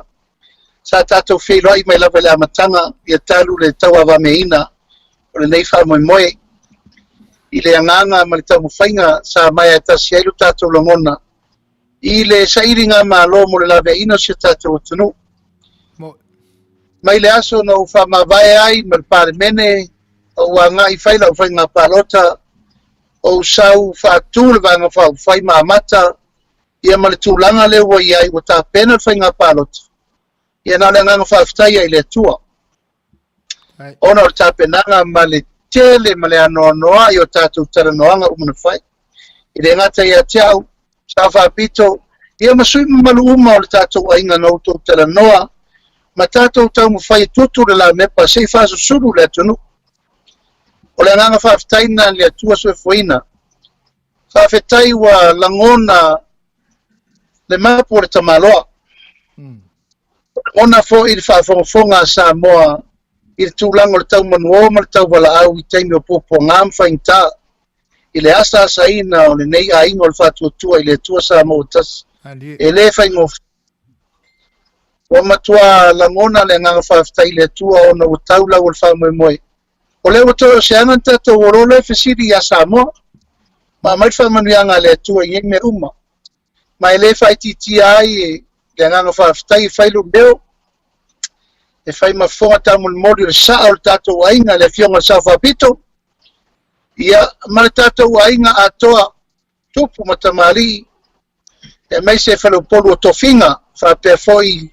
Sa tātou Fai'oa mai lava le amatanga ia talu le tau awa me ina o le nei wha moe. I le anganga ma le tau mwhainga sa mai atasi ailu tātou langona. I le sairinga ma lo mo le lave ino se tātou atunu. Mai le aso na ufa mawai ai ma le pare mene o wanga i whaila o whainga palota o sau whaatu le wanga whau whai maamata ia ma le tūlanga le ua iai o tā pena le whainga palota ia na le nganga whaftai ai le tua ona o tā penanga ma le tele ma le anoanoa i o tātou taranoanga umana whai i le ngata ia tiau sa whapito ia masui malu uma o le tātou ainga na utou taranoa ma tātou tau mawhai tutu le la mepa sei whaso suru le atunu. O le nganga whaftaina le atua suefoina. Whafetai wa langona le mapu le tamaloa. Ona fo i le whafonga sa moa i le tūlango le tau manuo ma le tau wala au i teimi o popo ngam whainta. I le asa ina o le nei a ingo le whatuatua i le atua sa moa tas. E le whaingo o matua langona le nganga whaftai le tua o na utaula o le whamoe. O le wato se angan tato o rolo e whesiri i a Samoa. Ma mai whamanuianga le tua i me uma. Ma le whaititi ai le nganga whaftai whailu leo. E whai mafonga tamul mori le saa o le tato wainga le fionga sa whapito. Ia ma le tato wainga atoa tupu matamari. E mai se whalupolu o tofinga whapea foi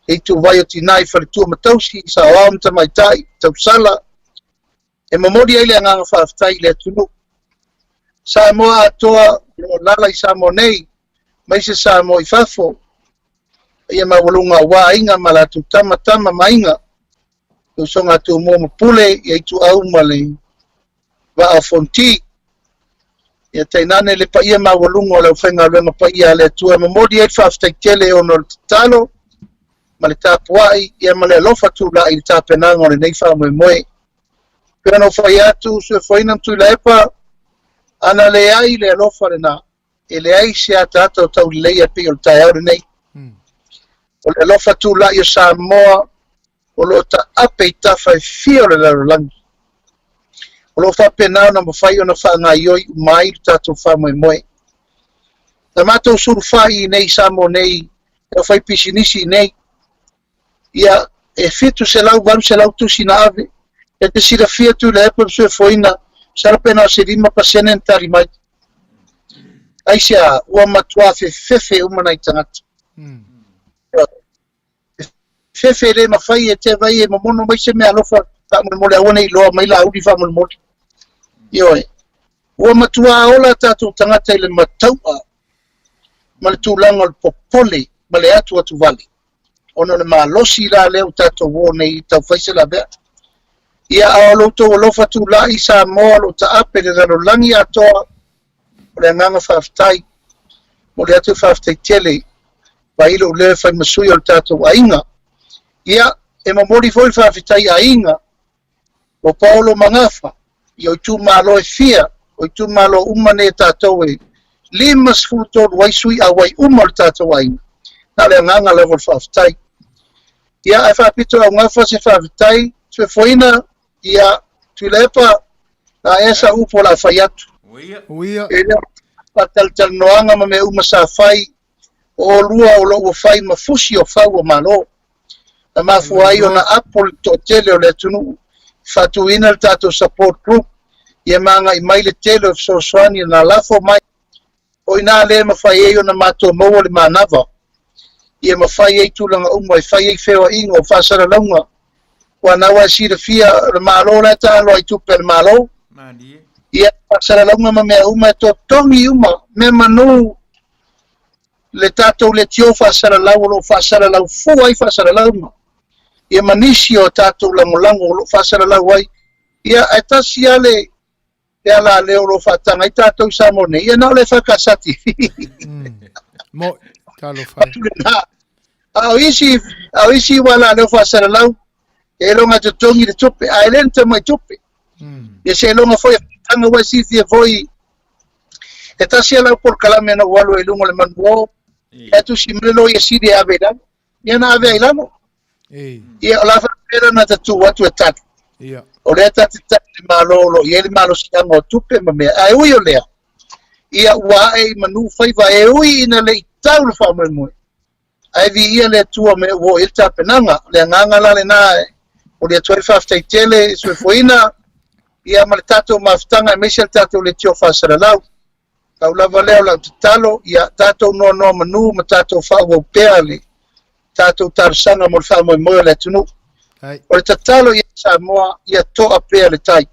e tu vai o tinai wharitua matausi, sa oam tamaitai, tausala. E mamori ai le nganga whaftai le tunu. Sa moa atoa, o lala i sa mo nei, mai se sa mo i whafo. Ia mawalunga wā inga malatu tama mainga. Usonga tu mo mapule, ia tu au male wa a fonti. Ia tainane le pa ia mawalunga o le whenga luenga pa ia le tua. Mamori ai whaftai tele o no talo. Ma le tāpuai, ia ma le alofa tūla i le tāpenanga o le nei whamoe. Pena no whai atu, sue whainam tū la epa, ana le ai le alofa le nā. E le ai se ata ata o tau leia pi o le tai au le nei. O le alofa tūla i o Samoa, o lo ta ape i ta whai fio le larolangi. O lo whapenao na mawhai o na whaangaioi umai le tātou whamoe. Na mātou suru whai i nei Samoa nei, e whai pisinisi nei, ia e fitu se lau varu se lau tu sina ave e te sira fia tu le epa sue foina sara pena o se rima pasene entari mai aisia ua matua fefe umana i tangata fefe le mawhai e te vai e mamono mai se mea alofa whamole awane i loa mai la audi whamole ioe ua matua ola tātou tangata i le mataua ma le tūlanga o le popole ma le atu vale ona le malosi la leo tatou o nei tau faisa la bea. Ia a lo to lo fatu la isa mo lo ta ape le lo langi atoa o le nganga whaftai o le atu whaftai tele wa ilo le whai masui o le tatou ainga. Ia e mamori foi whawhitai ainga o Paulo Mangafa i o tu malo e fia o tu malo umane tatou e lima sfuto waisui a wai umar tatou ainga. Na le nganga level whaftai. Ia e whapito au ngafa se whawhitai se foina ia tulepa na esa upo la faiatu. Uia. E lea patal noanga ma me uma sa fai o lua o lo fai mafusi o fau o malo. Na mafuai o na apple to tele o le tunu fatuina le tato support group ia manga i mai le tele o Suasua na lafo mai o ina le mawhai e o na mato maua le manava ia mawhai e tulanga umai whai e whewa ingo o whasara launga wana wa sira fia le malo la ta lo itu per malo ia pasara longa ma me uma to tongi uma me manu le tato le tio fasara la lo fasara la fu ai fasara la uma ia manisi o tato la molango lo fasara la wai ia atasia le ia la le lo fatanga i tato samone ia na le fakasati mo talo fai au isi wala le fasara la e longa te tongi le tupe, a elenta mai tupe. E se longa foi tanga wa si fia foi e tasia la por kalame na walo e lungo le manwo e tu simrelo e si de aveda ia na ave ilano ia la fa era na tu watu e tat ia o le tat malo ia le malo si ngo tupe ma me ai ui o lea ia wa e manu fai va e ui ina le tau le fa mo ai vi ia le tua me wo il tapenanga le nganga la le na o le toi faftai tele so foina ia maltato maftanga mesel tato le tio fasara lau tau lava leo la talo ia tato no manu matato fa wo pele tato tarsanga mo fa mo le tunu o le tatalo ia sa moa ia to a pele tai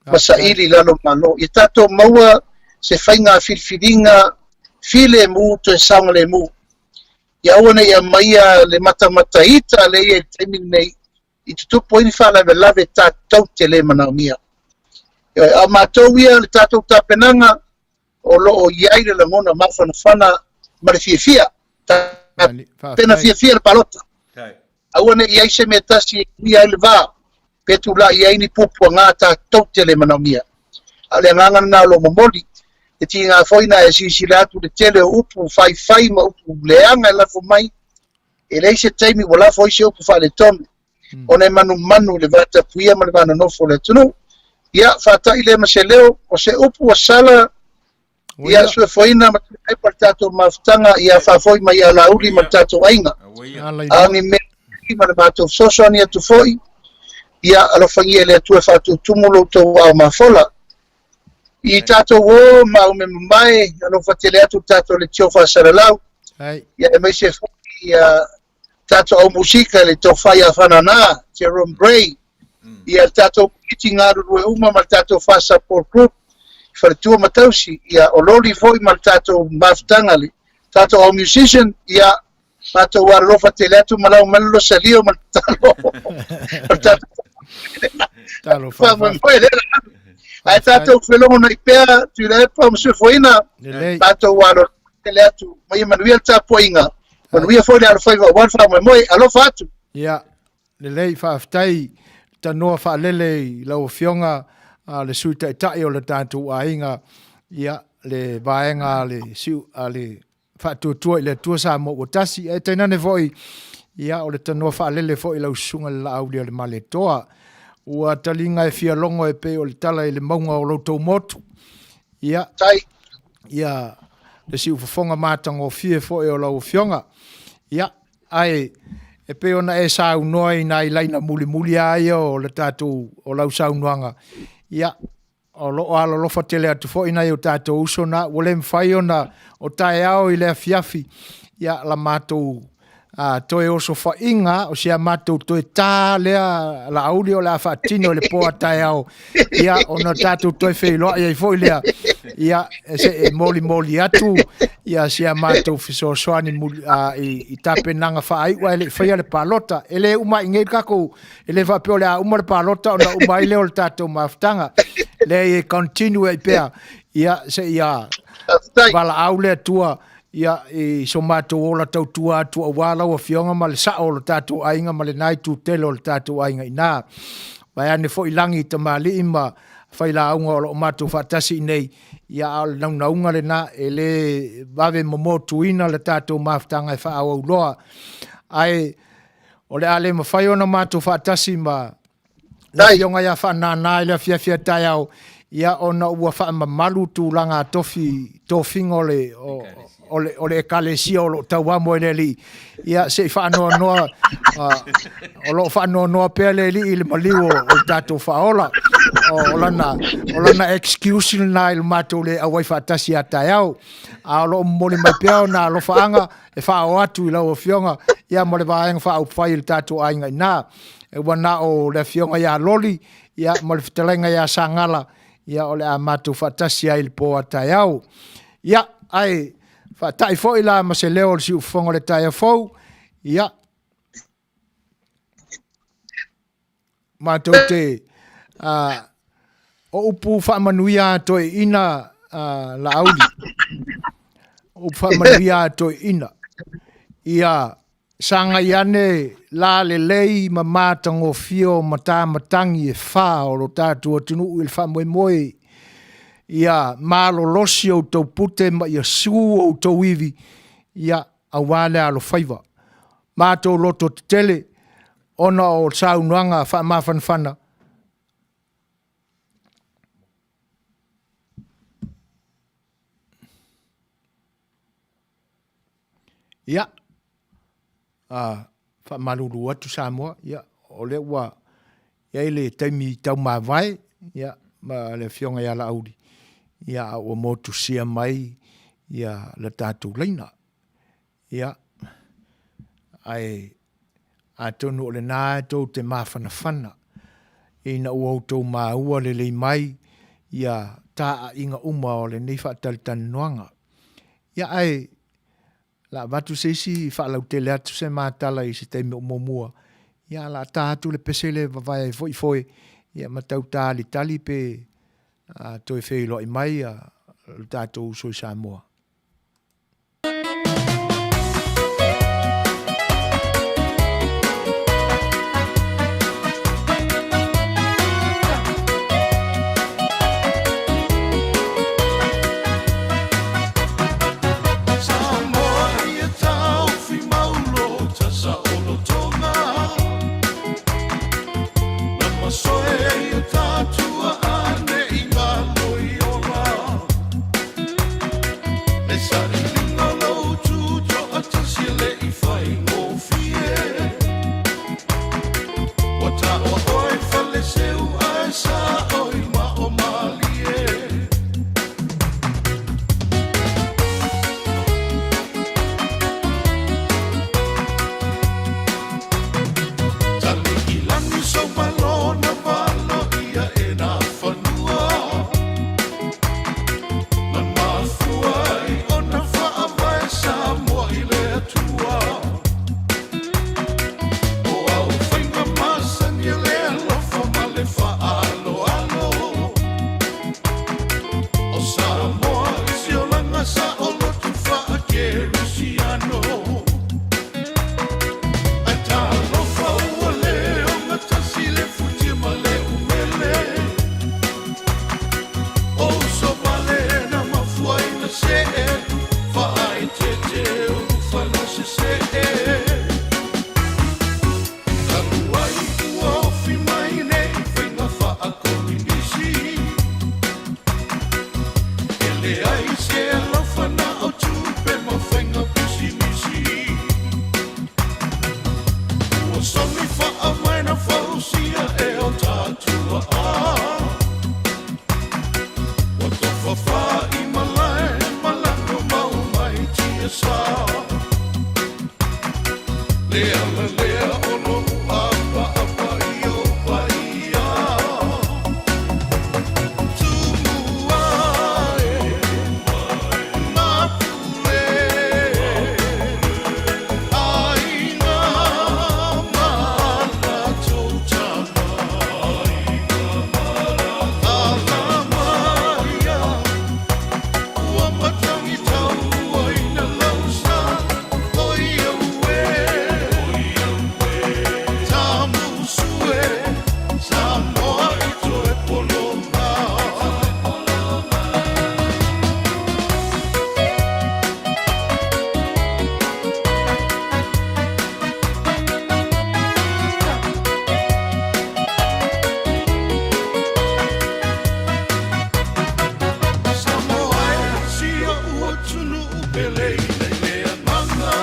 masa ili lalo malo ia tato maua se fainga filfilinga file mu to sang le mu ia ona ia maia le mata ita le ia terminate i tu poini fala ve lave tatou tele Manuia. A matou ia le tatou tapenanga o lo o iai le langona mawhanawhana ma le fia. Pena fia le palota. Aua ne iai se me tasi iai le vā. Petu la iai ni pupu ngā tatou tele Manuia. A le ngangana na lo momoli. E ti ngā foina e sisi latu le tele o upu fai ma upu leanga e lafo mai. E leise taimi wala foi se upu fa le tonu. Ona manu le vata puia ma le vana nofo le tunu ia fata ile ma se leo o se upu o sala ia sue foina ma te partato maftanga ia fa foi ma ia lauri ma tato ainga ani me ma le vato soso ni atu foi ia alo fangia le atu fatu tumulo to wa ma fola i tato wo ma me mai alo fatele atu tato le tiofa saralau ia me se foi ia tato au musika le tofaya fanana Jerome Bray ia tato kitingaru rue uma ma tato fa support group fartua matausi ia ololi foi ma tato maftanga le tato au musician ia tato warlofa teleatu malau malo salio ma tato fa ai tato felongo na ipea tu le pa mse foina tato waro teleatu mai Manuia tapoinga Manuia foi le Fai'oa wan fa mo alo fatu ia le lei fa aftai tanoa fa lele la ofionga le suita tai o le tatu ainga ia le vaenga le siu ale fa tu le tu sa mo tasi e tenane foi ia o le tanoa fa lele foi la usunga la audio le maletoa ua talinga e fia longo e pe o le tala i le maunga o lo tau motu ia tai ia le siu fofonga matango fie foi o la ofionga ia ai e pe ona e sa unoi na i laina muli ai o le tatu o lau sa unuanga ia o lo alo lo fatele atu fo ina o tatu usona wole mfai ona o tae au i le afiafi ia la matou toe oso fa inga o sia matou toe tā lea la auli o la fatino le poa tae au ia ona tatu toe Fai'oa ia i fo lea ia se moli atu Ia sia mātou fisoasoani i tapenanga whaaiwa ele whaia le palota. Ele uma i ngei kako, ele whapeo le a uma le palota o na uma i leo le tātou maftanga. Le e continue i pēr. Ia se ia wala au le tua. Ia i so mātou ola tau tua atua wala o fionga ma le sao le tātou ainga ma le nai tu telo le tātou ainga i nā. Vai ane fo i langi ta mali ima whaila aunga o mātou whatasi nei. Ia al naunga le na ele vave momo tuina le tātou maftanga e whaau loa. Ai o le ale ma whaiona mātou whatasi ma na fionga ia whanana i le fia tai au. Ia ona ua wha malu tu langa tofingo o le ekalesia o lo tau amo e le li. Ia se whaanoa noa o lo whaanoa noa pēr le li i le maliu o tātou whaola. O lana excuse na il mato le awai fatasi atai au a lo moli mai peo na lo faanga e Fai'oa atu i lau fionga ia mo le vaenga fa au fai il tatu ainga na e wana o le fionga ia loli ia mo le fitelenga ia sangala ia o le a mato fatasi ai il po atai au ia ai fatai fo ila ma se leo si ufonga le tai fo ia mato te o upu wha Manuia to ina la auli. O upu wha Manuia to ina. Ia sanga iane la le lei ma mātango fio mata matangi e wha o lo tātua tunu il wha moe moe. Ia malo losi o tau pute ma ia su o tau iwi. Ia awale alo whaiva. Mātou loto te tele ona o saunuanga wha mawhanwhana. Ia, wha maruru atu Samoa, ia, o le ua, ia ele taimi tau mawai, ia, ma le fionga ia la auri, ia, o motu sia mai, ia, le tātou leina, ia, ai, a tonu o le nā tau te mawhanawhana, ina ua o tau maua le lei mai, ia, tā inga uma o le neifa talitani noanga, ia, ai, la vatu seisi whaalau te le atu se mātala i se teimi o momua. Ia la tātu le pesele vavai foi ia matau tāli tali pe toi whelo i mai tātou usoi Samoa. tunu upelei lea manga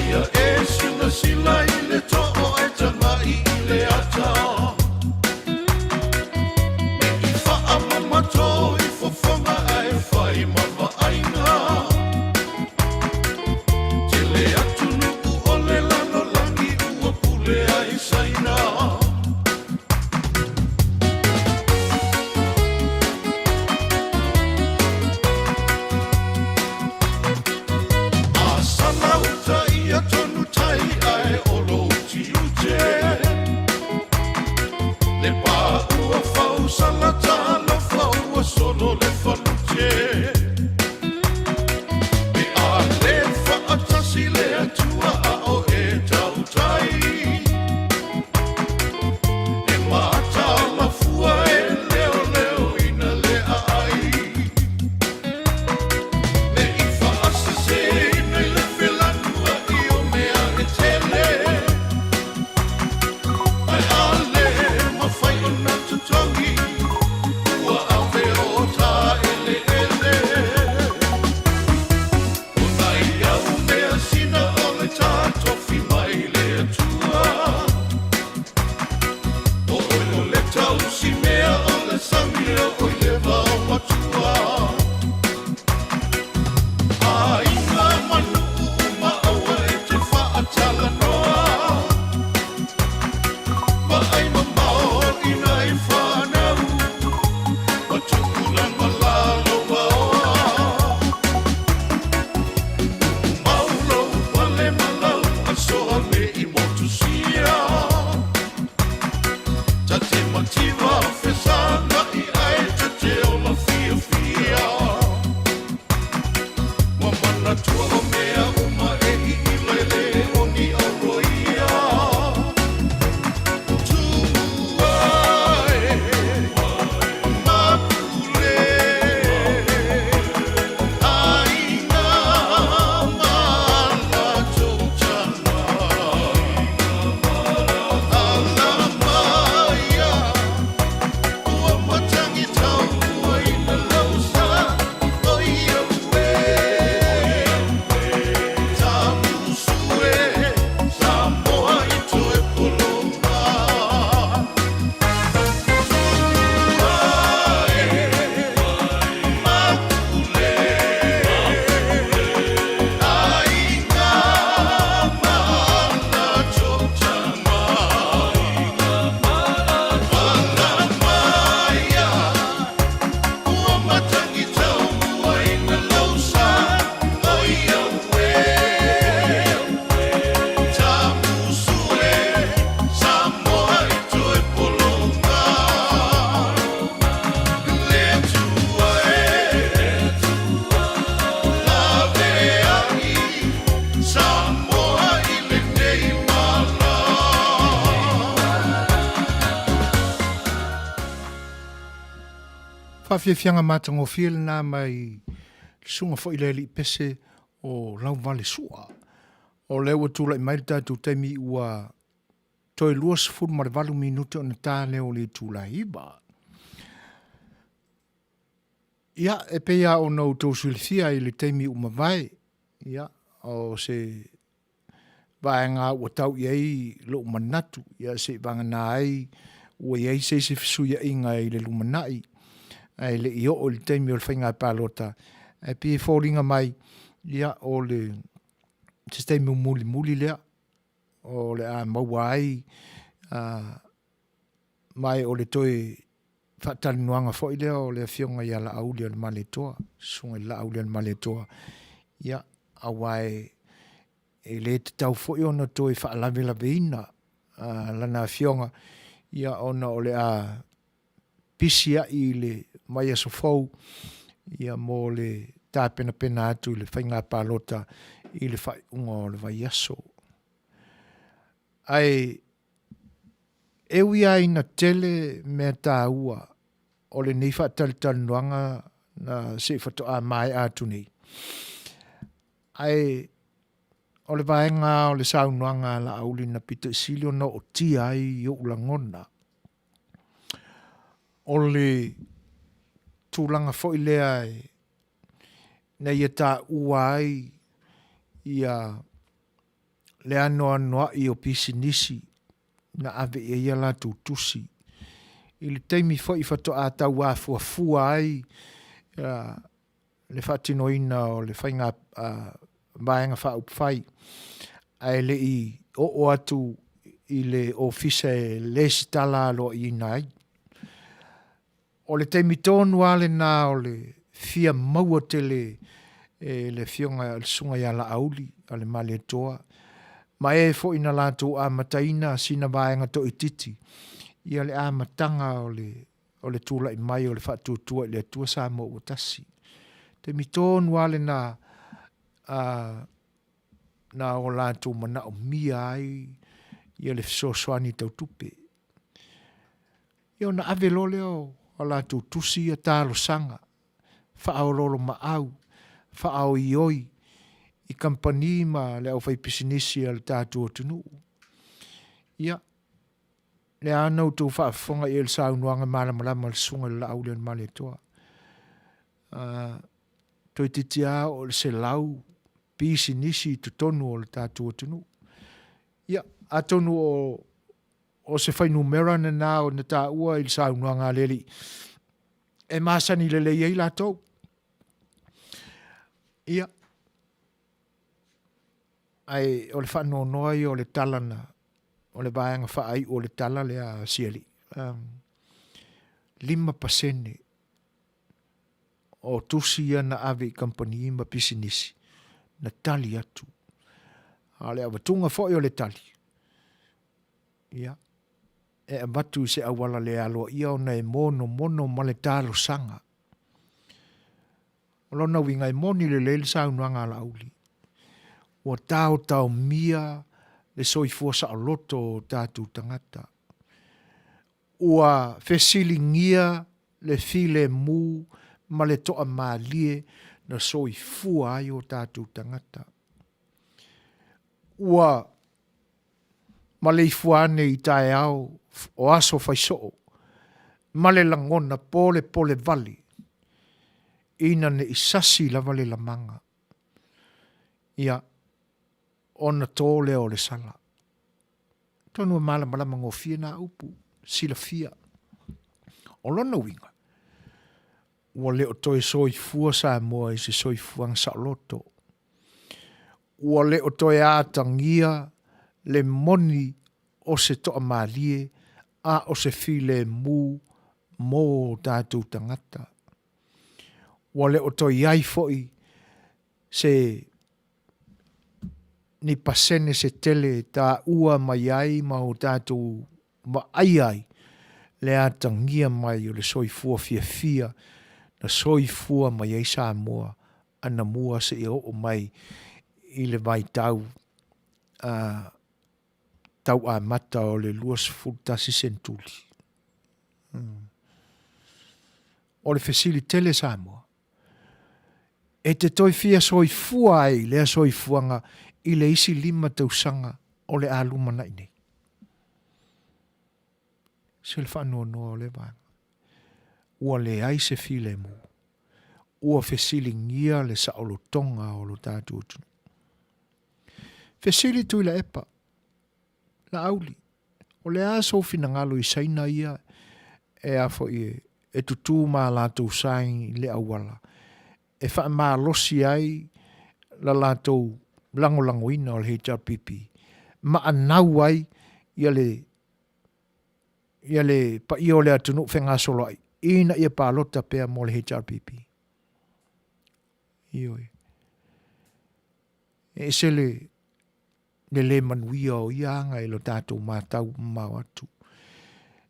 Ia e sila sila I le to'o e tangai I le ata Me I fa'a mamato I fofonga ai whai mawa ainga Te le atu nuku o le lano langi ua pule ai saina Tonu tai ai olo uti ute Le pā ua whau salata la whau a solo le whanute Me a le whaatasi le atua a o e tau tai E mata la fua e leo leo ina le ai Me I whaasase ina le whilanua Whawhiawhianga matangofia le nā mai sunga fo i le li pese o lau vale sua. O lewa tūla I mai tātou taimi ua toi luas furu ma le valu minute o na tā leo le tūla iba. Ia, e pea o nau tau sulifia I le taimi umawai. Ia, o se vaenga ua tau iei lo manatu. Ia, se vanga nā ai ua iei se fisuia inga I le lumanai. Ai le io o le taimi o le whainga pālota. E pia fōringa mai, ia o le te taimi muli lea, o le a maua ai, mai o le toi whaatari nuanga fo I lea o le whionga ia la auli o le maletoa, sunga la auli o le maletoa. Ia, awai, e le te tau fo I ona toi whaalame la veina, lana whionga, ia ona o le a pisia I le mai aso fau, ia mo le tā pena atu I le whainga pālota I le whai unga o le vai aso. Ai, ewi ai na tele mea tā ua o le nei whaatalitali nuanga na se whato a mai atu nei. Ai, o le vaenga o le sau nuanga la auli na pita silio no o tia ai I o ulangona. O le tūlanga fo i lea na ia tā ua ai ia lea noa i o pisinisi na ave ia la tusi. I le teimi fo i fato a tau a fua ai le whatinoina o le whainga maenga wha upwhai ai le i o atu i le ofisa le sitala lo i nai. O le teimi tonu ale nā o le fia maua te le fionga le sunga ia la auli ale male toa. Ma e fo ina lātou a mataina sina vaenga to i titi. Ia le a matanga o le tūla i mai o le whatutua i le atua sa mo o tasi. Te mitonu ale na o lātou mana o mia ai ia le fisosoani tau tupe. Ia na ave lole o lātou tusi a tālo sanga. Whaao lolo ma au. Whaao i oi. I kampani ma le au whai pisinisi al tātua tunu. Ia, le anau tau whaafonga i el saunuanga malama le sunga le au le male toa. Toi titia o le se lau pisinisi tu tonu o le tātua tunu. Ia, a tonu o se whai numera na nā o na tā ua i le saunuanga leli. E masani le lei ei lātou. Ia, ai o le whanonoa i o le talana, o le vaenga whaai o le tala le a siali. 5% o tusi ia na ave i kampani ma pisinisi, na tali atu. A le avatunga fo i o le tali. Ia, e abatu se awala le alo ia o na e mono ma le talo sanga. O lona winga e moni le leile sa unuanga ala auli. Ua tau mia le soifua sa aloto o tātou tangata. Ua fesilingia le file mu ma le toa maalie na soifua ai o tātou tangata. Ua ma le ifuane i tae au o aso faisoo. Ma le langona pole vali. Ina ne isasi lava le lamanga. Ia, ona tōle o le sala. Tonu malama ngofia na upu, sila fia. O lona winga. Ua leo toi soifua sa moa i se soifuang sa loto. Ua leo toi ātangia le moni o se toa malie a o se file mu mo tātou tangata. Ua leo toi ai foi se ni pasene se tele ta ua mai ai ma o tātou ma ai le atangia mai o le soifua fia na soifua mai ai sa moa ana mua se i o mai i le vai tau tau a mata o le luas fultasi sentuli. O le fesili tele sa moa. E te toi fia soifua ai lea soifuanga i le isi 5 tausanga o le aluma na inei. Se le whanoa o le vanga. Ua le ai se file mu. Ua fesili ngia le sa olo tonga o lo tātou tunu. Fesili tui la epa. La auli. O le aso fina ngalo i saina ia e afo i e tutu ma lātou sain le awala. E wha maa losi ai la lātou lango ina o le HRPP. Ma anau ai ia le pa i o le atunu whenga solo ai. Ina ia pālota pēr mo le HRPP. Ioi. E se le manuia o ianga e lo tātou mātau mau atu.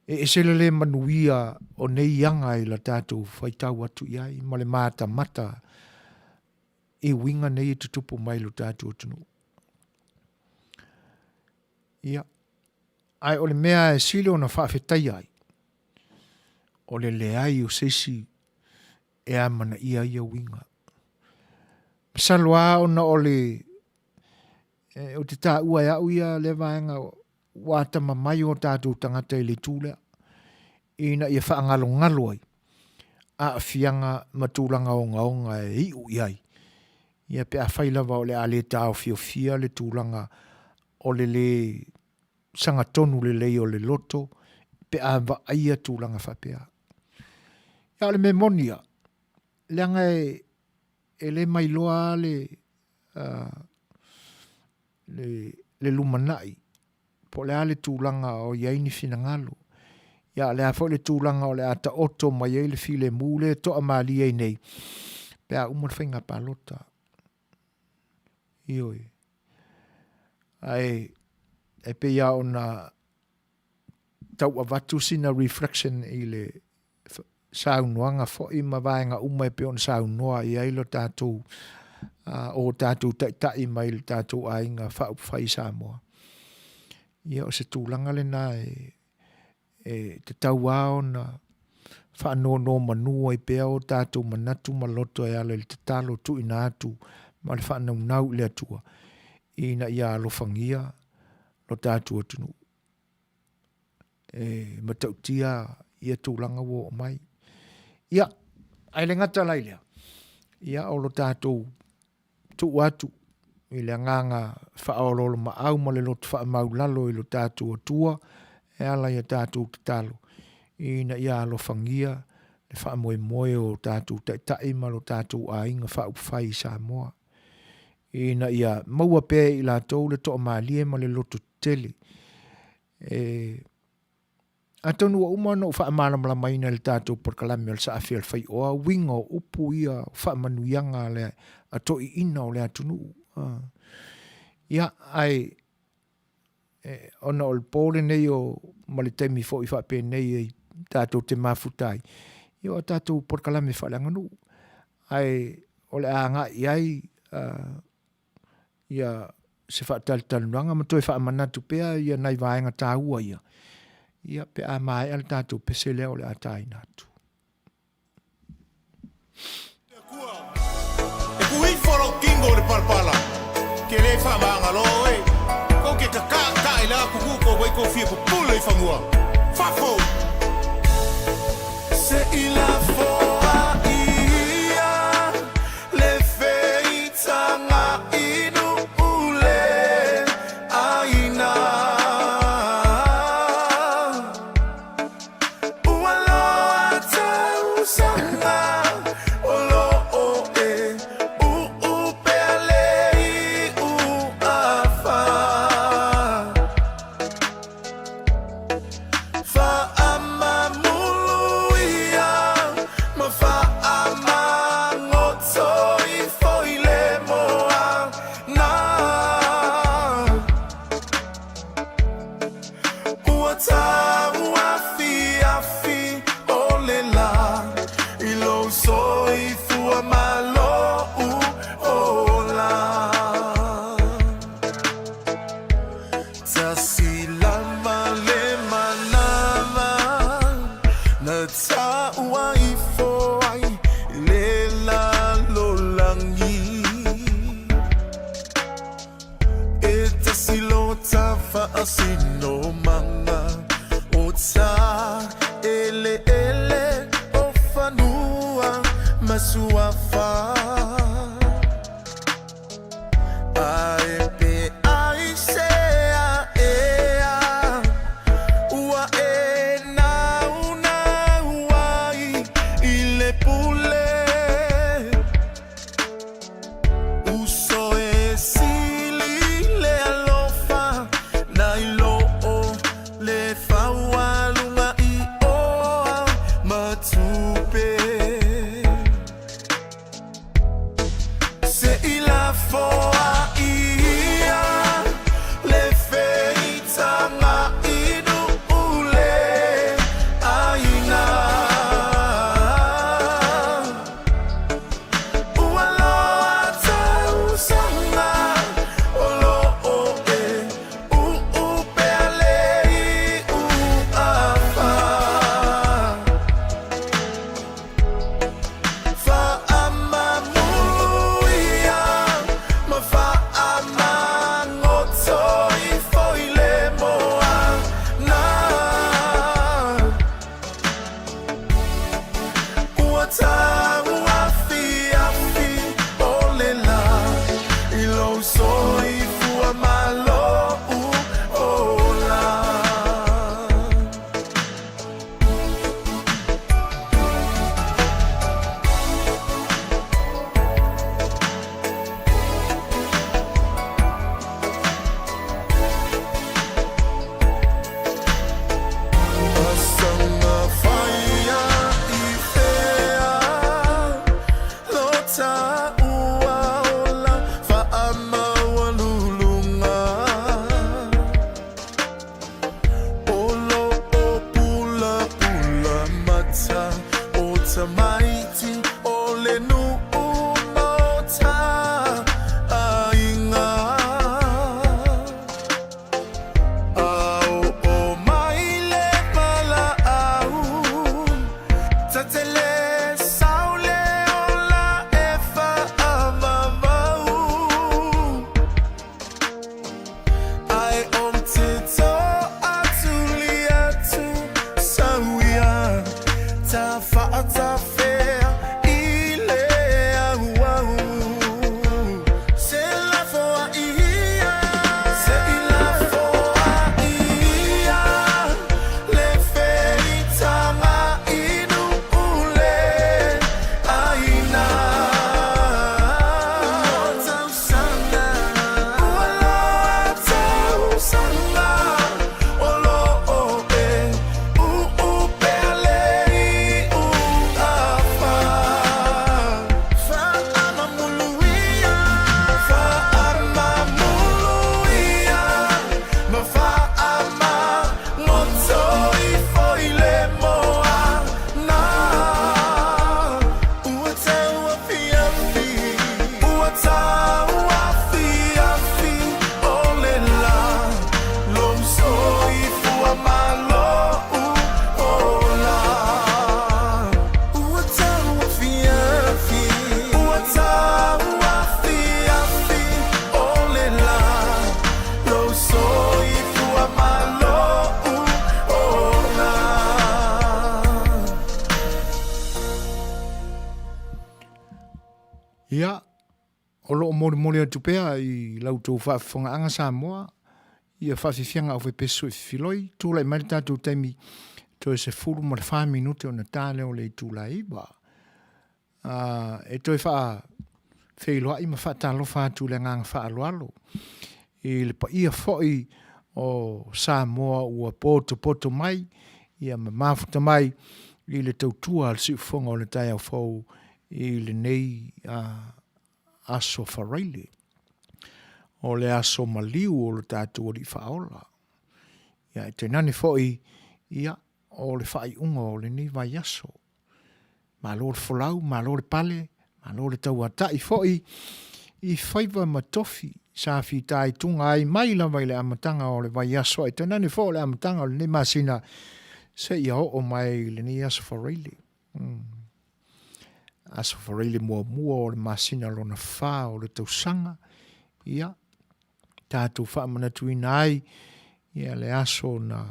E se le manuia o nei anga e lo tātou whaitau atu iai. Ma le mata e winga nei e tutupu mai lo tātou atunu. Ia. Ai o le mea e sile o na whaafetai ai. O le leai o sesi e amana ia winga. Salwa o na o le o te tā ua e au ia le vaenga wata mamai o tātou tangata i le tūlea. Ina ia whaangalo ai. a fianga matulanga o ngaonga e hiu iai. Ia pe a whailawa o le a le tau fia le tūlanga o le sanga tonu le o le loto, pe a wa aia tūlanga whapea. Ia le me monia, leanga e le mai loa le lumanai, po le a le tūlanga o iaini fina ngalo. Ia le a fo le tūlanga o le ata oto mai e le file mule to a mali e nei. Pe a umar whainga palota. Ioi. Ai, e pe ia o na tau a watu sina reflection i le saunoanga fo i mawaenga umai pe on saunoa i ailo tātou o tātou tai mai le tātou ainga whai Samoa. Ia o se tūlanga le nā te tau ao na whanō manua i pea o tātou manatu maloto e ala le te talo tu ina atu ma le whanau le atua. Ina ia alofangia lo tātou atunu. Matautia ia tūlanga wo mai. Ia, ai le ngata lailea. Ia o lo tātou tu atu. I le nganga whaololo ma au ma le lotu wha maulalo i lo tātou atua. E ala ia tātou te talo. Ina ia alofangia le wha moe o tātou tai ma lo tātou a inga wha upwhai Samoa. Ina ia maua pē i la tau le toa maalie ma le lotu tele. A tonu wa umano wha malamala maina le tātou por kalame al sa awhia al Fai'oa winga o upu ia wha manuianga le a toi ina o le atunu. Ia ai ona o le pōle nei o malitemi fo i wha pē nei i tātou te mafutai. Ia o tātou por kalame wha langanu. Ai o le anga iai ia se wha talutaluanga ma toi wha manatu pēa ia nai vaenga tāua ia. Ia pe a mai al tātou pese leo le atai natu. E kui folo kingo le palpala. Ke le wha maanga loe. Ko ke ka i la kuku ko wai ko fia ko pula i whamua. Whafo! Se i la foa ia le feitanga inu ule aina. Asino manga otsa ele o fanua masuafa ae ai sea ea ua e na uai ile pule uso e sili le alofa nailo le faua lunga i oa matupe se i la foa i Ia, o loo mole atu pea I lautou whaafonga Samoa, ia whaafifianga o peso filoi, tūlai mai tātou taimi to se fulu ma 5 minute o na tāle o le tūlai ba. E toi whailoa I ma whaatalo whaatu le ngang whaaloalo. I le pa ia foi o Samoa ua poto mai, ia ma mafuta mai, I le tautua al si ufonga o le tai au fau I le nei aso whareile. O le aso maliu o le tātua li whaola. Ia, te nani foi ia o le whai unga o le ni vai aso. Ma lo le folau, ma lo le pale, ma lo le tauatai foi I whaiva matofi sa fitai tunga ai mai la vai le amatanga o le vai aso. Te nani foi le amatanga o le ni masina se ia o mai le ni aso whareile. Aso whareile mua o le masina lo na wha o le tausanga. Ia, tātou whaamanatuina ai, ia le aso na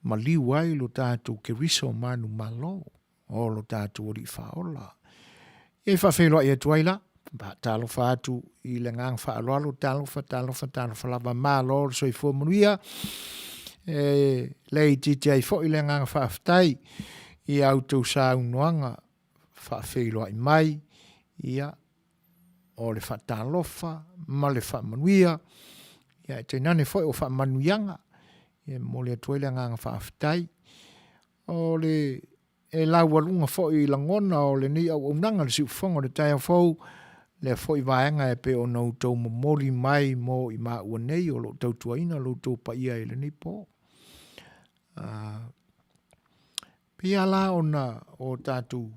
maliu ai lo tātou ke riso manu malo, o lo tātou ori whaola. Ia whawheloa ia tuaila, talo whaatu I le ngang whaaloalo, talo whalava malo, so I fua Manuia, lei titi ai fo I le ngang whaaftai, I autou sa unuanga, whawheloa I mai, ia, o le whaatalofa, ma le whaamanuia, ia te nane foi o whaamanuianga, ia mo le atuele nganga whaaftai, o le e laualunga foi langona o le ni au unanga le siufonga le tai au fau, le foi vaenga e pe o nau tau momoli mai mo I maa ua nei o lo tau tuaina lo tau pa ia ele ni po. Pia la ona o tatu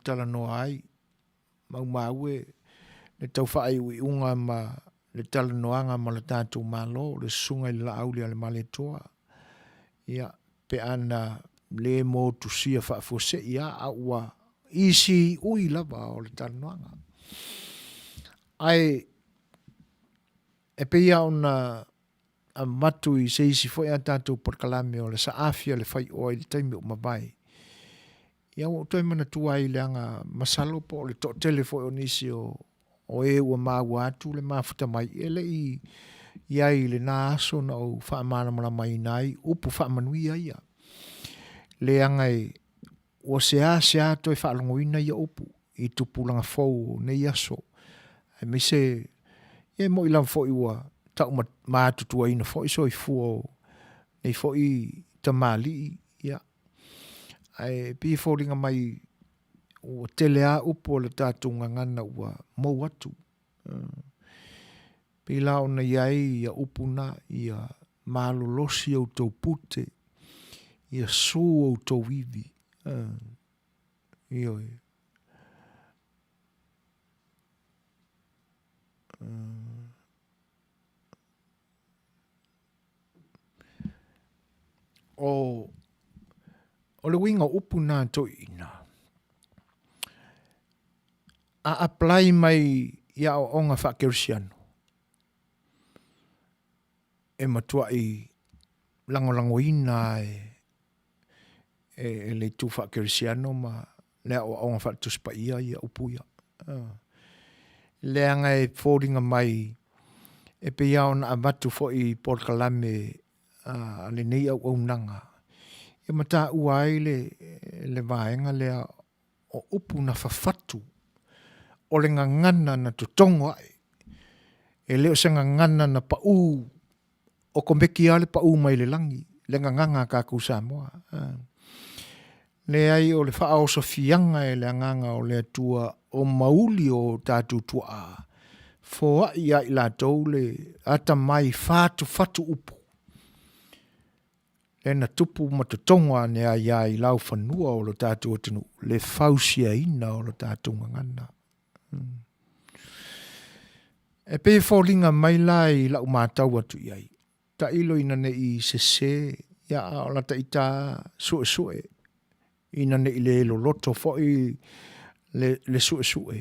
tala noa ai, mau le tau whaai ui unga ma le tala noanga ma le tātou malo, le sunga I la auli ale male toa. Ia, pe ana le mo tusia whaafose ia aua isi ui lava o le tala noanga. Ai, e pe ia ona a matu I se isi foi a tātou porkalame o le saafia le Fai'oa I le taimi o mabai. Ia o toi mana tua I le anga masalo po le to telefo o nisi o ua maua atu le mafuta mai ele I le nā aso na o whaamana mala mai nai upu whaamanuia ia. Le anga o se a toi whaalongoina ia upu I tupulanga fau ne aso. E me se mo I lam fo I ua tau mātutua ina fo I so I fuo nei fo I tamali ia. Ai pi fōringa mai ua tele a upo le tātou ngangana ua mau atu. Pila ona iai ia upuna ia malolosi au tau pute, ia su au tau vivi. Ioi. O le winga upuna to ina. A apply mai ia o onga whakerisiano. E matua i lango ina e le tu whakerisiano ma lea o onga whatuspa ia upuia. Leanga e fōringa mai e pe ia ona amatu fo i Porkalame le nei au nanga. E mata uai le vaenga lea o upu na whawhatu o le ngangana na tutongo ai. E leo se ngangana na pau o kombeki ale pau mai le langi. Le nganganga ka kusamoa. Le ai o le wha o sofianga e le nganga o le atua o mauli o tātou tua. Fōa ia i la tau le ata mai fatu upu. E na tupu matutongo ane a ia i lau whanua o lo tātou atinu. Le fausia ina o lo tātou ngangana. E pe fōringa mai lai lau mātau atu iai. Ta ilo ina ne i sese, ia o la ta ita sue. Ina ne i le loloto fo i le sue.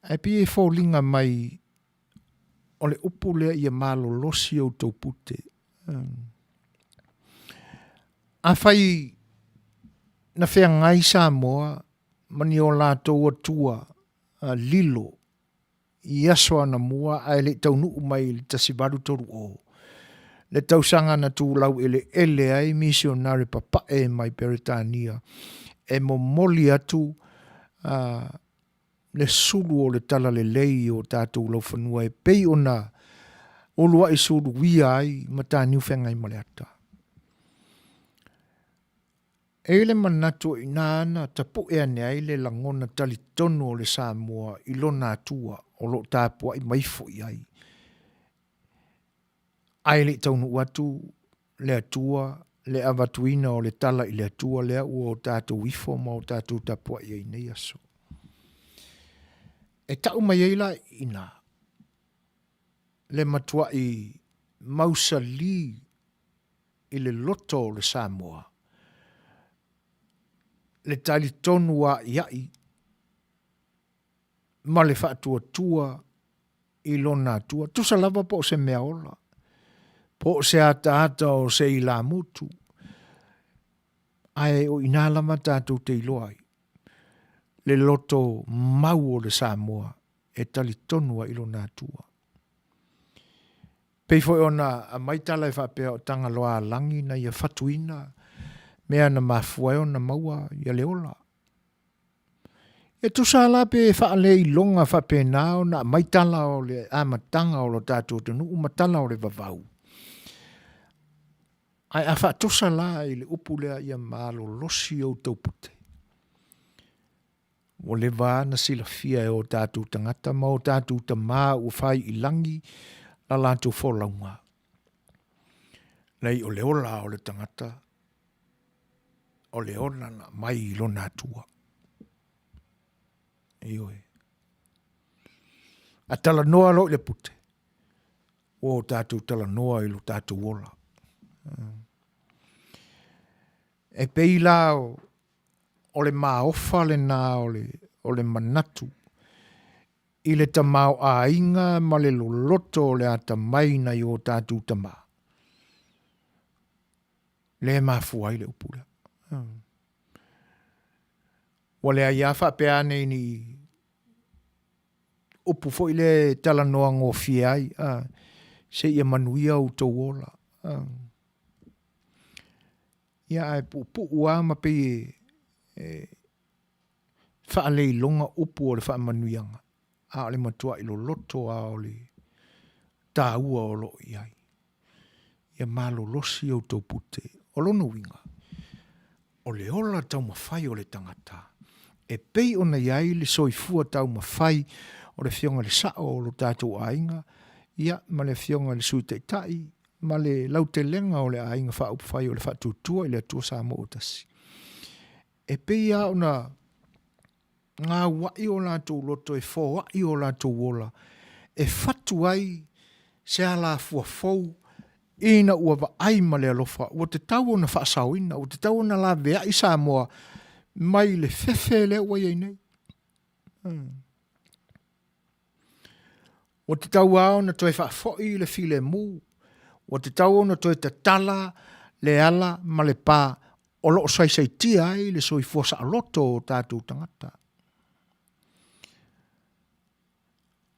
E pe fōringa mai o le upu lea ia malo losi au tau pute. A whai na whea ngai sa moa, mani o lātou atua lilo. I asoa na mua ai le tau nuu mai le tasibaru toru o. Le tau sanga na tū lau ele ai misionari papae mai Peritania. E mo moli atu le sulu o le tala le lei o tātou lau whanua e pei ona o lua i sulu wia ai mata niu whengai maleata. E le manatu i nāna tapu ea ne ai le langona tali tono o le Samoa i lona atua o lo tāpua i maifo i ai. Ai le taunu watu le atua, le avatuina o le tala i le atua lea ua o tātou ifo ma o tātou tapua i ai nei aso. E tau mai eila ina. Le matua i mausali i le loto o le Samoa. Le tali tonu wa iai. Ma le whaatua tua i lona atua. Tusa lava po se mea ola. Po se ata o se i la mutu. Ai o inalama tātou te iloai. Le loto mau o le Samoa e tali tonua i lona atua. Pei foi ona a maitala e whapea o tanga loa langi na ia whatuina mea na mafuai ona maua ia leola. E tusa la pe whaale i longa whape nao na maitala o le amatanga o lo tātou tenu umatala o le vavau. Ai a whatusa la i le upulea ia malo losi o taupute. O le vāna sila fia e o tātou tangata ma o tātou tamā u whai i langi la lātou wholaunga. Nei o leola o le tangata o leola na mai i lona atua. Ioi. A tala noa lo le pute. O tātou tala noa i lo tātou ola. E pei la o le maofa le nā o le manatu. I le tamau a inga ma le loloto o le ata maina i o tātou tamā. Le mafuai le upura. Wa le aiafa peane ni upu fo ile tala noa ngō fiai. Se ia Manuia o tau ola. Ia ai pu ua ma pe whaale i longa upu o le wha manuianga. A le matua i lo loto a o le tā ua o lo iai. Ia malo losi o tau pute. O lono winga. O le ola tau mawhai o le tangata. E pei ona iai le soifua tau mawhai o le fionga le sao o lo tātou ainga, ia ma le fionga le sui teitai, ma le lau te lenga o le ainga wha upwhai o le wha tutua i le atua sa mo utasi. E pei a ona ngā wai o lātou loto e fō wai o lātou wola, e whatu ai se ala fua fau, ina ua wa ai ma le alofa, ua te tau ona whaasawina, ua te tau ona la vea i sa moa, mai le fefe le ua iei nei. Ua te tau ao na toi whaafoi le file mu, ua te tau ona toi te tala, le ala, ma le pā, o loo sai tia ai le soi fuasa aloto o tātou tangata.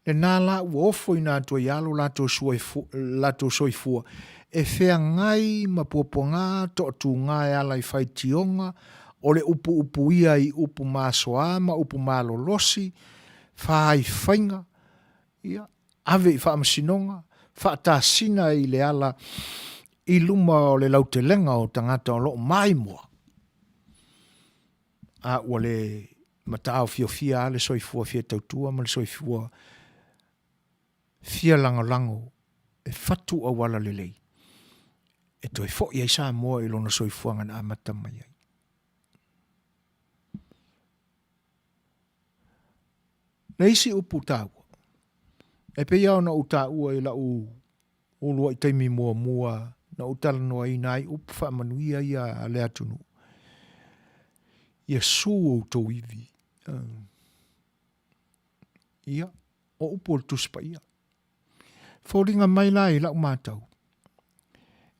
Le nāla ua ofo i nātua ialo lātou soifua, e whea ngai ma puaponga to atu ngai ala i whai tionga, o le upu ia i upu māsoama, upu mālolosi, whai whainga, ia, ave i whaamasinonga, whaatasina i le ala, i luma o le lautelenga o tangata o loo mai moa. A ua le matao fia le soifua fia tautua, ma le soifua fia lango, e fatu a wala le lei. E toi fo ia isa moa i lona soifua ngana amata mai ai. Leisi upu tāua. E pe iau na utaua i la ulua i taimi mua, na utala noa i nai upu wha Manuia ia a le atunu. Ia su o tau iwi. Ia, o upu o tuspa ia. Fōringa mai la i lau mātau.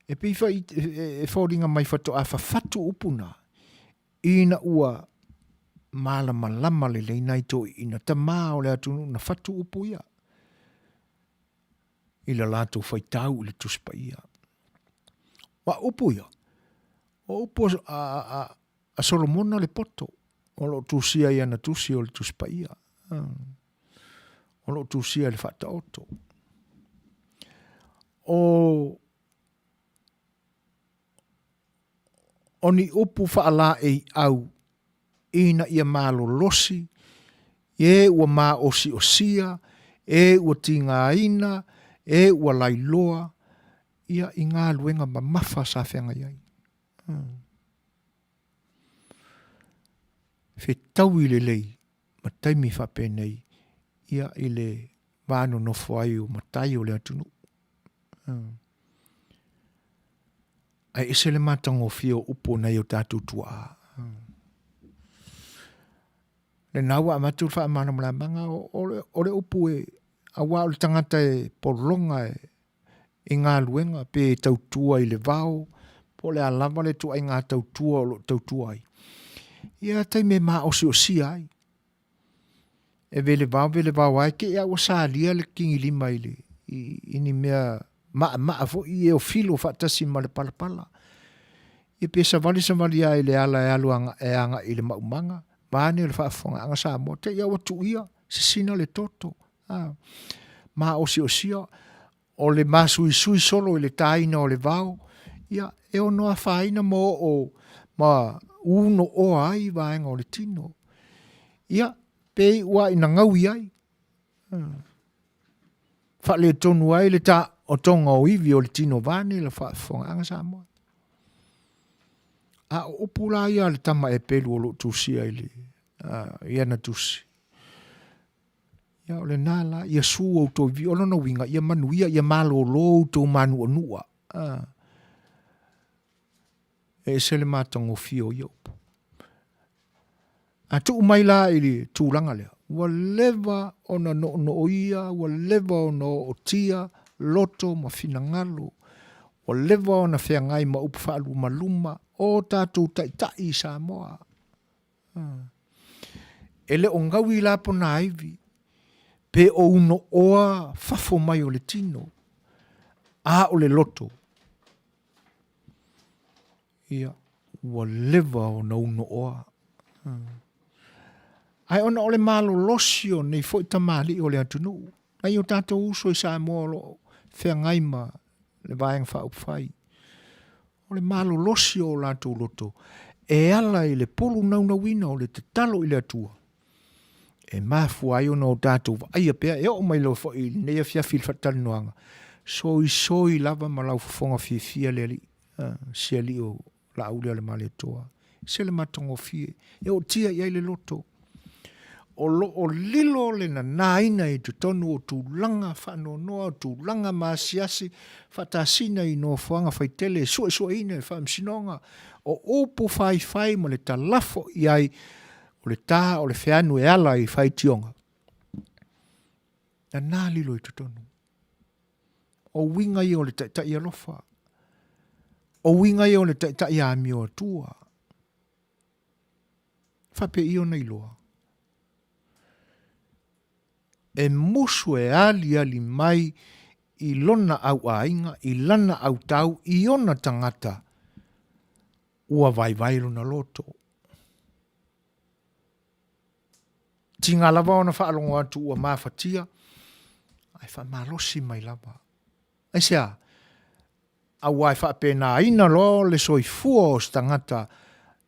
E pifa e fōringa mai whato a whawhatu upuna. Ina ua malama le leinai to ina ta maa o le atunu na whatu upu ia. Ila lātou whaitau le tuspa ia. Wa upu ia. O upu a Solomona le poto. O lo tusia ia na tusi o le tuspa ia. O lo tusia le whata oto. O ni upu whaala e au ina ia malo losi, e ua maa osi osia, e ua tinga ina, e ua lailoa, ia i ngā luenga ma mawha sa whenga iai. Whetau i le lei, ma taimi whapenei, ia i le wāno nofo ai o matai o le atunu. Ai ese le matango fio upo nei o tātou tua. Le naua amatu wha amana mla manga o le upu e awa o le tangata e polonga e ngā luenga pe tautua i le vau, po le alama le tua i ngā tautua o lo tautua ai. Ia tai me maa osi osi ai. E vele vau ai ke ia ua sālia le kingi lima i le ini mea maa fo i e o filo whaatasi ma le palapala. I pe sa vali ai le ala e alu anga i le maumanga. Vāne le whaafonga anga sa mo. Te ia watu ia, se sina le toto. Maa osi osia, o le masui sui solo i le taina o le vau. Ia, e o noa whaina mo o ma uno o ai vaenga o le tino. Ia, pe ua ina ngaui ai. Whale tonu ai le ta o tonga o iwi o le tino vāne le whaafonga anga sa mo. A upula ia le tama e pelu o lo tusia i le ia na tusi. Ia o le nala, ia su o to vi o lona winga, ia Manuia, ia malo lo to manu o nua. E se le matango fio i upu. A tu umai la i le tūlanga lea. Wa leva o na no ia, wa leva o no o tia, loto ma fina ngalo. Wa leva o na whea ngai ma upu whaalu maluma, o tātou tai sa moa. Ele o ngawi la po na aivi, pe o uno oa fafo mai o le tino, a o le loto. Ia, ua leva o na uno oa. Ai ona o le malo losio nei fo ita mali o le atunu. Ai o tātou uso i sa moa lo whea ngai ma le vaeng wha upwhai. O le malo losio o lātou loto. e ala i le polu nauna wina o le te talo i le atua. E mafu ai ona o tātou wa aia pea e o mai lo fo i nea fia fil fatali noanga. Soi lava ma lau fonga fia le ali sia li o la aule ale male toa. Se le matongo fie. E o tia iai le loto. O lilo le na naina i tu tonu o tu langa whano noa, tu langa maasiasi, whatasina i no fuanga whaitele, sua ina e whamsinonga, o opo whai mo le talafo i ai, o le taha o le whianu e ala i whaitionga. Na nā lilo i tu tonu. O winga i o le tai alofa. O winga i o le tai ami o atua. Whape i o nei loa. E musu e ali mai i lona au ainga, i lana au tau, i ona tangata ua vai lona loto. Tinga lava ona whaalongo atu ua mawhatia, ai whamalosi mai lava. Ai sea, au ai whapena ina lo le soifua o stangata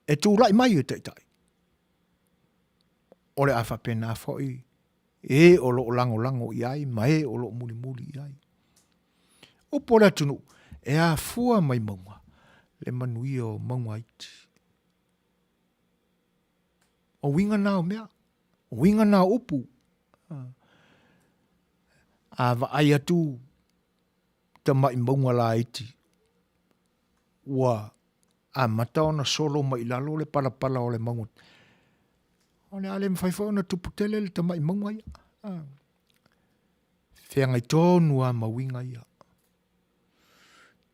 e tūlai mai e teitai. Ole ai whapena foi. E o lo lango iai, ma e o lo muli iai. O pora tunu, e a fua mai maunga, le Manuia o maunga iti. O winga nao mea, o winga nao upu. A va ai atu, ta mai maunga la iti. Ua, a mataona solo mai lalo le pala o le maunga. Ole ale mwhaifo na tuputele le ta mai maunga ia. Whianga i tōnu a mawinga ia.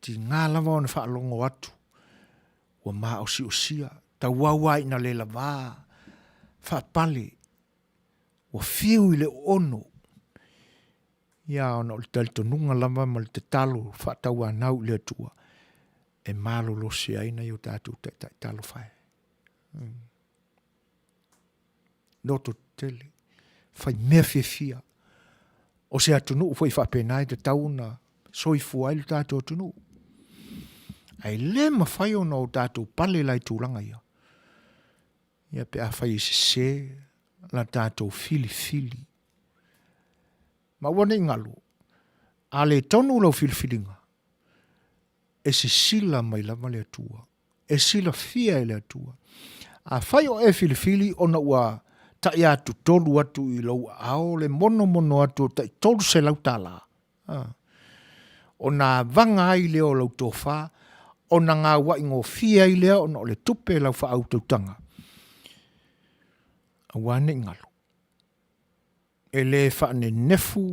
Ti ngā lava o na whaalongo atu. Ua maa o sia. Ta wawai na le lava. Whaapale. Ua whiu i le ono. Ia ona o le talitonunga lava ma le te talo. Whaatau anau le atua. E malo lo se aina i o tātou talo whae. Noto tele. Whai mea fia. O se atunu foi whapenai te tauna soifua i le tātou atunu. Ai le ma whai ona o tātou pale lai tūranga ia. Ia pe a whai se la tātou fili. Ma wane ngalo. A le tonu lau filifilinga. E se sila mai lama le atua. E sila fia le atua. A whai o e filifili ona ua ta ia tu tolu atu i lau ao le mono atu ta i tolu se lau tala. O nā vanga ai leo lau tofa, o nā ngā waingo fia i leo, o le tupe lau wha au tautanga. A wane ngalo. E le wha ne nefu,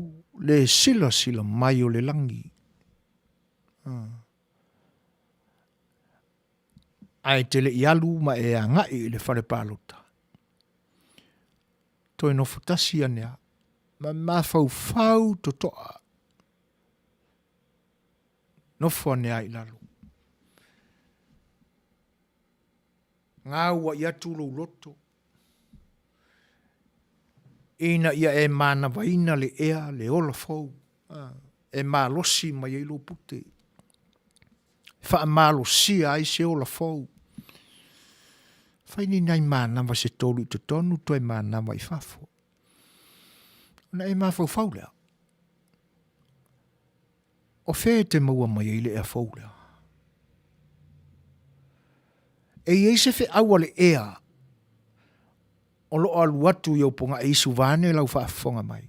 le sila mai o le langi. Ai te le ialu ma e a ngai le whare pālota. Toi no futasi anea, ma fau to toa. No anea i lalo. Ngā ua ia tūlo loto. Ina ia e mana vaina le ea, le ola fau. E malosi mai ilo pute. Wha malosi ai se ola fau. Whaini nai mānawa se tolu i te tonu, toi mānawa i whafo. Na e mawhau whaulea. O whē te maua mai eile e whaulea. E ei se whe aua le ea. O lo alu atu i oponga e isu vane lau whaafonga mai.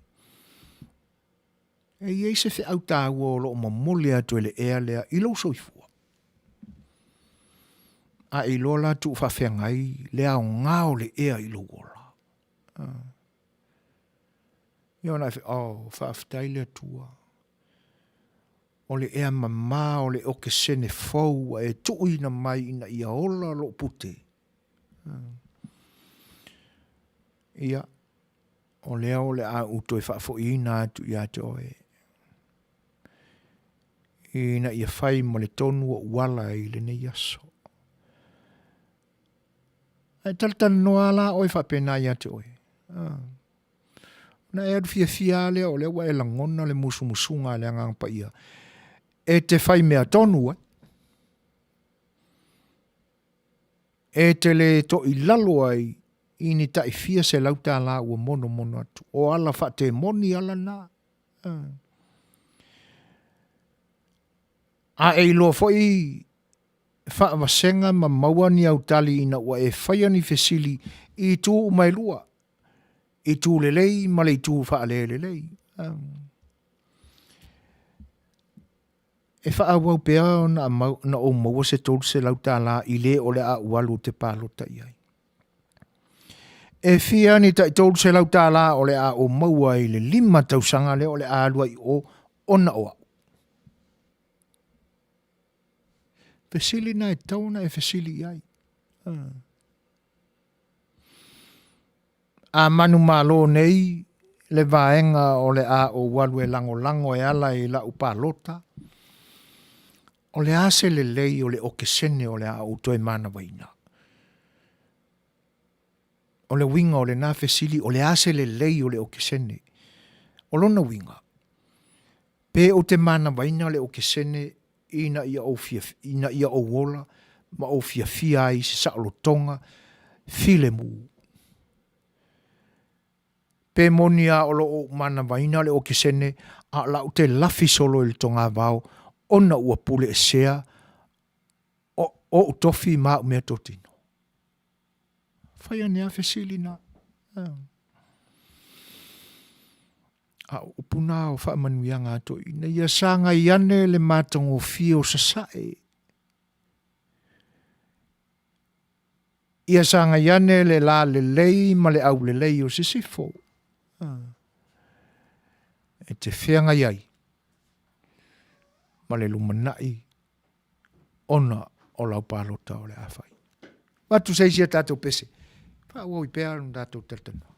E ei se whe au tāua o lo mamole atu e le ea lea i lau soifua. A i lola tu whawhengai lea o ngāo le ea i lo wola. Io na whawhtai lea tua. O le ea mamā o le oke sene fau e tui na mai ina ia ola lo pute. Ia, o lea o le a uto e whafo ina atu i ate oe. Ina ia whai mo le tonu o wala i le nei aso. Ai taltan noa la oi whapena i ate oe. Na e adu fia lea o lea wa e langona le musunga le angang pa ia. E te whai mea tonu E te le to I lalo ai, I ni tai fia se lauta la ua mono atu. O ala fa te moni ala na. A e lo foi fa vasenga ma mawani au tali ina ua e whaia ni fesili I tu mai lua. I tu lelei, ma le tu fa lelei. E wha awau pea na o maua se tolu se lauta la I le o le a ualu te palota iai. E fia ni tai tolu se lauta la o le a o maua I le 5 tausanga le o le a alua I o ona oa. Fesili na e tauna e fesili iai. A manu malo nei le vaenga o le a o walu e lango e ala I la upalota. O le a se le lei o le okesene o le a o toe mana waina. O le winga o le na fesili o le a se le lei o le okesene. O lona winga. Pe o te mana waina o le okesene ina ia o wola ma o fia ai se saolotonga file mu. Pe monia o lo mana waina le o kesene a la o te lafi solo il tonga vau ona ua pule e sea o tofi ma mea totino. Whaia nea fesili na. A upuna o wha Manuia ngāto ina ia sanga iane le mātango fio sasae. Ia sanga iane le la le lei ma le au le lei o sisifo. E te whianga iai. Ma le lumanai. Ona o lau pālota o le awhai. Watu seisia tātou pese. Wha i pēr un tātou tartana.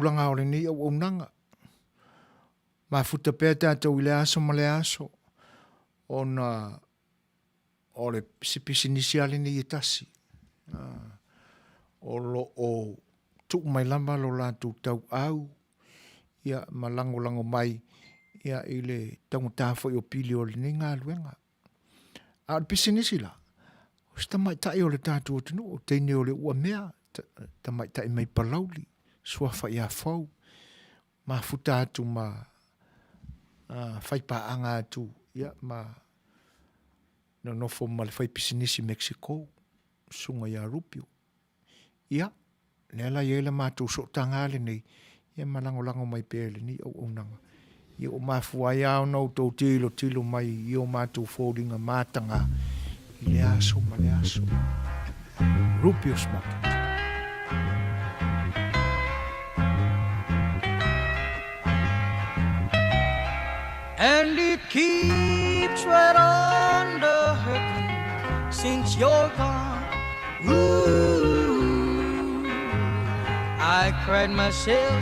tūlanga o le ni au nanga. Ma futa pēr tātou i le aso ma le aso. O le pisi nisi ale ni i tasi. O lo o tuk mai lama lo lātou tau au. Ia ma lango mai. Ia i le tangu tāwhai o pili o le ni ngā luenga. A le pisi nisi la. O sta mai tai o le tātou o tino. O teine o le ua mea. Ta mai tai mai palauli. Sua whai a whau. Ma futa atu ma whai pa anga atu. Ia ma no fo ma le whai pisinisi Mexico. Sunga ia rupio. Ia. Nela iela mātou so tangale nei. Ia malango mai pēle ni au nanga. Ia o mafuai au nau tau tilo mai. Ia o mātou fōringa mātanga. I le aso ma le aso. Rupio smaki. And it keeps right under her since you're gone. Ooh, I cried myself.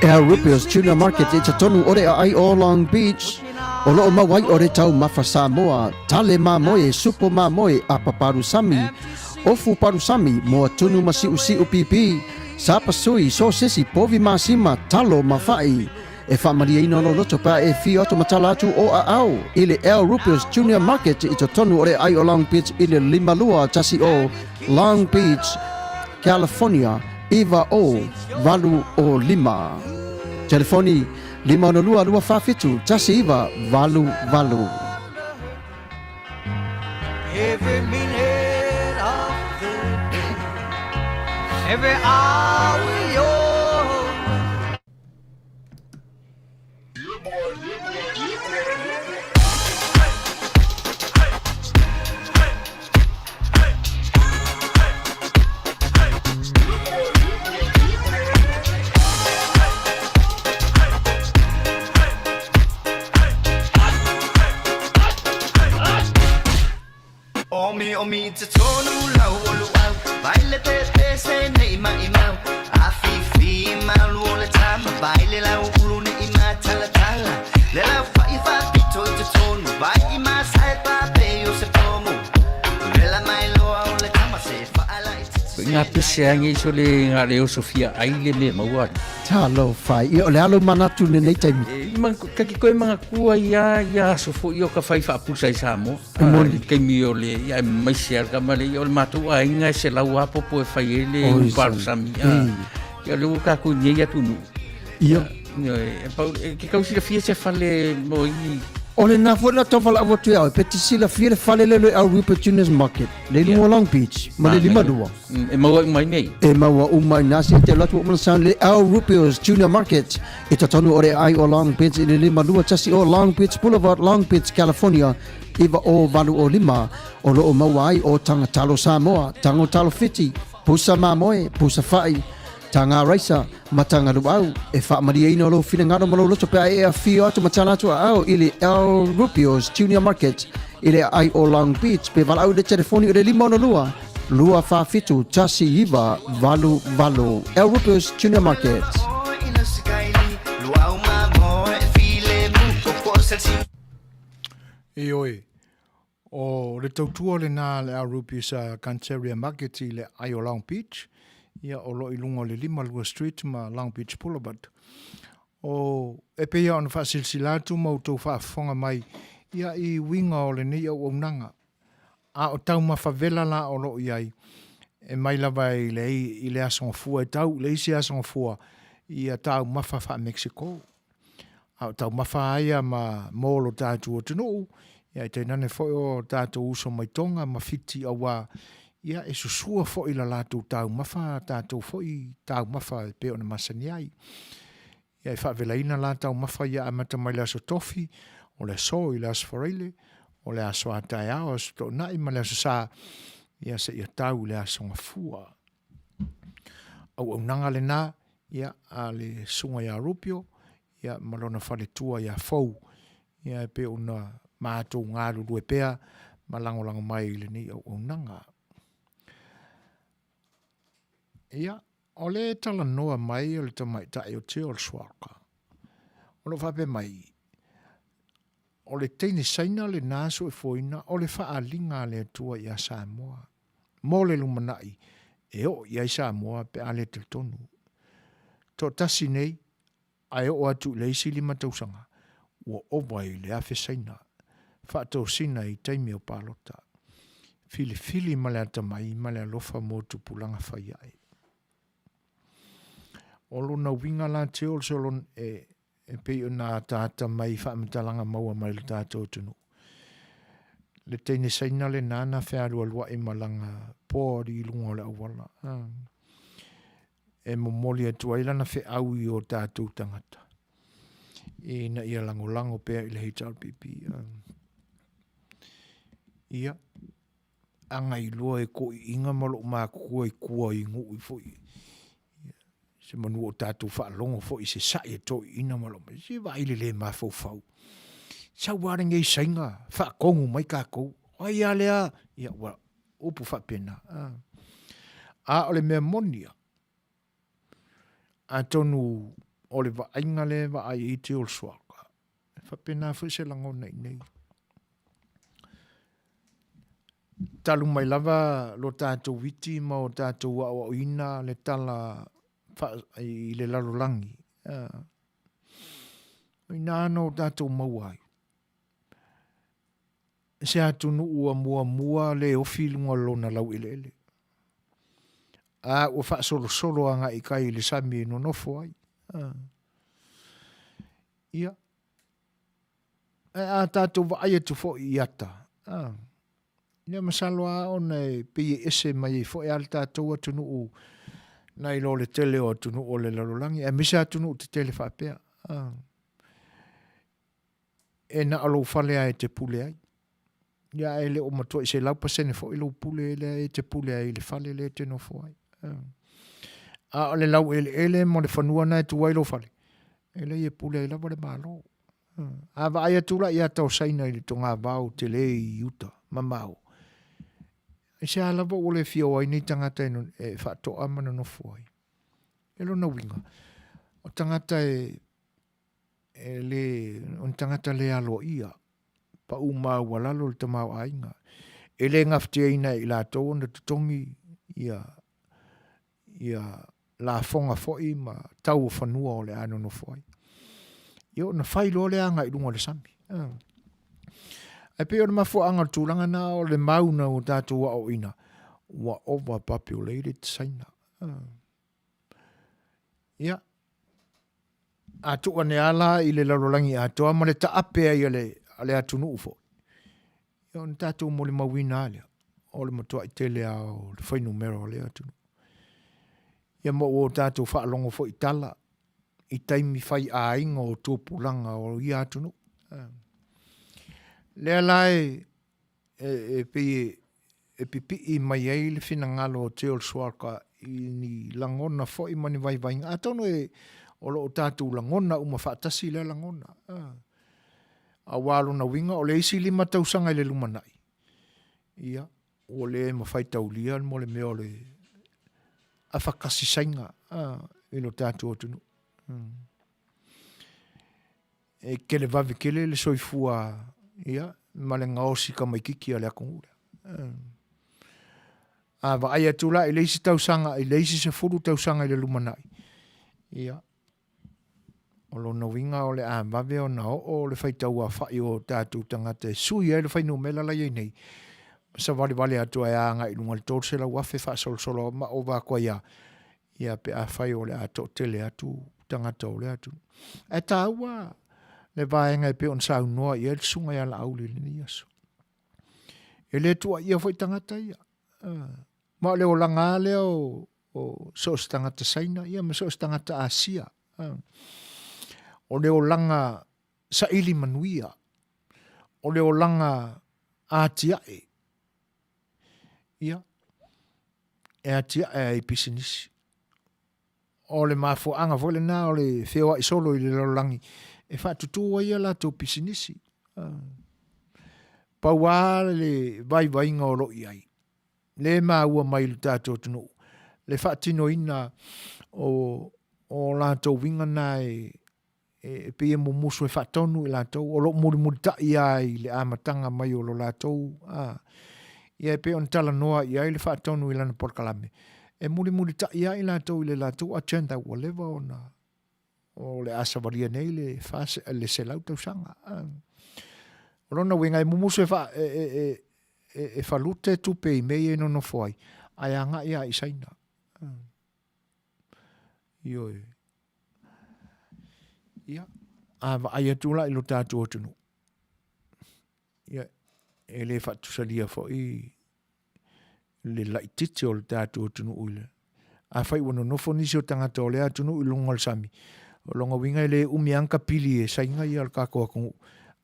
El Rupios Junior Market i te tonu ore ai o Long Beach. O loo mawai ore tau mafa Samoa. Tale mamoe, supo mamoe a paparusami. Ofu parusami moa tunu masi usi upipi. Sapa sui, so sisi, povi masima, talo mafai. E whamaria ino no loto pa e fi oto matala atu o a au. Ile El Rupios Junior Market i te tonu ore ai o Long Beach ile limalua tasi o Long Beach, California. Iva o valu o lima. Telefoni 50225 tasi iva valu. Every minute of the day, every hour yours. O mi te tonu lau o luau Baile te se ne ima imau A fi mau o le tama Baile lau ulu ne ima tala Le lau fa pito i te tonu Vai ima sae pa pe o se pomu Le la mai loa o le tama Se fa ala i te Ngā pese angi so le ngā reo Sofia aile me maua. Talo fai. I o le alo manatu ne nei taimi. Kaki koe mga kua ia sofo i o ka whai whaapusa i Samoa. Kei mi o le ia maisi arka male i o le mātou a inga se lau apopo e whai ele i parusami. Ia le uka ku nye tunu. Ia. Ke kausi la fia se whale mo i. O le nā fwena tawhala awa tui au, peti sila fia le whale lelo au Rupert Juniors Market, le lua Long Beach, ma le lima dua. E maua umai nei. E maua umai nasi, te latu o malasan le au Rupert Junior Market, e tatonu ore ai o Long Beach, le lima dua tasi o Long Beach Boulevard, Long Beach, California, iwa o valu o lima, o lo o maua ai o tangatalo Samoa, tango talo fiti, pusa mamoe, pusa fai, tanga raisa matanga luau e fa maria ino lo fina ngaro malo lo tope ai a fio atu matana atu au ili El Rupios Junior Market ile ai o Long Beach pe valau de telefoni ile limono lua fa fitu tasi iva valu El Rupios Junior Market. E oi, o le tautua le nā le El Rupios Canceria Market i le ai o Long Beach, ia o lo ilunga le lima Lua Street ma Long Beach Boulevard. O e pe ia ona whaasilsilatu ma utou whaafonga mai ia i winga o le nei au nanga. A o tau ma favela la o lo iai. E mai lava i le asonga fua e tau, le isi asonga fua ia tau mafa wha Mexico. A o tau mafa aia ma molo tātu o tino, ia i te nane foi o tātu uso mai tonga ma fiti awa. Ia e susua foi la lātou tau mafa, tātou foi tau mafa e pe ona masani ai. Ia e whaavelaina lātou mafa ia amata mai le aso tofi, o le so i le aso whareile, o le aso atai ao, aso tō nai ma le aso sā, ia se ia tau le aso ngafua. Au nanga le nā, ia a le sunga ia rupio, ia malona whale tua ia fau, ia e pe ona mātou ngāru rue pea, malango mai le ni au nanga. Ia, O le tala noa mai o le tamai tae o te o le suaka. O le whape mai. O le teine saina le naso e foina o le whaalinga le atua i a Samoa. Mō le lumanai e o i a Samoa pe ale te tonu. Tō tasi nei, ai o atu le isi lima tausanga. Ua owai le afe saina. Whaatau sina i taimi o palota. Fili ma le atamai ma le alofa mō tupulanga whaiai. O lona winga la te o solon e pei o nā tāta mai whaamatalanga maua mai le tātou tunu. Le teine saina le nāna whēarua lua e malanga pōri i lunga o le awala. E momoli atu ailana whe au i o tātou tangata. E na ia lango pēr i le HRPP. Ia. Anga i lua e ko i inga malo mā kua i ngu i fwoi. Se manu o tātou whaalongo fwoi se sae to i ina malo. Se waile le mā fau. Sa waringa i sainga. Whaakongu mai kākou. Ai a lea. Ia wa upu whapena. A ole mea monia. A tonu ole wa ainga le wa ai i te ol suaka. Whapena fwoi se lango nei. Talu mai lava lo tātou witi ma o tātou o ina le tala i le lalolangi. Ina ano o tātou mauai. Se atunu ua mua le ofilunga lona lau ele. Ua wha solo anga i kai le sami no nofo ai. Ia. A tātou wa ai atu fo i ata. Ia masaloa o nei pei ese mai fo e al tātou atunu u nai lo le tele o atunu o le lalolangi. E misa atunu te tele whapea. E na alo whale ai te pule ai. Ia e le o matua i se lau pasene fo i lo pule le e te pule ai le whale le te no fo ai. A le lau ele mo le whanua nai tu ai lo whale. Ele e pule ai lawa le malo. A wa ai atula i atau saina i le tonga vau te le i uta. Mamau. E se alawa o le Fai'oa i nei tangata e whaatoa mana no fuai. E lo na winga. O tangata on tangata le alo ia. Pa umau walalo le tamau ainga. E le ngaftia ina i la tau na tutongi ia la fonga foi ma tau o whanua o le ano no fuai. Io na whailo le anga i lunga le sami. E pe ona mafua anga tūlanga na o le mauna o tātou wa o ina. Wa overpopulated saina. Ia. A tua ne ala i le larolangi a toa ma le taapea i ale atunu ufo. Ia on tātou mo le mawina alea. O le matua i tele a o le whainu mero le atunu. Ia mo o tātou whaalongo fo i tala. I taimi whai a inga o tōpulanga o i atunu. Lea lai e pipi i mai ei le fina ngalo o te ol suaka i ni langona fo i mani vai vai. A tono o lo o tātou langona uma whaatasi le langona. A walo na winga o le isi lima tausanga i le lumanai. Ia, o le ma whai taulia mo le mea o le a whakasi sainga i lo tātou o tunu. E kele vavi kele le soifua ia, ma le ngaosi ka mai kiki a le akongura. A wa ai atula i leisi tausanga, i leisi se furu tausanga i le lumanai. Ia. O lo na winga o le a mave o na o le whaitau a whai o tātou tangata e sui e le whainu mela la iei nei. Sa wale atua e anga i lunga le tōru se la wafe wha solo ma o wā koa ia. Ia pe a whai o le ato tele atu tangata o le atu. E tā ua le vaenga e pe on sa noa i el sunga ia la auli le ni aso. E le tua ia foi tangata ia. Ma le o langa le o so tangata saina ia ma so tangata asia. O le o langa sa ili Manuia. O le o langa atia e. Ia. E atia e i pisinisi. O le mafo anga vole na o le Fai'oa i solo i le lolangi. E whaatutua ia la tō pisinisi. Paua le vai inga o roi ai. Le maa ua mai le tātou tunu. le whaatino ina o lātou winga nai e pia mo musu e whaatonu i lātou, o lo muri tai ai le amatanga mai o lo lātou, ia e pe on tala noa i ai le whaatonu i lana porkalame. E muri tai ai lātou i le lātou agenda ua lewa o le asavaria nei le fase le selau tau sanga. Rona winga e mumusu e falute tupe i mei e nono foai. Ai anga ia i saina. Ioi. Ia. Ava ai atula i lo tātu o tunu. Ia. E le whatusalia fo i le laititi o le tātu o tunu uile. A whai wano nofo nisi o tangata o le atunu i longa le sami. O longa winga le umi anka pili e sainga i al kakoa kongu.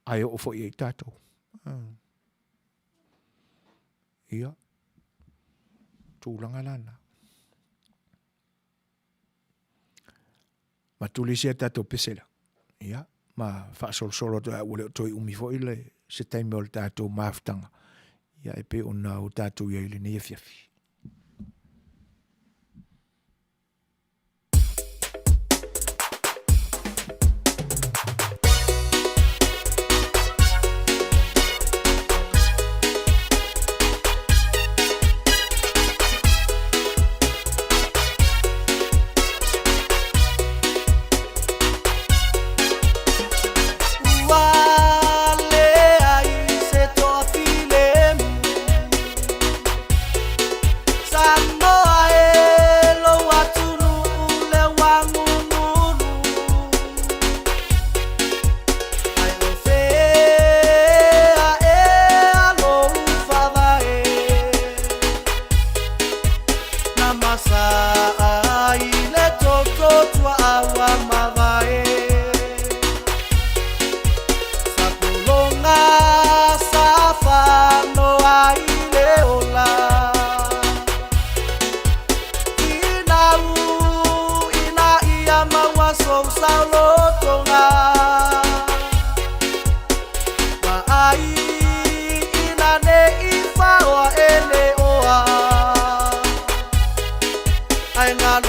Ai o fo i tātou. Ia. Tūlanga lana. Ma tulisi e tātou pesela. Ia. Ma whaasol to ule toi umi fo i le se taime o le tātou maaftanga. Ia e pe ona o tātou ia ile nei e fiafi. Fai'oa.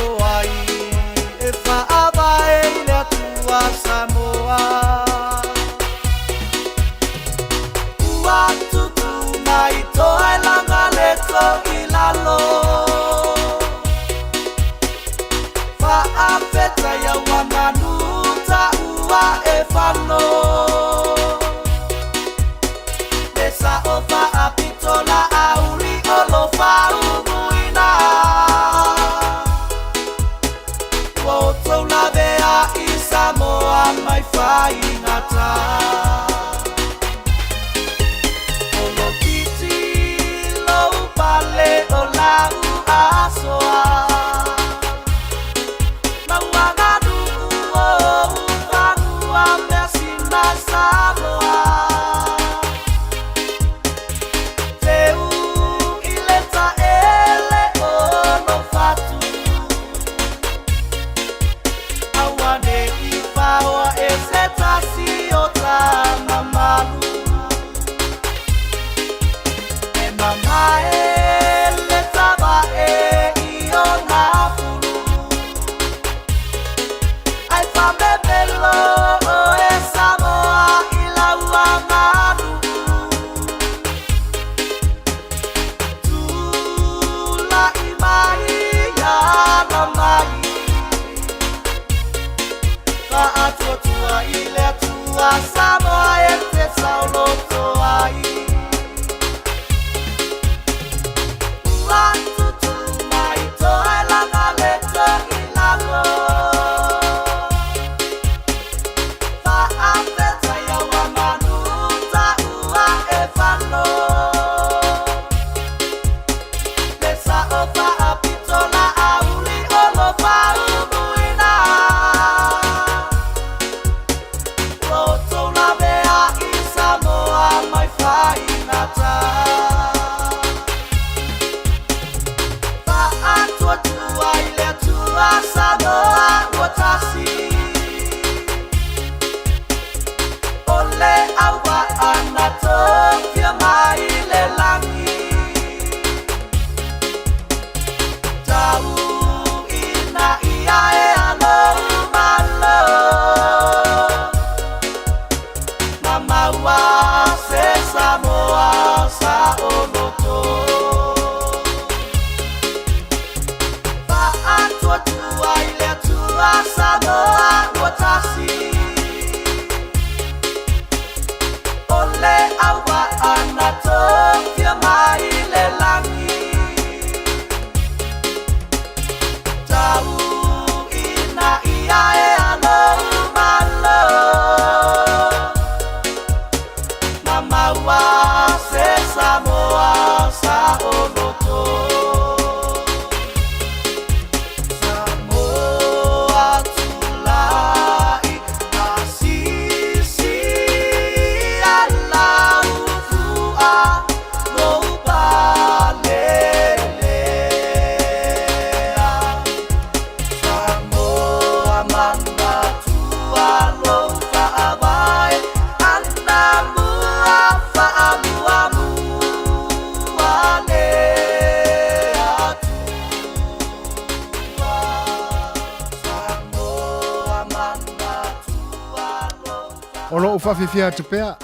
O lo whawhiwhia te pea.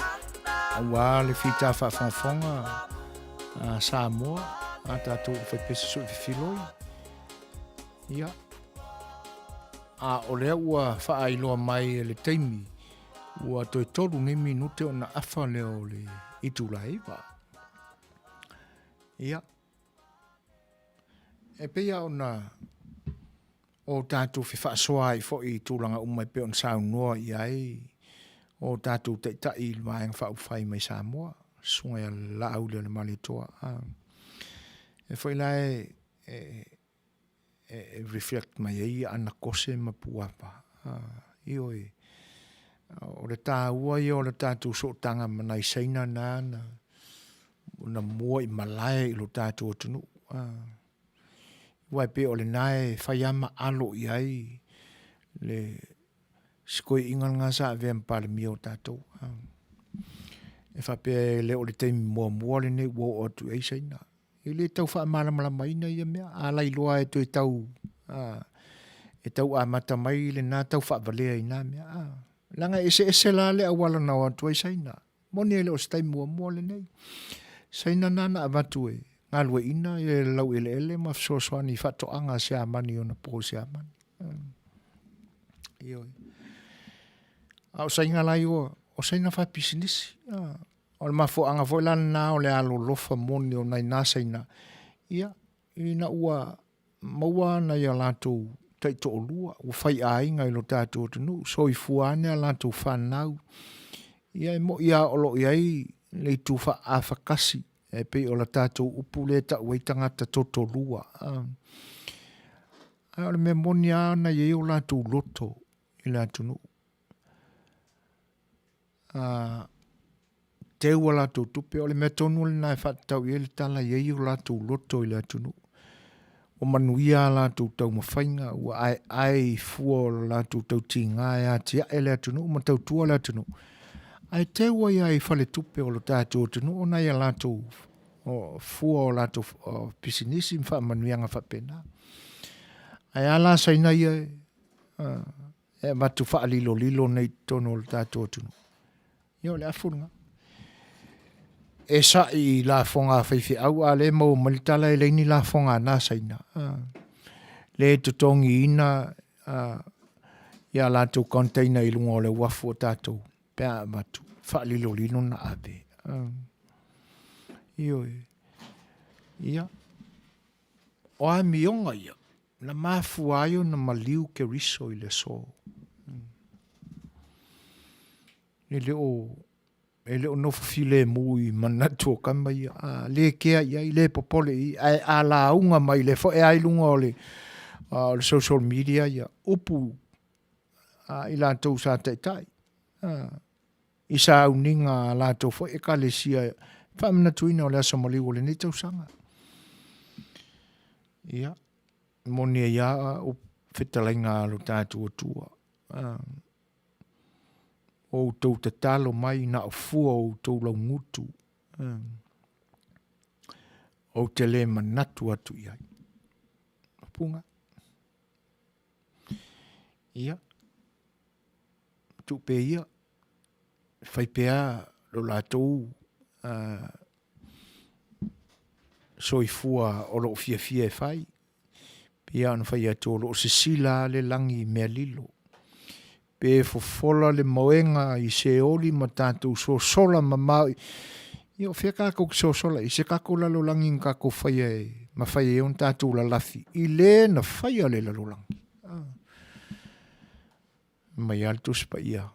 Awa le whita whawhonga. Samoa. A tātou whaipesa su whiwhiloi. Ia. A o lea ua whaailoa mai le teimi. Ua toi toru ni minute o na awha leo le Itulaiva. Ia. E pia o na o tātou whiwhaasoa i fo i tūlanga umai pe on saunua i ai. O tātou te tai il mai ang whauwhai mai Samoa. Sunga ia la au le mali toa. E fo i lai reflect mai ei ana kose ma puapa. Io e o le tā ua i o le tātou so tanga manai seina nāna. Na mua i malai i lo tātou atunu. Wai pe o le nae whaiama alo i ai le skoi ingal ngā sa ave mpale mi o tātou. E whape le o le teimi mua le ne ua o atu eisaina. I le tau wha amala maina ia mea. Alai loa e toi tau. E tau a mata mai le nā tau wha valea i nā mea. Langa ese la le awala na o atu eisaina. Moni e le o stai mua le nei. Saina nana avatu e. Ngā lue ina e lau ele ma Suasua ni whato anga se amani o na po se amani. Ioi. Au sainga lai o saina wha pisinisi. O le mafo anga fo ilan nā o le alo lofa moni o nai nā saina. Ia, ina ua maua na ia lātou taito o lua. Ua whai a inga i lo tātou tunu. So i fuane a lātou whanau. Ia mo ia olo iai le tu wha a whakasi. E pe o la tātou upu le ta ui tangata toto lua. Ai o le mea moni ana i o lātou loto i la tunu. Te ua lātou tupe o le mea tonu le nai whatau i le tala i o lātou loto i la tunu. O Manuia lātou tau mawhainga ua ai fua o lātou tau tinga e a tia e la tunu, ma tau tua la tunu. Ai te ua ia i whale tupe o lo tātou tunu, o nai a lātou o fua o lātou pisinisi mwha manuianga whapena. Ai ala saina ia e matu wha lilo nei tono o lo tātou tunu. Ia le afurunga. E sa i la fonga whaiwhi au a le mau malitala e leini la fonga nā saina. Le tutongi ina ia lātou container i lunga o le wafu o tātou. Pea matu. Whaalilo na ave. Ioi. Ia. O a mionga ia. Na mafu ayo na maliu ke riso i le so. E leo no file mui manatu o kama ia. Le kea ia i le popole i. A la unga mai le fo e ailunga o le social media ia. Upu i la tau sa tai. Isa uninga lātou fo e ka le sia whamina tuina o le asa mali o le nei tausanga. Ia. Moni ia o whetalainga lo tātou atua. O tau te talo mai na o fua o tau lau ngutu. O te le manatu atu iai. Punga. Ia. Tupe ia. Fai pea lo lātou soifua o lo fia e fai. Pea anu fai atu o lo sisila le langi mea lilo. Pe fofola le moenga i se oli ma tātou so sola ma mau. Io fia kako so sola. I se kako lalo langi kako fai e. Ma fai e on tātou la lafi. I le na fai a le lalo langi. Mai alto spa ia.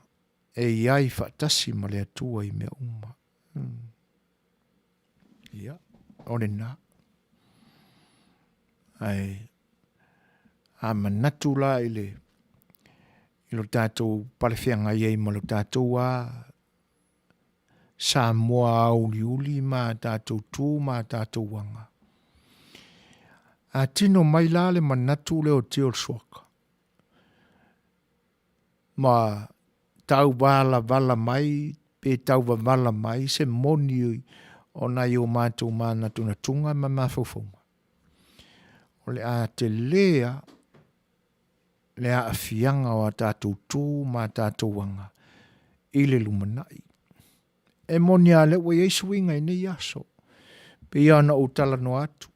E iai whaatasi ma le atua i mea uma. Ia, o le nā. Ai, a manatu la i lo tātou palewhianga iei ma lo tātou a Samoa uli ma tātou tū ma tātou wanga. A tino mai la le manatu le o teo soaka. Ma tau vala mai, pe tau vala mai, se moni o nai o mātou mana tuna tunga ma mawhauwhaunga. O le a te lea a fianga o a tātou tū ma tātou wanga. i le lumanai. E moni ale wa i swinga i nei aso. Pe ia na utala no atu.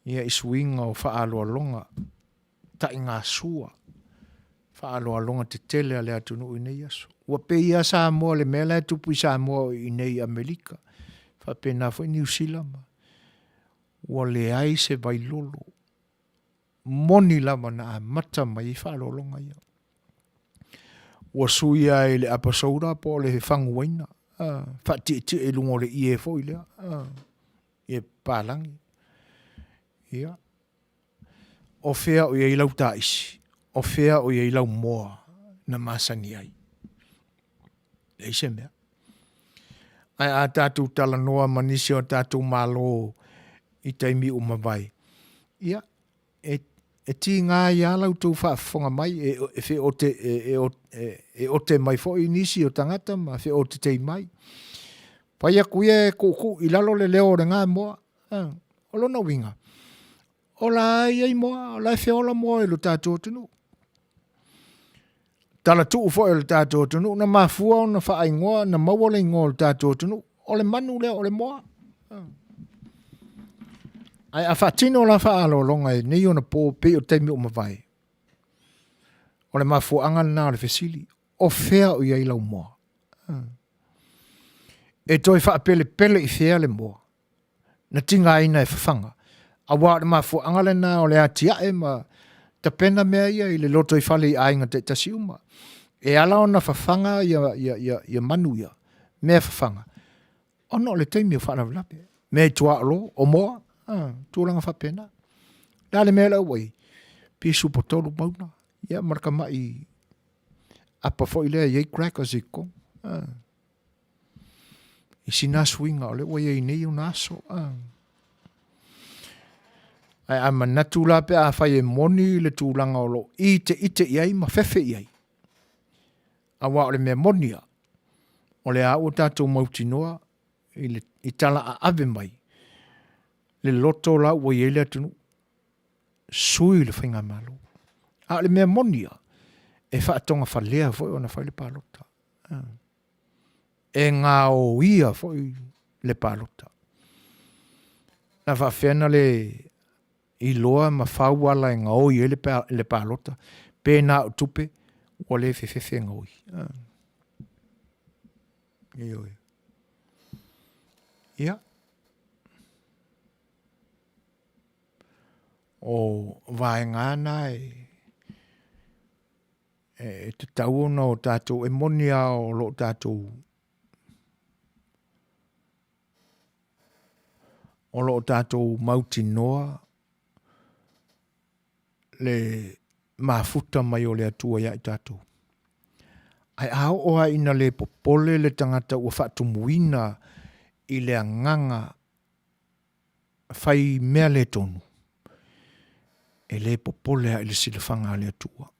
Ia i swinga o whaaloa longa. Ta inga sua. Whaaloa longa te tele ale atu no i nei aso. Ua pe ia Samoa le mea le tupu i Samoa i nei Amerika. Wha pe na fo i New Zealand. Ua le ai se vai lolo. Moni lama na mata mai whaaloa longa ia. Ua sui ai le apasaura po le whangu waina. Whati e lungo le ie fo i lea. Ie pālangi. Ia. O whea o iei lau taisi. O whea o iei lau moa na masani ai. Ei se mea. Ai a tātou tala noa manisi o tātou malo i taimi o mawai. Ia. E ti ngā ia lau tau whaafonga mai e o te mai fo i nisi o tangata ma whi o te tei mai. Pai a kuia kuku i lalo le leo re ngā moa. O lona winga. O la iei moa, o la whiola moa i lo tātou tunu. Tala tuu fo i lo tātou tunu, na mafua o na whaai ngoa, na mawale ngoa lo tātou tunu. O le manu leo, o le moa. Ai a whaatino la whaalo longa e nei o na pō pe o teimi o mawai. O le mafua anga nā le whesili. O whea o iei lau moa. E toi whaapele pele i whea le moa. Na tinga aina e whawhanga. A wā le mafua anga le nā o le atia e ma ta pena mea ia i le loto i whale i ainga te tasi uma. E ala o na whawhanga ia Manuia. Mea whawhanga. O no le teimi o whaanawlape. Mea i tua alo o moa. Tūranga whapena. Nā le mea lau wai. Pisu po tolu mauna. Ia maraka mai apa fo i lea iei crackers i kong. I si nā swinga o le wai ei nei o nāso. Ai a manatu la pe a whai e moni le tūranga o lo. I te ite iai ma whewhe iai. A wā o le mea monia. O le a o tātou mauti noa. I tala a ave mai. Le loto la ua iele atunu. Sui le whainga malo. A le mea monia. E whaatonga whalea foi o na whai le pālota. E ngā o ia foi le pālota. Na whawhena le i loa ma whauala e ngā o ie le pālota. Pēnā o tupe ua le whewhewhe ngā oi. Ioi. Ia. O vai ngana e te tau no tātou e monia o lo tātou o lo tātou mauti noa le mafuta mai o le atua ia i tātou. Ai au oa ina le popole le tangata ua whaatumuina i le anganga whai mea le tonu. E le popole a le silafanga le atua.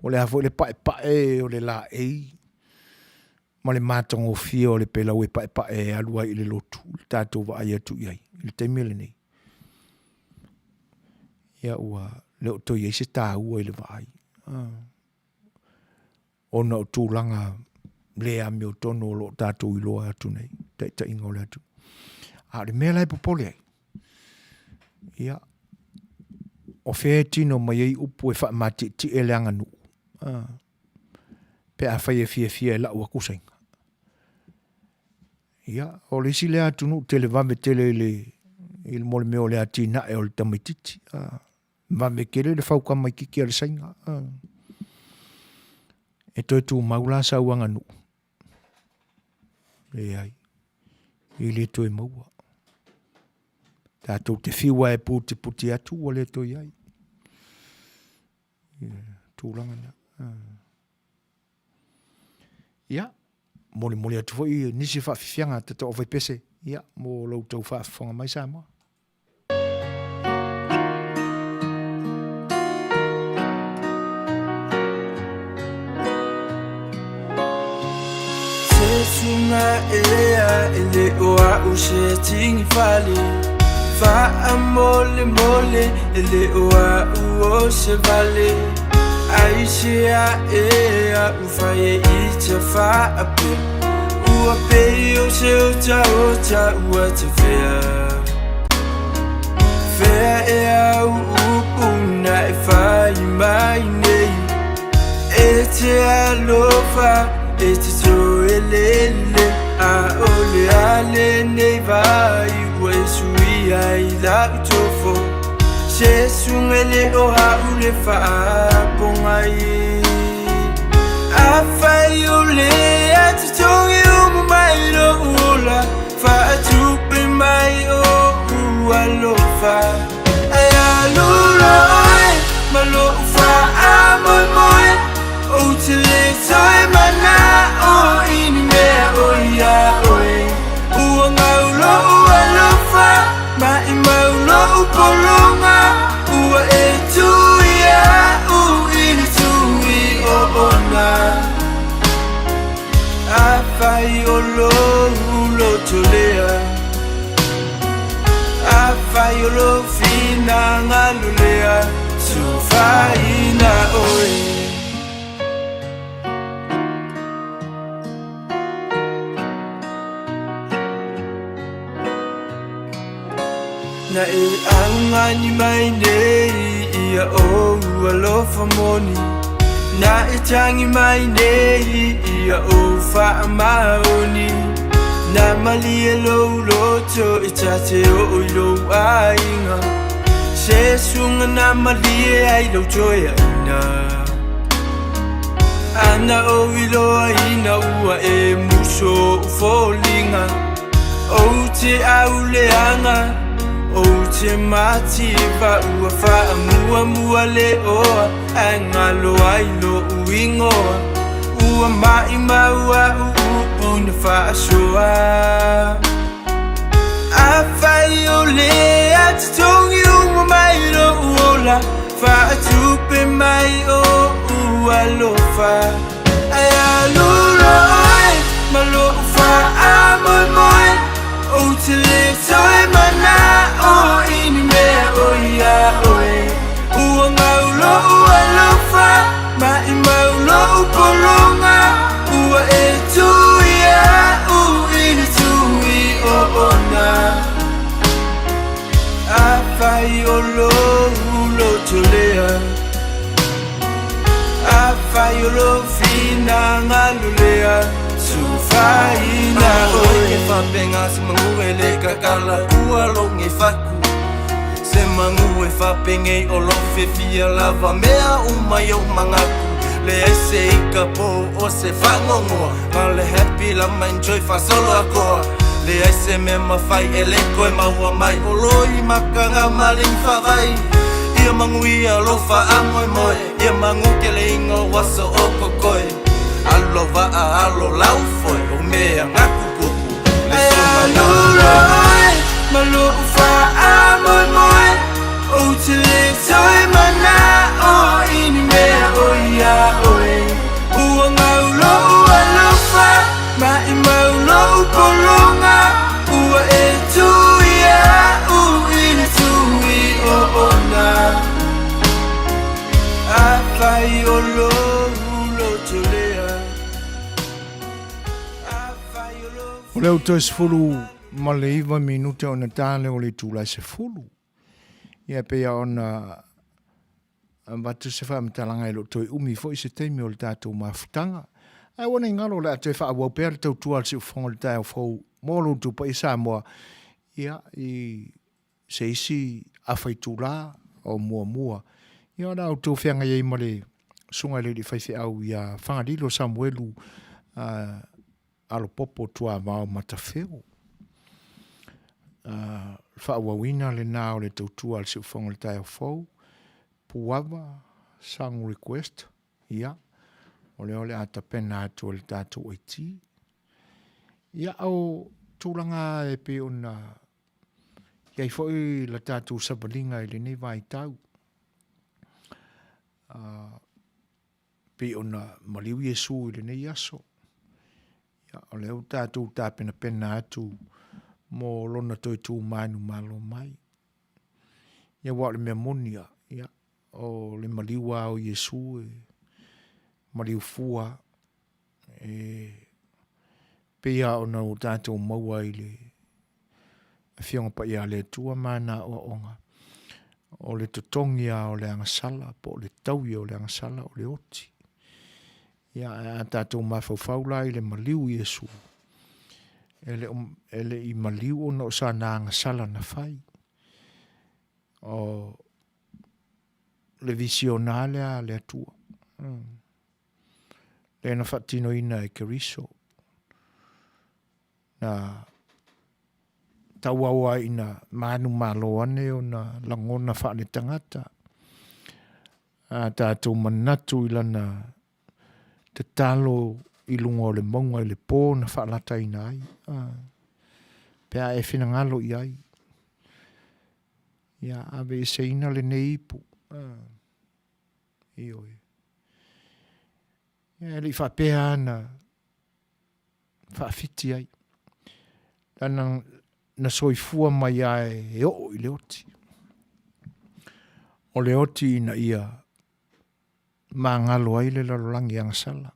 O le hafo le pae o le la ei. Ma le mātango fia o le pela ue pae alua i le lotu. Le tātou wa ai atu iai. Le teimele nei. Ia ua le oto iai se tā ua i le wa ai. Ona o tūlanga le a meo tono o lo tātou i loa atu nei. Ta inga o le atu. A le mea lai popole ai. Ia. O whea tino mai ei upu e wha mati ti e leanga nu. Pe a whai e fia e lau a kusainga. Ia, o le si lea tunu tele vame tele il mole meo lea tina e o le tamaititi. Vame kere le whauka mai kiki a le sainga. E toi tu maula sa uanga nu. E ai. I le toi maua. Tātou te whiwa e puti atu o le toi ai. Tūranga na. Ia. Mole atu foi nisi whawhiwhianga te tō vai pese. Ia. Mō lau tau whawhiwhanga mai sa moa. Sunga ele oa ushe tingi fali fa mole ele oa uo se vale ai sia e a ufai I te wha ape Ua pe o se o ta ua te whea Whea e au upuna e whai mai nei E te alofa e te tō e lele A ole ale nei vai ua e sui ai lau tofo Se sungele o haule whaaponga I A whai o le atu tongi umu mai lo ula Whaatupe mai o ua lofa Ai alula oe malo wha moi moi O te le toi mana o ini mea o ia oe Ua ngau lo ua lofa Mai mau lo upolonga Ua e tuia u ini tui o ona A whai o lo ulo tolea A whai o lo fina ngalulea Su whai na oe Na e angani mai nei ia o alofa moni Na e tangi mai nei ia o wha maoni Na mali e lo loto e tate o ilo ainga Se sunga na mali e ai lo joia ina Ana o ilo aina ua e muso ufolinga O te auleanga O te mati wa ua wha mua le oa A ngalo ai lo uingoa Ua mai maua una wha soa A whai o le atu tongi uma mai lo uola Wha tupe mai o ua lofa Ai alula oe malo wha a moi moi O te le toi mana o ini mea o ia oe Ua ngau lo ua lofa Mai mau lo upolonga Ua e tuia u ini tui o ona A whai o lo ulo tolea A whai o lo fina ngalulea Su whai na oe Ke whapenga se mangu e le kakala Ua longe whaku Se mangu e whapenge o lofe fia lava Mea umai o mangaku Le ese ika po o se whangongoa Ma le happy la ma enjoy whasolo a koa Le ese me mawhai e le koe maua mai O loi makanga maling whawai Ia mangu ia lofa a moi moi Ia mangu ke le ingo waso o kokoe Alo va alo lau foi o mea ngaku kuku Le alula oe malo wha a moi moi O te le toi mana o ini mea o ia oe Ua ngau lo ua lofa Mai mau lo upolonga Ua e tuia u ini tui o ona A whai o lo ulo tolea O leo toi se fulu ma le iwa minute o na tāle o le tūlai se fulu. Ia pea o na watu se wha mtalanga ilo toi umi fo i se teimi o le tātou mawhutanga. Ai wana i ngalo le a toi wha awau pēr tau tual si ufonga le tai o fau mōlu tu pa i Samoa. Ia i se isi awhai tūla o mua. Ia o tau whianga iei ma le sunga le li whaithi au ia whangarilo Samuelu alo popo tua vao matawheo. Whaawawina le nao le tautua al siu whonga le tai o fau. Puava, sang request, ia. Ole ata pena atu le tātou iti. Ia au tūranga e pe ona iai foi la tātou sabalinga i le nei vai tau. Pe ona maliu Yesu i le nei aso. O leo tātou tāpena pena atu mō lona toi tū mainu malo mai. Ia wā le mea monia, ia, o le maliwa o Yesu mari ufua, pea o na o tātou maua i le whionga pa ia le tua mana o onga. O le totongi a o le angasala, po le tauia o le angasala o le oti. Ia a tātou mawhauwhaula i le maliu Iesu. Ele i maliu o na o sa na angasala na whai. O le visionale a le atua. Le na whatino ina e keriso. Na tauawa ina manu malo ane o na langona whaane tangata. A tātou manatu ilana te talo i lunga o le maunga i le pō na whaalata ina ai. Pea e whina ngalo i ai. Ia ave e se ina le nei ipu. Ioi. Ia li whapea na whaafiti ai. Lana na soifua mai ai e o i le oti. O le oti ina ia maangalo ai le lalolangi angasala.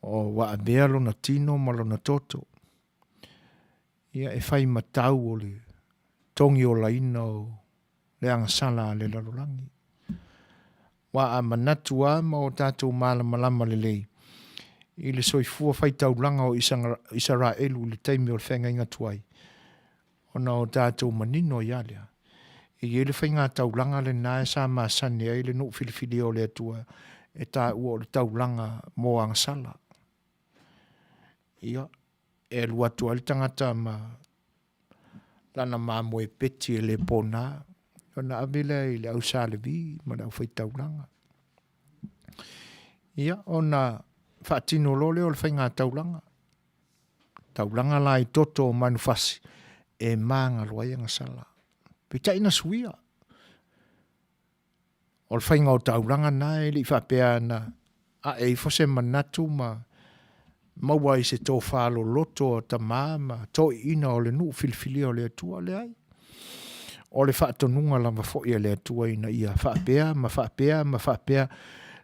O wa abea lo na tino ma lo na toto. Ia e whai matau o le tongi o la ina o le angasala le lalolangi. Wa a manatu a ma o tātou malama le lei. I le soifua whai taulanga o Israelu le taimi o le whenga inga tuai. O na o tātou manino i alea. I ele whai ngā taulanga le nae sa maasane ai le no filifili o le atua e tā ua o le taulanga mō angasala. Ia, e lua tua le tangata ma lana māmo e peti e le pōna. O na avila i le au sālevi ma le au whai taulanga. Ia, o na whaatino lole o le whai ngā taulanga. Taulanga la i toto o manufasi e maanga loa i angasala. Pita ina suia. O le whai ngā taulanga na e li whapea na a e fose manatu ma maua i se tō whālo loto o ta māma tō ina o le nuu filifili o le atua le ai. O le whaatonunga lama fo ia le atua ina ia whapea ma whapea ma whapea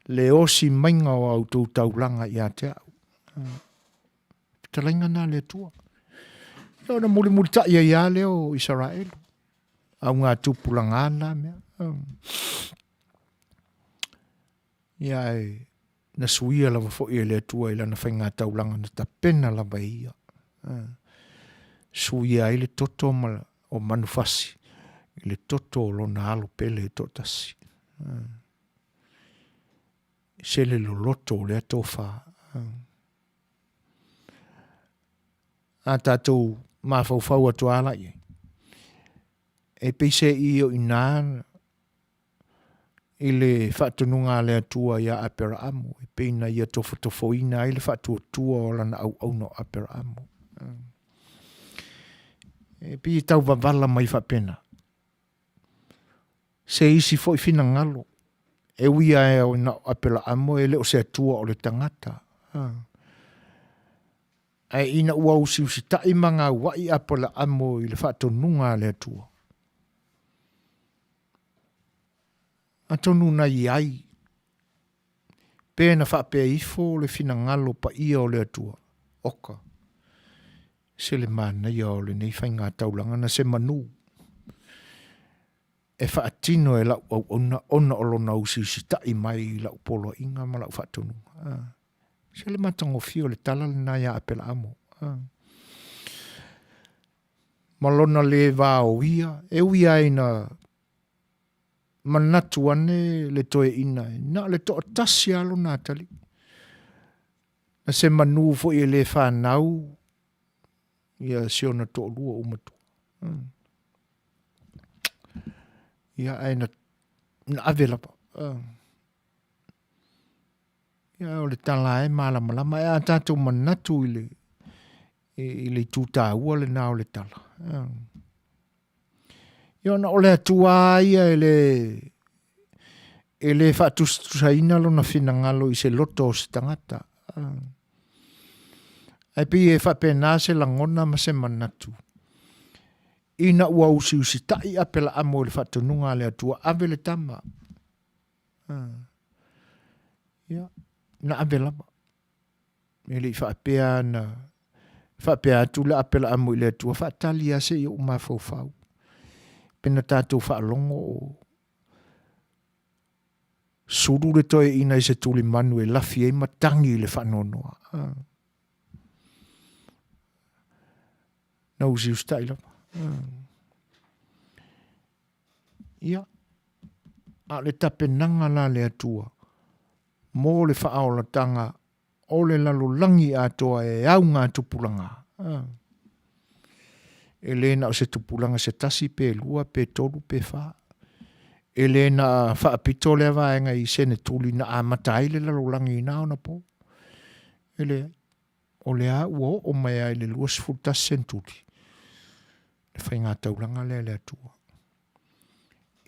le osi mainga o au tō taulanga i a te au. Talainga nā le atua. Ia na muli ta ia ia le o Israelu. Au ngā tūpulanga nā mea. Ia e na suia lava fo ia le atua ila na whai ngā taulanga na ta pena lava ia. Suia i le toto o manufasi. I le toto o lona alo pele e totasi. Se le loloto o le ato wha. A tātou mawhauwhau atu ala i. E peise i o inana i le whaatununga le atua ia apera amo. E peina ia tofo ina i le whaatuatua o lana au auno apera amo. E pi tau wavala mai whapena. Se isi fo i fina ngalo. E wia e o ina apera amo e le o se atua o le tangata. E ina ua usi tai manga wai apera amo i le whaatununga le atua. Atonu na iai. Pēna whapea ifo le fina ngalo pa ia o le atua. Oka. Se le mana ia o le nei whai ngā taulanga na se manu. E whaatino e lau au ona o lona usi tai mai i lau polo inga ma lau whaatonu. Se le matango fio le tala le na ia apela amo. Malona le vā o ia. E uia ina manatu ane le toe ina. Na le toa tasi alo nā tali. Na se manu fo i le whanau. Ia siona toa lua umatu. Ia aina na avelapa. Ia o le tala e malama. Ia tātou manatu i le tūtā ua le nā o le tala. Ia na ole atua ia ele whaatusaina lo na whinangalo i se loto o se tangata. Ai pi e whapena se langona ma se manatu. Ina ua usi tai apela amo le whaatununga le atua ave le tama. Ia, na avela. Ele whaapea na, whaapea atu la apela amu ile atua, whaatali ase i o mawhauwhau. Pena tātou whaalongo o suru le toi ina i se tuli manu e lafi e matangi le whanonoa. Na usi ustai lapa. Ia. A le tapenanga la le atua. Mō le whaaola tanga o le lalo langi atoa e au ngā tupulanga. E lena o se tupulanga se tasi pe lua, pe tolu, pe wha. E lena whaapito le vaenga i sene tuli na amatai le lalo langi i nao na po. E le o le a ua o mai ai le lua sifuta sentuli. Le whai ngā taulanga le atua.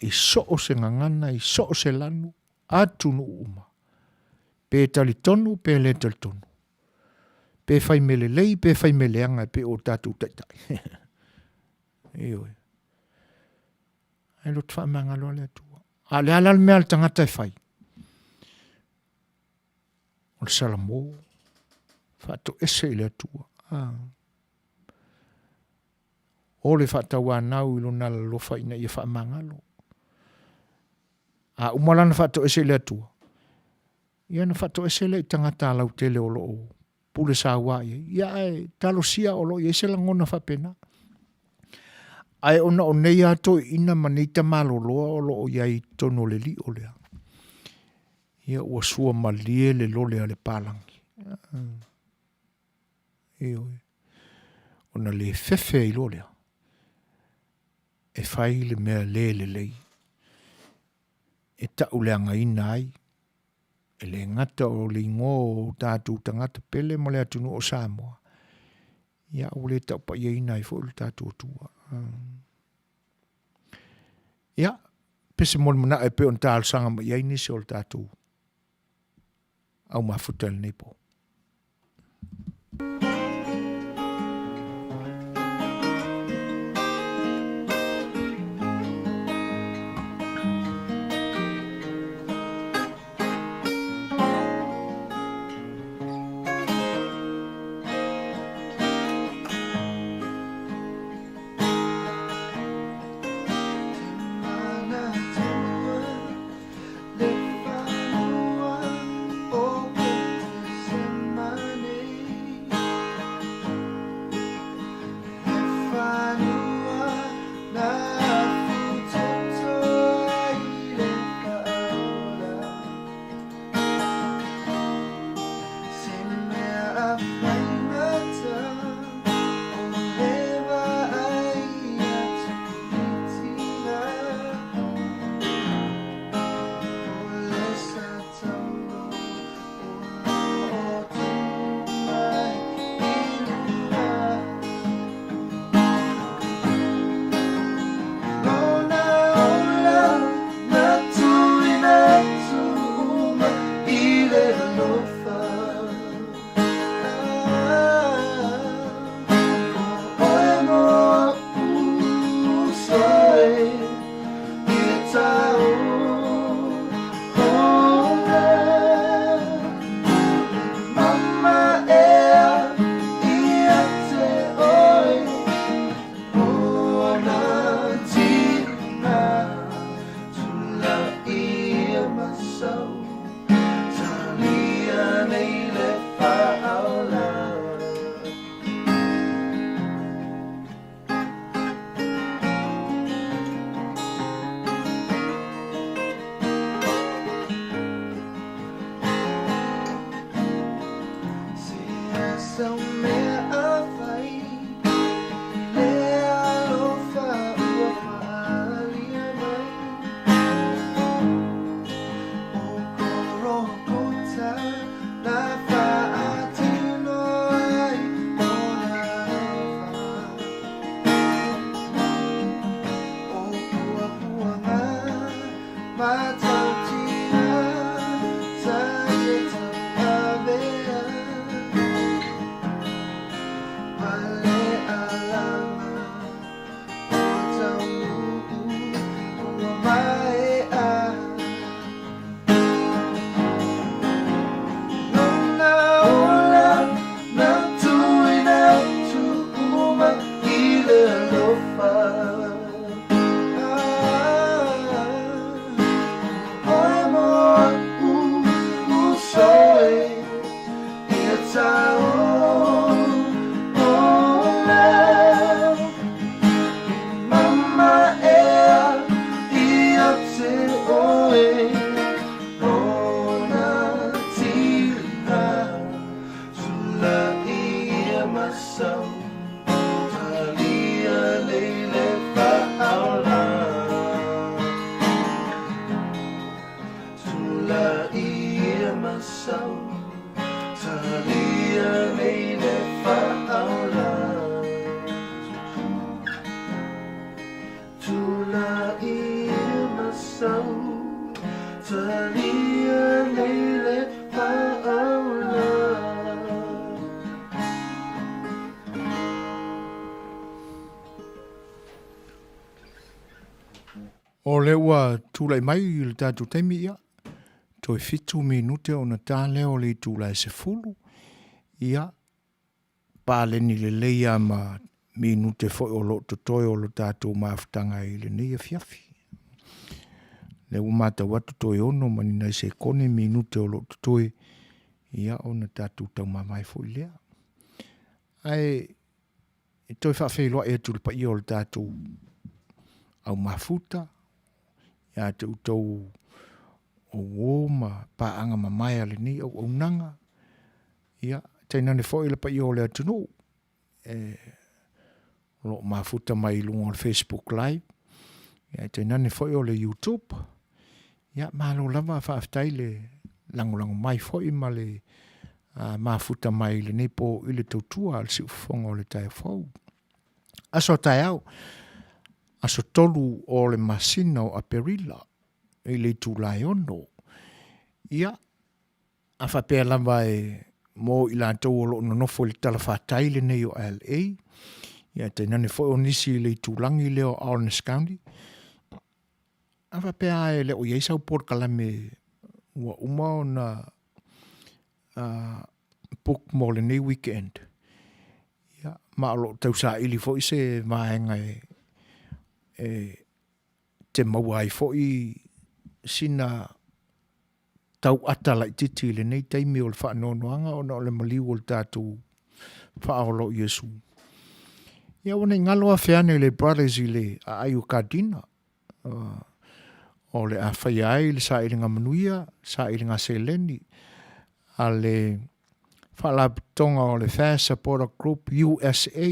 I so o se ngangana, i so o se lanu, atu nu uma. Pe tali tonu, pe le tali tonu. Pe whai mele lei, pe whai mele anga, pe o tātou taitai. Ioi. Ai lo twa manga lo le atua. A le alal mea le tangata e whai. O le salamo. Whaato ese i le atua. O le whaatau anau ilo nala lo whaina i wha manga lo. A umalana whaato ese i le atua. Ia na whaato ese le i tangata lau tele o lo o. Pule sa wai. Ia e talo sia o lo i ese langona whapena. Ai ona o nei ato ina manita maloloa o lo o iai tono le li o lea. Ia ua sua malie le lole a le palangi. Ioi. Ona le fefe i lo lea. E whai le mea le lei. E tau leanga ina ai. E le ngata o le ingo o tātou tangata pele mo le atunu o Samoa. Ia o le tau pa ia ina i fo le tātou tua. Ia, pese mo mona e pe on tāl sanga ma ia ini se o le tātou. Au mafutel nei po. masau Talia nei le whaaula Tula i masau Talia nei le whaaula O le ua tūlai mai i le tātou taimi ia. Toi fitu minute o na tā leo le tūlai se fulu. Ia pāleni le leia ma minute foi o lo tutoi o lo tātou maafutanga i le neia fiafi. Le umata watu toi ono manina i se kone minute o lo tutoi. Ia o na tātou tau mamai foi lea. Ai, toi whawhailoa e tulpa i o le tātou au mafuta. Ia te utou o wōma pāanga mamai ale ni au nanga. Ia, teinane fo ila pa i o le atunu. Lo mafuta mai lungo on Facebook Live. Ia, teinane fo i o le YouTube. Ia, malo lava whaaftai le langolango mai fo i ma le mafuta mai le nepo i le tautua al si ufonga o le tae fau. Aso tae au. Aso tolu o le masina o aperila i le tūlai ono. Ia, a whapea lava e mō i lātou o lo nonofo le tala whātai le nei o LA. Ia, te nane fo o nisi le tūlangi leo Orange County. A whapea e le o ieisau por kalame ua uma o na book mo le nei weekend. Ia, ma o lo tau sa ili fo i se maenga te mauai fo i sina tau atala i titi le nei taimi o le whaanonoanga o na o le maliu o le tātou whaolo Iesu. Ia wane ngaloa whiane le brothers i le a ayu kadina. O le a Fai'oa le sa ilinga Manuia, sa ilinga Seleni. A le whalapitonga o le Fair Supporter Group USA.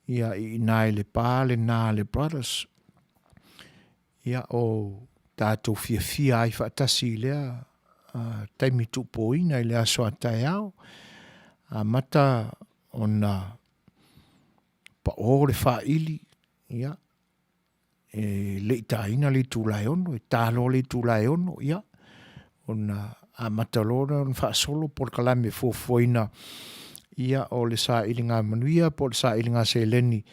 Ia i nai le pāle nā le brothers. Ia o tātou fia ai whaatasi lea taimi tupoina i lea Suasua. Mata o na pa o le whaili. Ia. Le itaina le tūlai ono. E tālo le tūlai ono. Ia. O na mata lora o whaasolo por kalame fuafuaina. Ia o le sa ilinga Manuia po le sa ilinga Seleni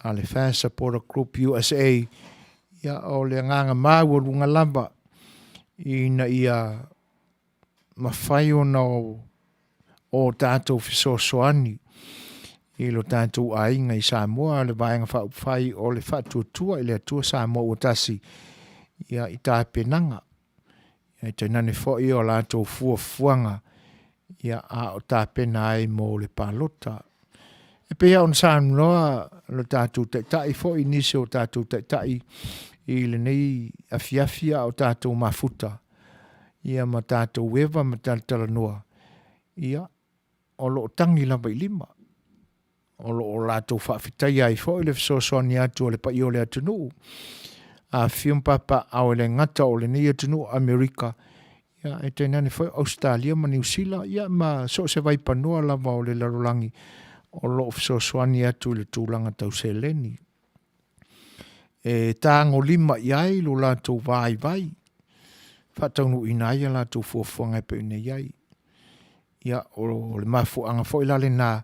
a le Fair Supporter Group USA. Ia o le nganga mau o lunga lamba ina ia mawhai o na o tātou fisosoani i lo tātou ainga i Samoa le vaenga whai o le whatuatua i le atua Samoa o tasi ia i tā penanga. Ia te nane fo i o lātou fuafuanga ia a o tā pena ai mō le pālota. E pea on sānu loa lo tātou tai fo i nisi o tātou tai i le nei afiafia o tātou mafuta. Ia ma tātou wewa ma tātala noa. Ia o lo tangi lamba i lima. O lo o lātou whaafitai ai fo i le fisosoani atu o le pa i o le atunu. A whiumpapa au le ngata o le nei atunu Amerika. Ia, e te nane foi Australia ma New Zealand, ia ma so se vai panua lava o le larolangi o lo fisosoani atu le tūlanga tau Seleni. E tāngo lima iai lo lātou vai. Whataunu inai a lātou fuafuanga e pe ine iai. Ia o le mafuanga foi lale nā.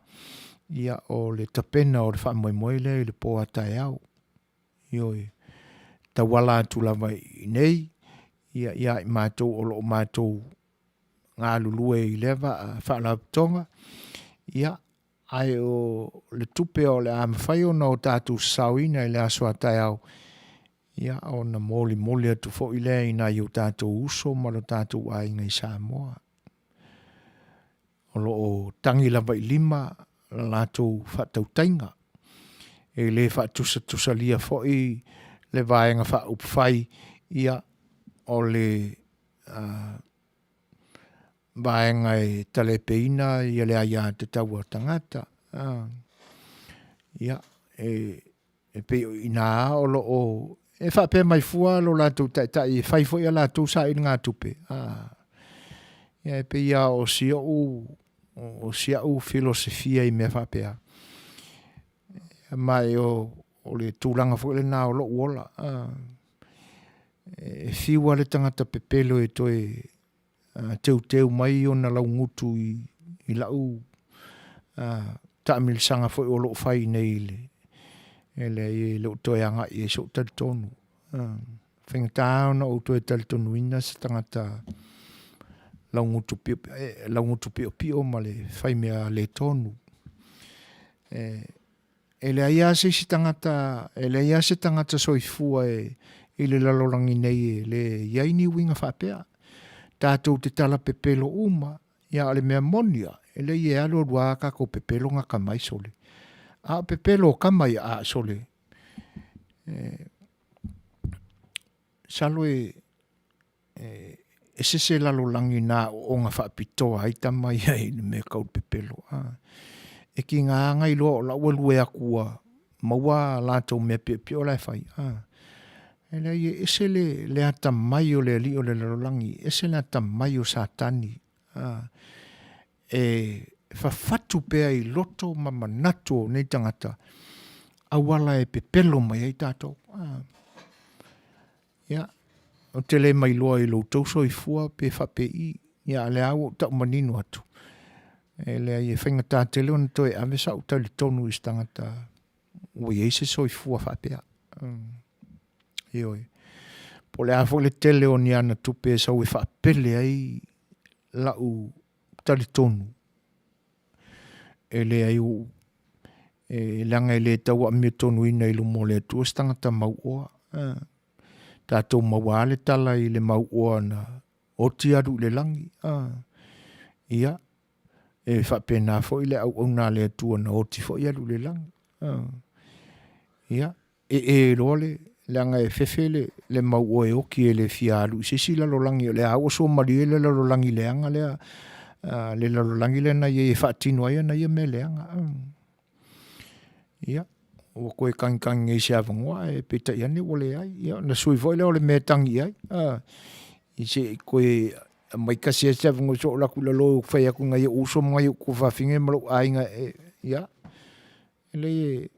Ia o le tapena o le whamoemoele i le Polataivao. Ioi, tawala atu lava inei. Ia i mātou o lo mātou ngā lulue i lewa a whaalapitonga. Ia, ai o le tupe o le amawhai o na o tātou sauina i le Suasua. Ia, o na moli atu fo i lea i nai o tātou uso ma lo tātou ainga i Samoa. O lo o tangi lava i lima la lātou whatautainga. E le whatusa lia fo i le vaenga whaupwhai ia o le vaenga e talepeina i le aia te taua tangata. Ia, e pe ina o lo o e whape mai fua lo lātou tai e whaifo ia lātou sa i ngā tupe. Ia e pe ia o sia u filosofia I mea whapea. Mai o le tūranga fo le nā o lo uola. E whiwa le tangata pepelo e toi teu mai o na lau ngutu I lau taamilisanga fo o lo whai nei le e lo toi anga I e so tali tonu. Whengatā ona o toi tali tonu ina sa tangata lau ngutu pio ma le whai mea le tonu. E le aia se tangata soifua I le lalorangi nei le iaini winga whapea. Tātou te tala pepelo uma, ia ale mea Manuia, e le ie alo ruaka ko pepelo nga kamai sole. A pepelo kamai a sole. Salo e se lalorangi na o nga whapitoa, ai tamai ai me kau pepelo. E ki ngā ngai loa o la Leuatea kua maua lātou mea pio lai whai. E le ese le ata mai o le li o le lalorangi, ese le ata mai o satani. E whawhatu pēa I loto mamanatu o nei tangata, awala e pepelo mai ai tātou. Ia, o te le mai loa I lo tauso I fua pe whape I, ia le au tau manino atu. E le ai e whaingatā te leo na toi ame sa utau li tonu I stangata o I eise so I fua whapea. Ioi. Po le afo le tele o ni ana tupe sa ue whapele ai lau tali tonu. E le ai u e langa I le tau a mea tonu ina I lumo le atu stangata mauoa. Tātou maua le tala I le mauoa na oti aru le langi. Ia. E whapena fo I le au na le atu na oti fo I aru le langi. Ia. E role langa e fefele le mau e oki e le fialu. Sisi la lolangi le au so mari le lolangi le anga le lolangi le na ye fatino ai na ye me le anga. Ia. O koe kangi e se avangoa e peta ia ne ole ai. Ia na sui voi le ole me tangi ai. I se koe mai kasi e se avangoa so la kula lo fai aku ngai uso ngai ku fa finge malo ainga ia. Le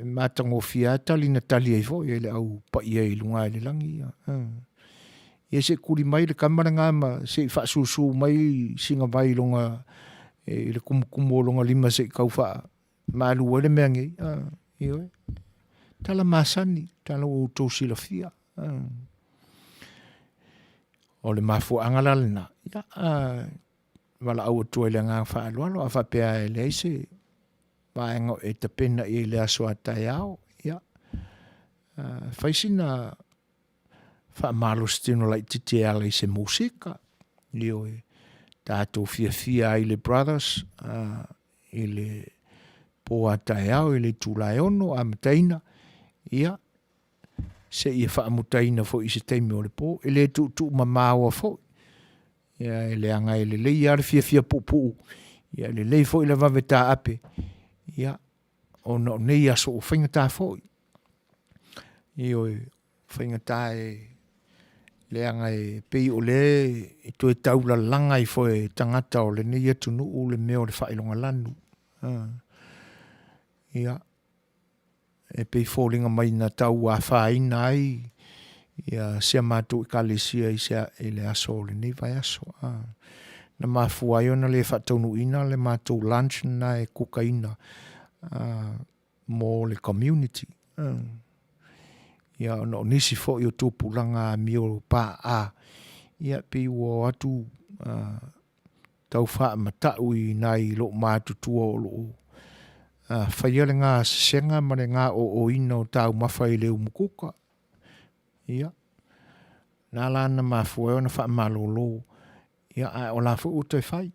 matango fiata lina tali ai fo ele au pa ia I lunga le langi ia se kuri mai le kamara ngama se fa susu mai singa vai longa le kumkumo longa lima se kaufa malu ele mengi io tala masani tala o tosi la fia o le mafu angala na ia wala au to ele nga fa lo fa pe ele se vaenga e te pena I le Suasua ia faisina fa malustino lai titi ala I se musika io tātou fia I le brothers I le Polataivao I le tulaeono a mataina ia se ia fa mutaina fo I se teimi o le po ele tu mamaua fo ia ele anga ele le ia fia pupu ia le fo I le vaveta ape ia o no nei aso o whaingata fōi. Io whaingata le anga pei o le I toi taula langa I fōi tangata o le nei atunu o le meo le whailonga lanu. Ia e pei fōlinga mai na tau a whaina ai ia sea mātou I kalesia I sea le aso o le nei vai aso. Na mafua na le whataunu ina le mātou lunch na e kukaina mo le community. Ia no nisi fo I o tūpulanga mio pa ia pe ua atu tau wha matau I nai lo mātutua o lo whaia le ngā senga ma le ngā o ina o tau mawhai leo mukuka. Ia. Nā lana mafua o na wha malolo. Ia o la fu utai whai.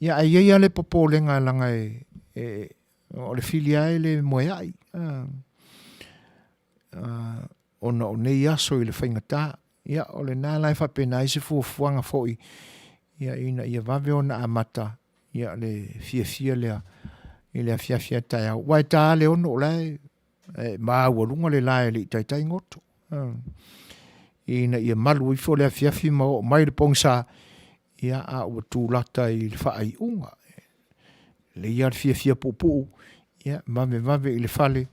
Ia ai ia le popolenga langa o le filia le moeai. O na o nei aso I le whaingata. Ia o le nā lai whapena I se fuafuanga fōi. Ia ina ia vave o na amata. Ia le fia lea. I le fia tai au. Wai tā le ono o lai. Maa ua lunga le lai le tai ngoto. Ina ia malu I fo le fia ma o mai le pongsa. ia a ua tūlata i le whaaiunga. Le ia le fia pupu, ia mave i le fale,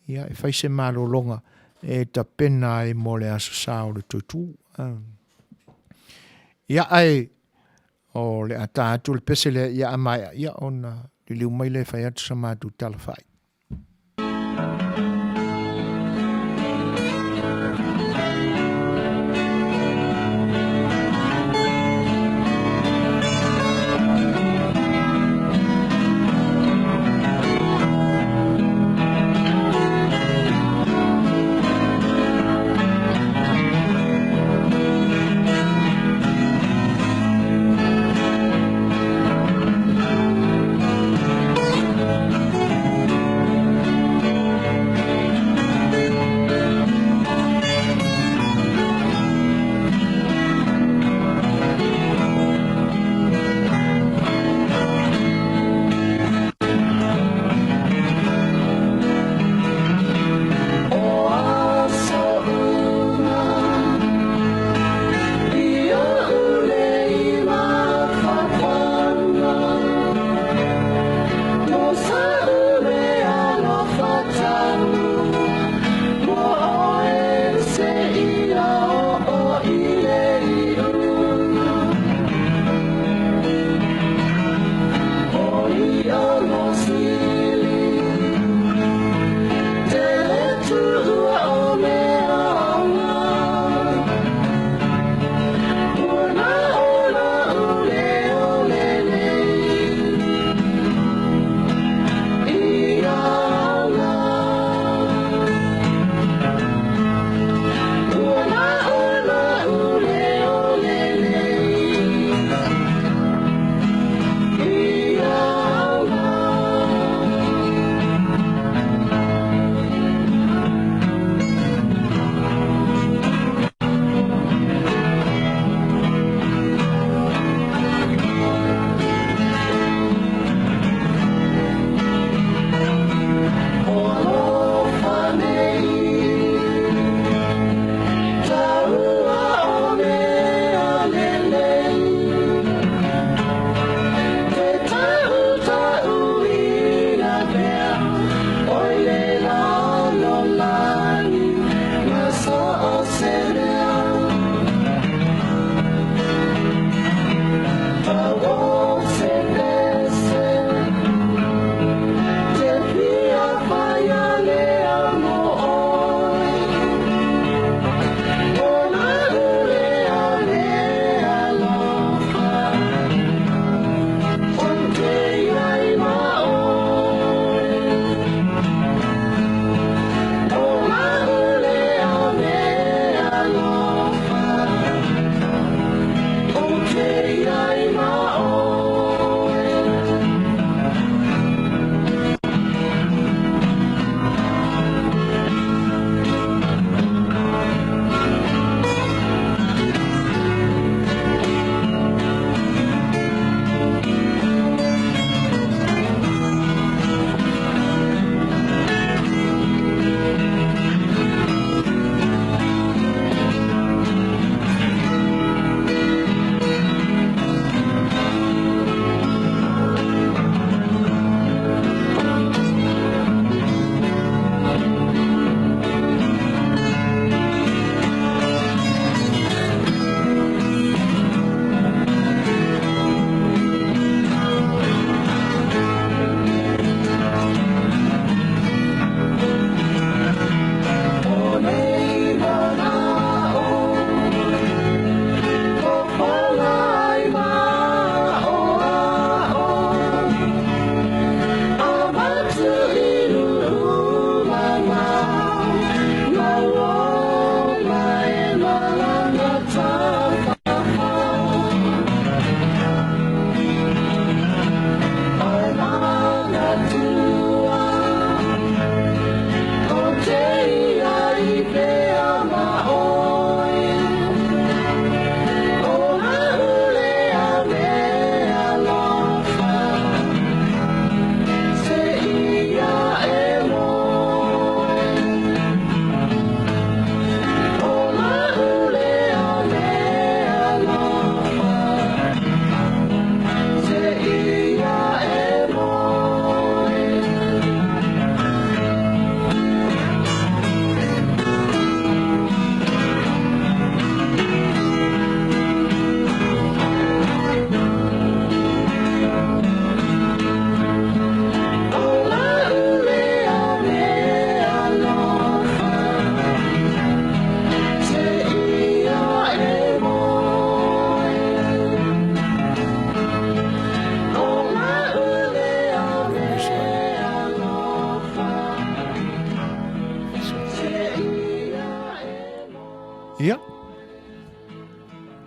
ia e whaise malolonga e ta pena e mo le aso sao le tutu. Ia ai, o le ata atu le pese le ia amai, ia ona le liu mai le whai atu sa mātu tala whai.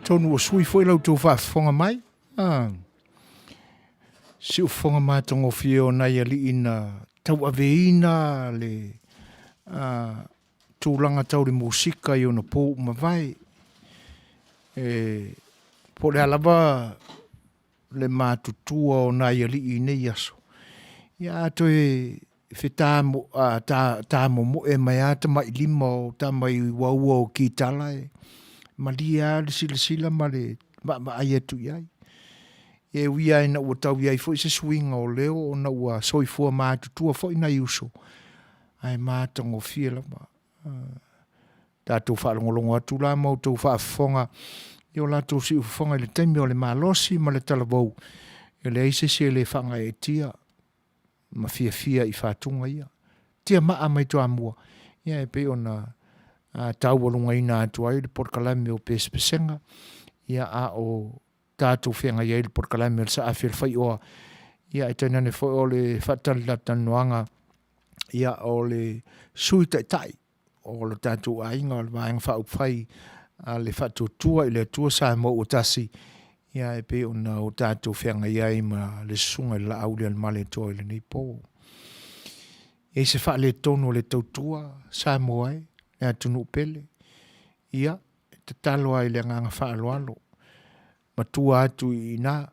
tonu o sui foi lau tō whaafonga mai. Si ufonga mātongo fio na ia li ina tau aveina le tūlanga tau le musika i ona pō mawai. Po le alava le mātutua o na ia li ina iaso. Ia ato tā mo e mai ata mai lima o tā mai waua o ki tala ma lia le sila ma le ma ai atu iai. E wia ina ua tau iai fo i se swinga o leo o na ua soifua mātutua fo ina iuso. Ai mātango fia la ma. Tātou whaalongolongo atu la mau tau whaafonga. I o la tau si ufonga i le taimi o le malosi ma le talavou. E le eise se le whanga e tia. Ma fia i whātunga ia. Tia maa mai toa mua. Ia e pe o na tau walunga ina atu ai le porkalame o pespesenga. Ia a o tātou whenga iei le porkalame o sa awhir Fai'oa. Ia e tainane fo o le whatalata noanga. Ia o le sui tai. O le tātou ainga o le vaenga whaupwhai. Le whatutua i le tua sa mo o tasi. Ia e pe o na o tātou whenga iei ma le sunga i la aule al male toa i le nipo. E se wha le tono le tautua sa mo ai. Le atunu pele. Ia te talo ai le nganga wha alo. Matua atu i nā.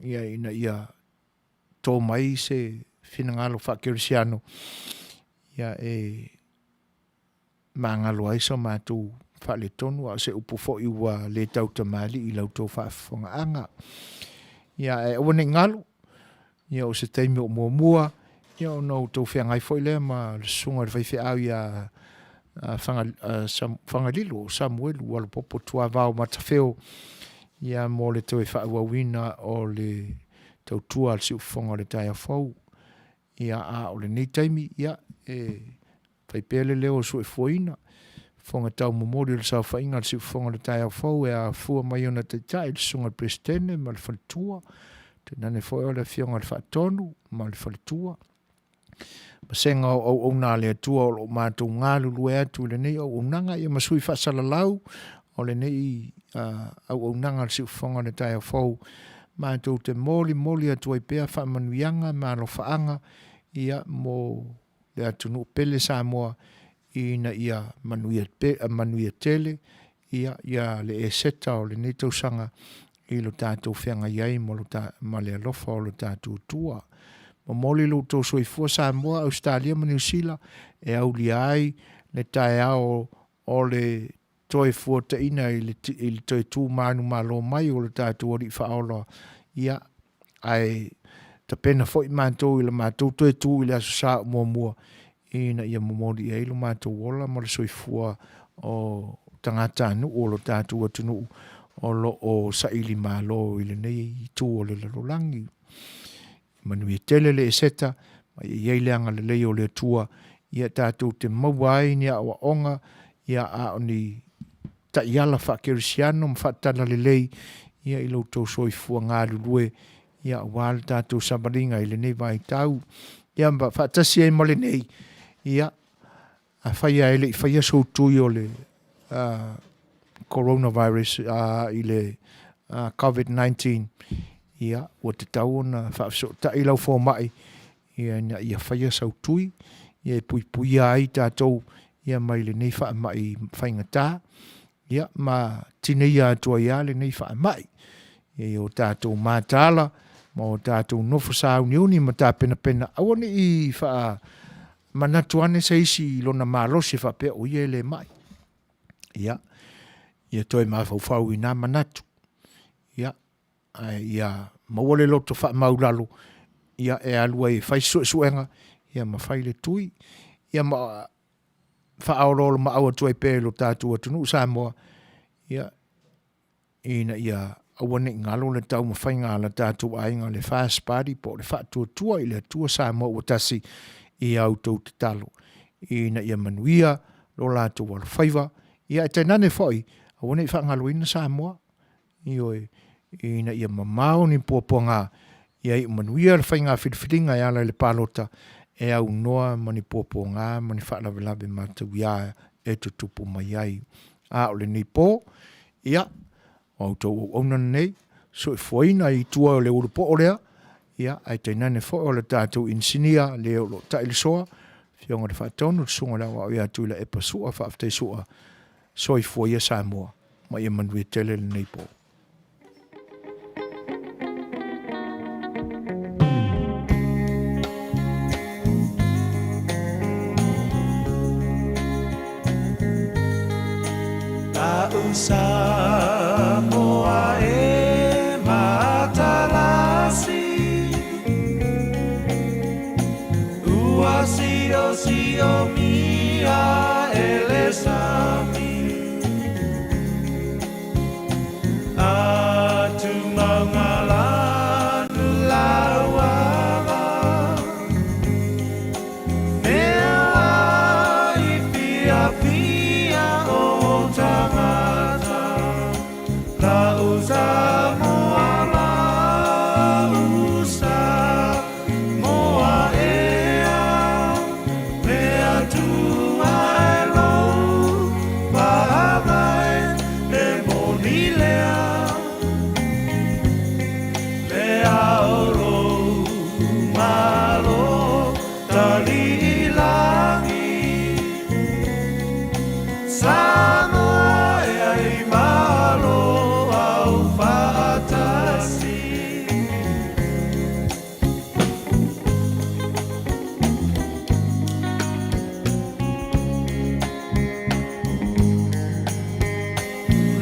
Ia tō mai se whinangalo whakerisiano. Ia mangalo ai sa mātou whale tonu a se upu fo i ua le tau tamali i lau tō whaafonga anga. Ia awane ngalo. Ia o se teimi o mua. Ia o nau tō whiangai fo i lea ma le sunga le whaiwhi au ia whangalilo Samuelu wala popo tuavao matawheo. Ia mo le tau e whaawawina o le tau tua al si ufonga le tai a fau. Ia a o le nei taimi ia whaipele leo su e fuina. Fonga tau momori le sa whainga le si ufonga le tai a fau e a fua mai ona te tai le sunga le prestene ma le whalitua. Te nane fo e le fionga le whaatonu ma le whalitua. Masenga o nā le atua o mātou ngālu lue atu le nei o nanga ia masui whaasalalau o le nei au nanga le si ufonga le tai a fau. Mātou te moli atua i pēa whaamanuianga mā lo whaanga ia mo le atunu pele sa moa ina ia Manuia tele ia le e seta o le nei tausanga i lo tātou whenga iai mo ma le alofa o lo tātou tua. Ma moli lo tō soifua sa moa Australia ma New Zealand e au li ai le tae ao o le toi fuata ina i le toi tū manu malo mai o le tātou ori whaola ia ai ta pena fo i mātou i le mātou toi tū i le aso sa mua ina ia momori e ilo mātou ola ma le soifua o tangata anu o lo tātou atunu o lo o sa ili malo i le nei tū o le larolangi. Manuia tele le seta, ma ia leanga le leo le tua, ia tātou te mawai ni a onga, ia a oni ta iala whakerisiano, mwhatala le lei, ia ilo tau soifua ngā lulue, ia wāle tātou samaringa i le nei vai tau, ia mba whatasi e male nei, ia a whaia ele, whaia soutui o le coronavirus i le COVID-19, ia o te tau na whaafso ta i lau fō mai ia whaia sautui ia pui ai tātou ia mai le nei wha mai whaingatā ia ma tinei atua ia le nei wha mai ia o tātou mātala ma o tātou nofo sa uniuni ma tā pena awane i wha manatuane sa isi lona mālosi wha pia o ia le mai ia toi mawhau i nā manatu ia mawale loto wha maulalo ia e alua i whai suenga ia ma whai le tui ia ma wha aurolo ma aua tuai pēlo tātua tunu sa moa ia ia awane ngalo le tau ma whai ngala tātua ainga le fast party po le wha tua i le tua sa moa o tasi i autou te talo ia Manuia lo lātou wala whaiva ia e tainane whai awane i wha ngalo ina sa moa ia mamao ni puaponga ia i Manuia le whainga whiriwhiringa i ala le palota e au noa mani puaponga mani whaalawe mātou ia e tutupu mai ai a ole ni pō ia O tau o na nei, so e foina I tua o le uru po o lea, ia, ai te nane fo o le tātou insinia, le o lo taile soa, fionga le whaatonu, sunga la wa ia tui la epa sua, whaaftai sua, so I foia Samoa, ma ia Manuia tele le nei po. Samoa e matalasi Ua sio mia ele sami Atu mangalanu lauala Mea I pia o tangata La usa moa ea Mea tua elo Pahamai e monilea Lea oro malo Tali ilangi Samoa e ai malo au fatasi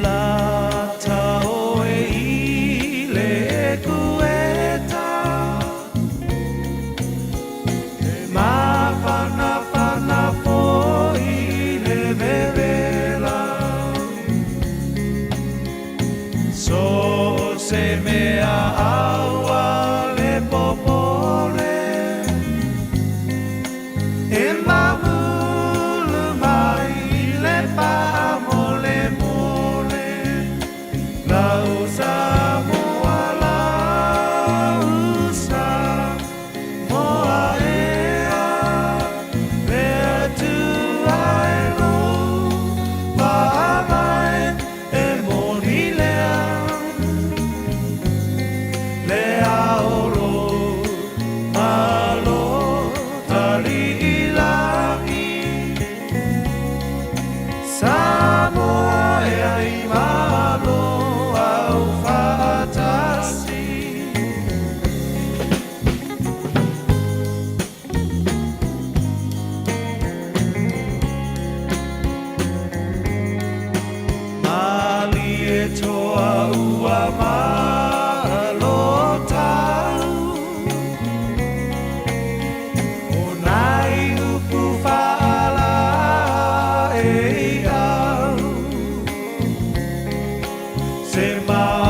La tau e ile e kueta E mawhana po ile vevela So se mea aua le popole E mamulu mai le pa mole mole La usa moa la usa moa ea Mea tu aero pa mai e monilea Lea oro malo tali ilangi Samoa e ai malo au fatasi Mali e toa ua malo tau O nai upu whaala e au Se mau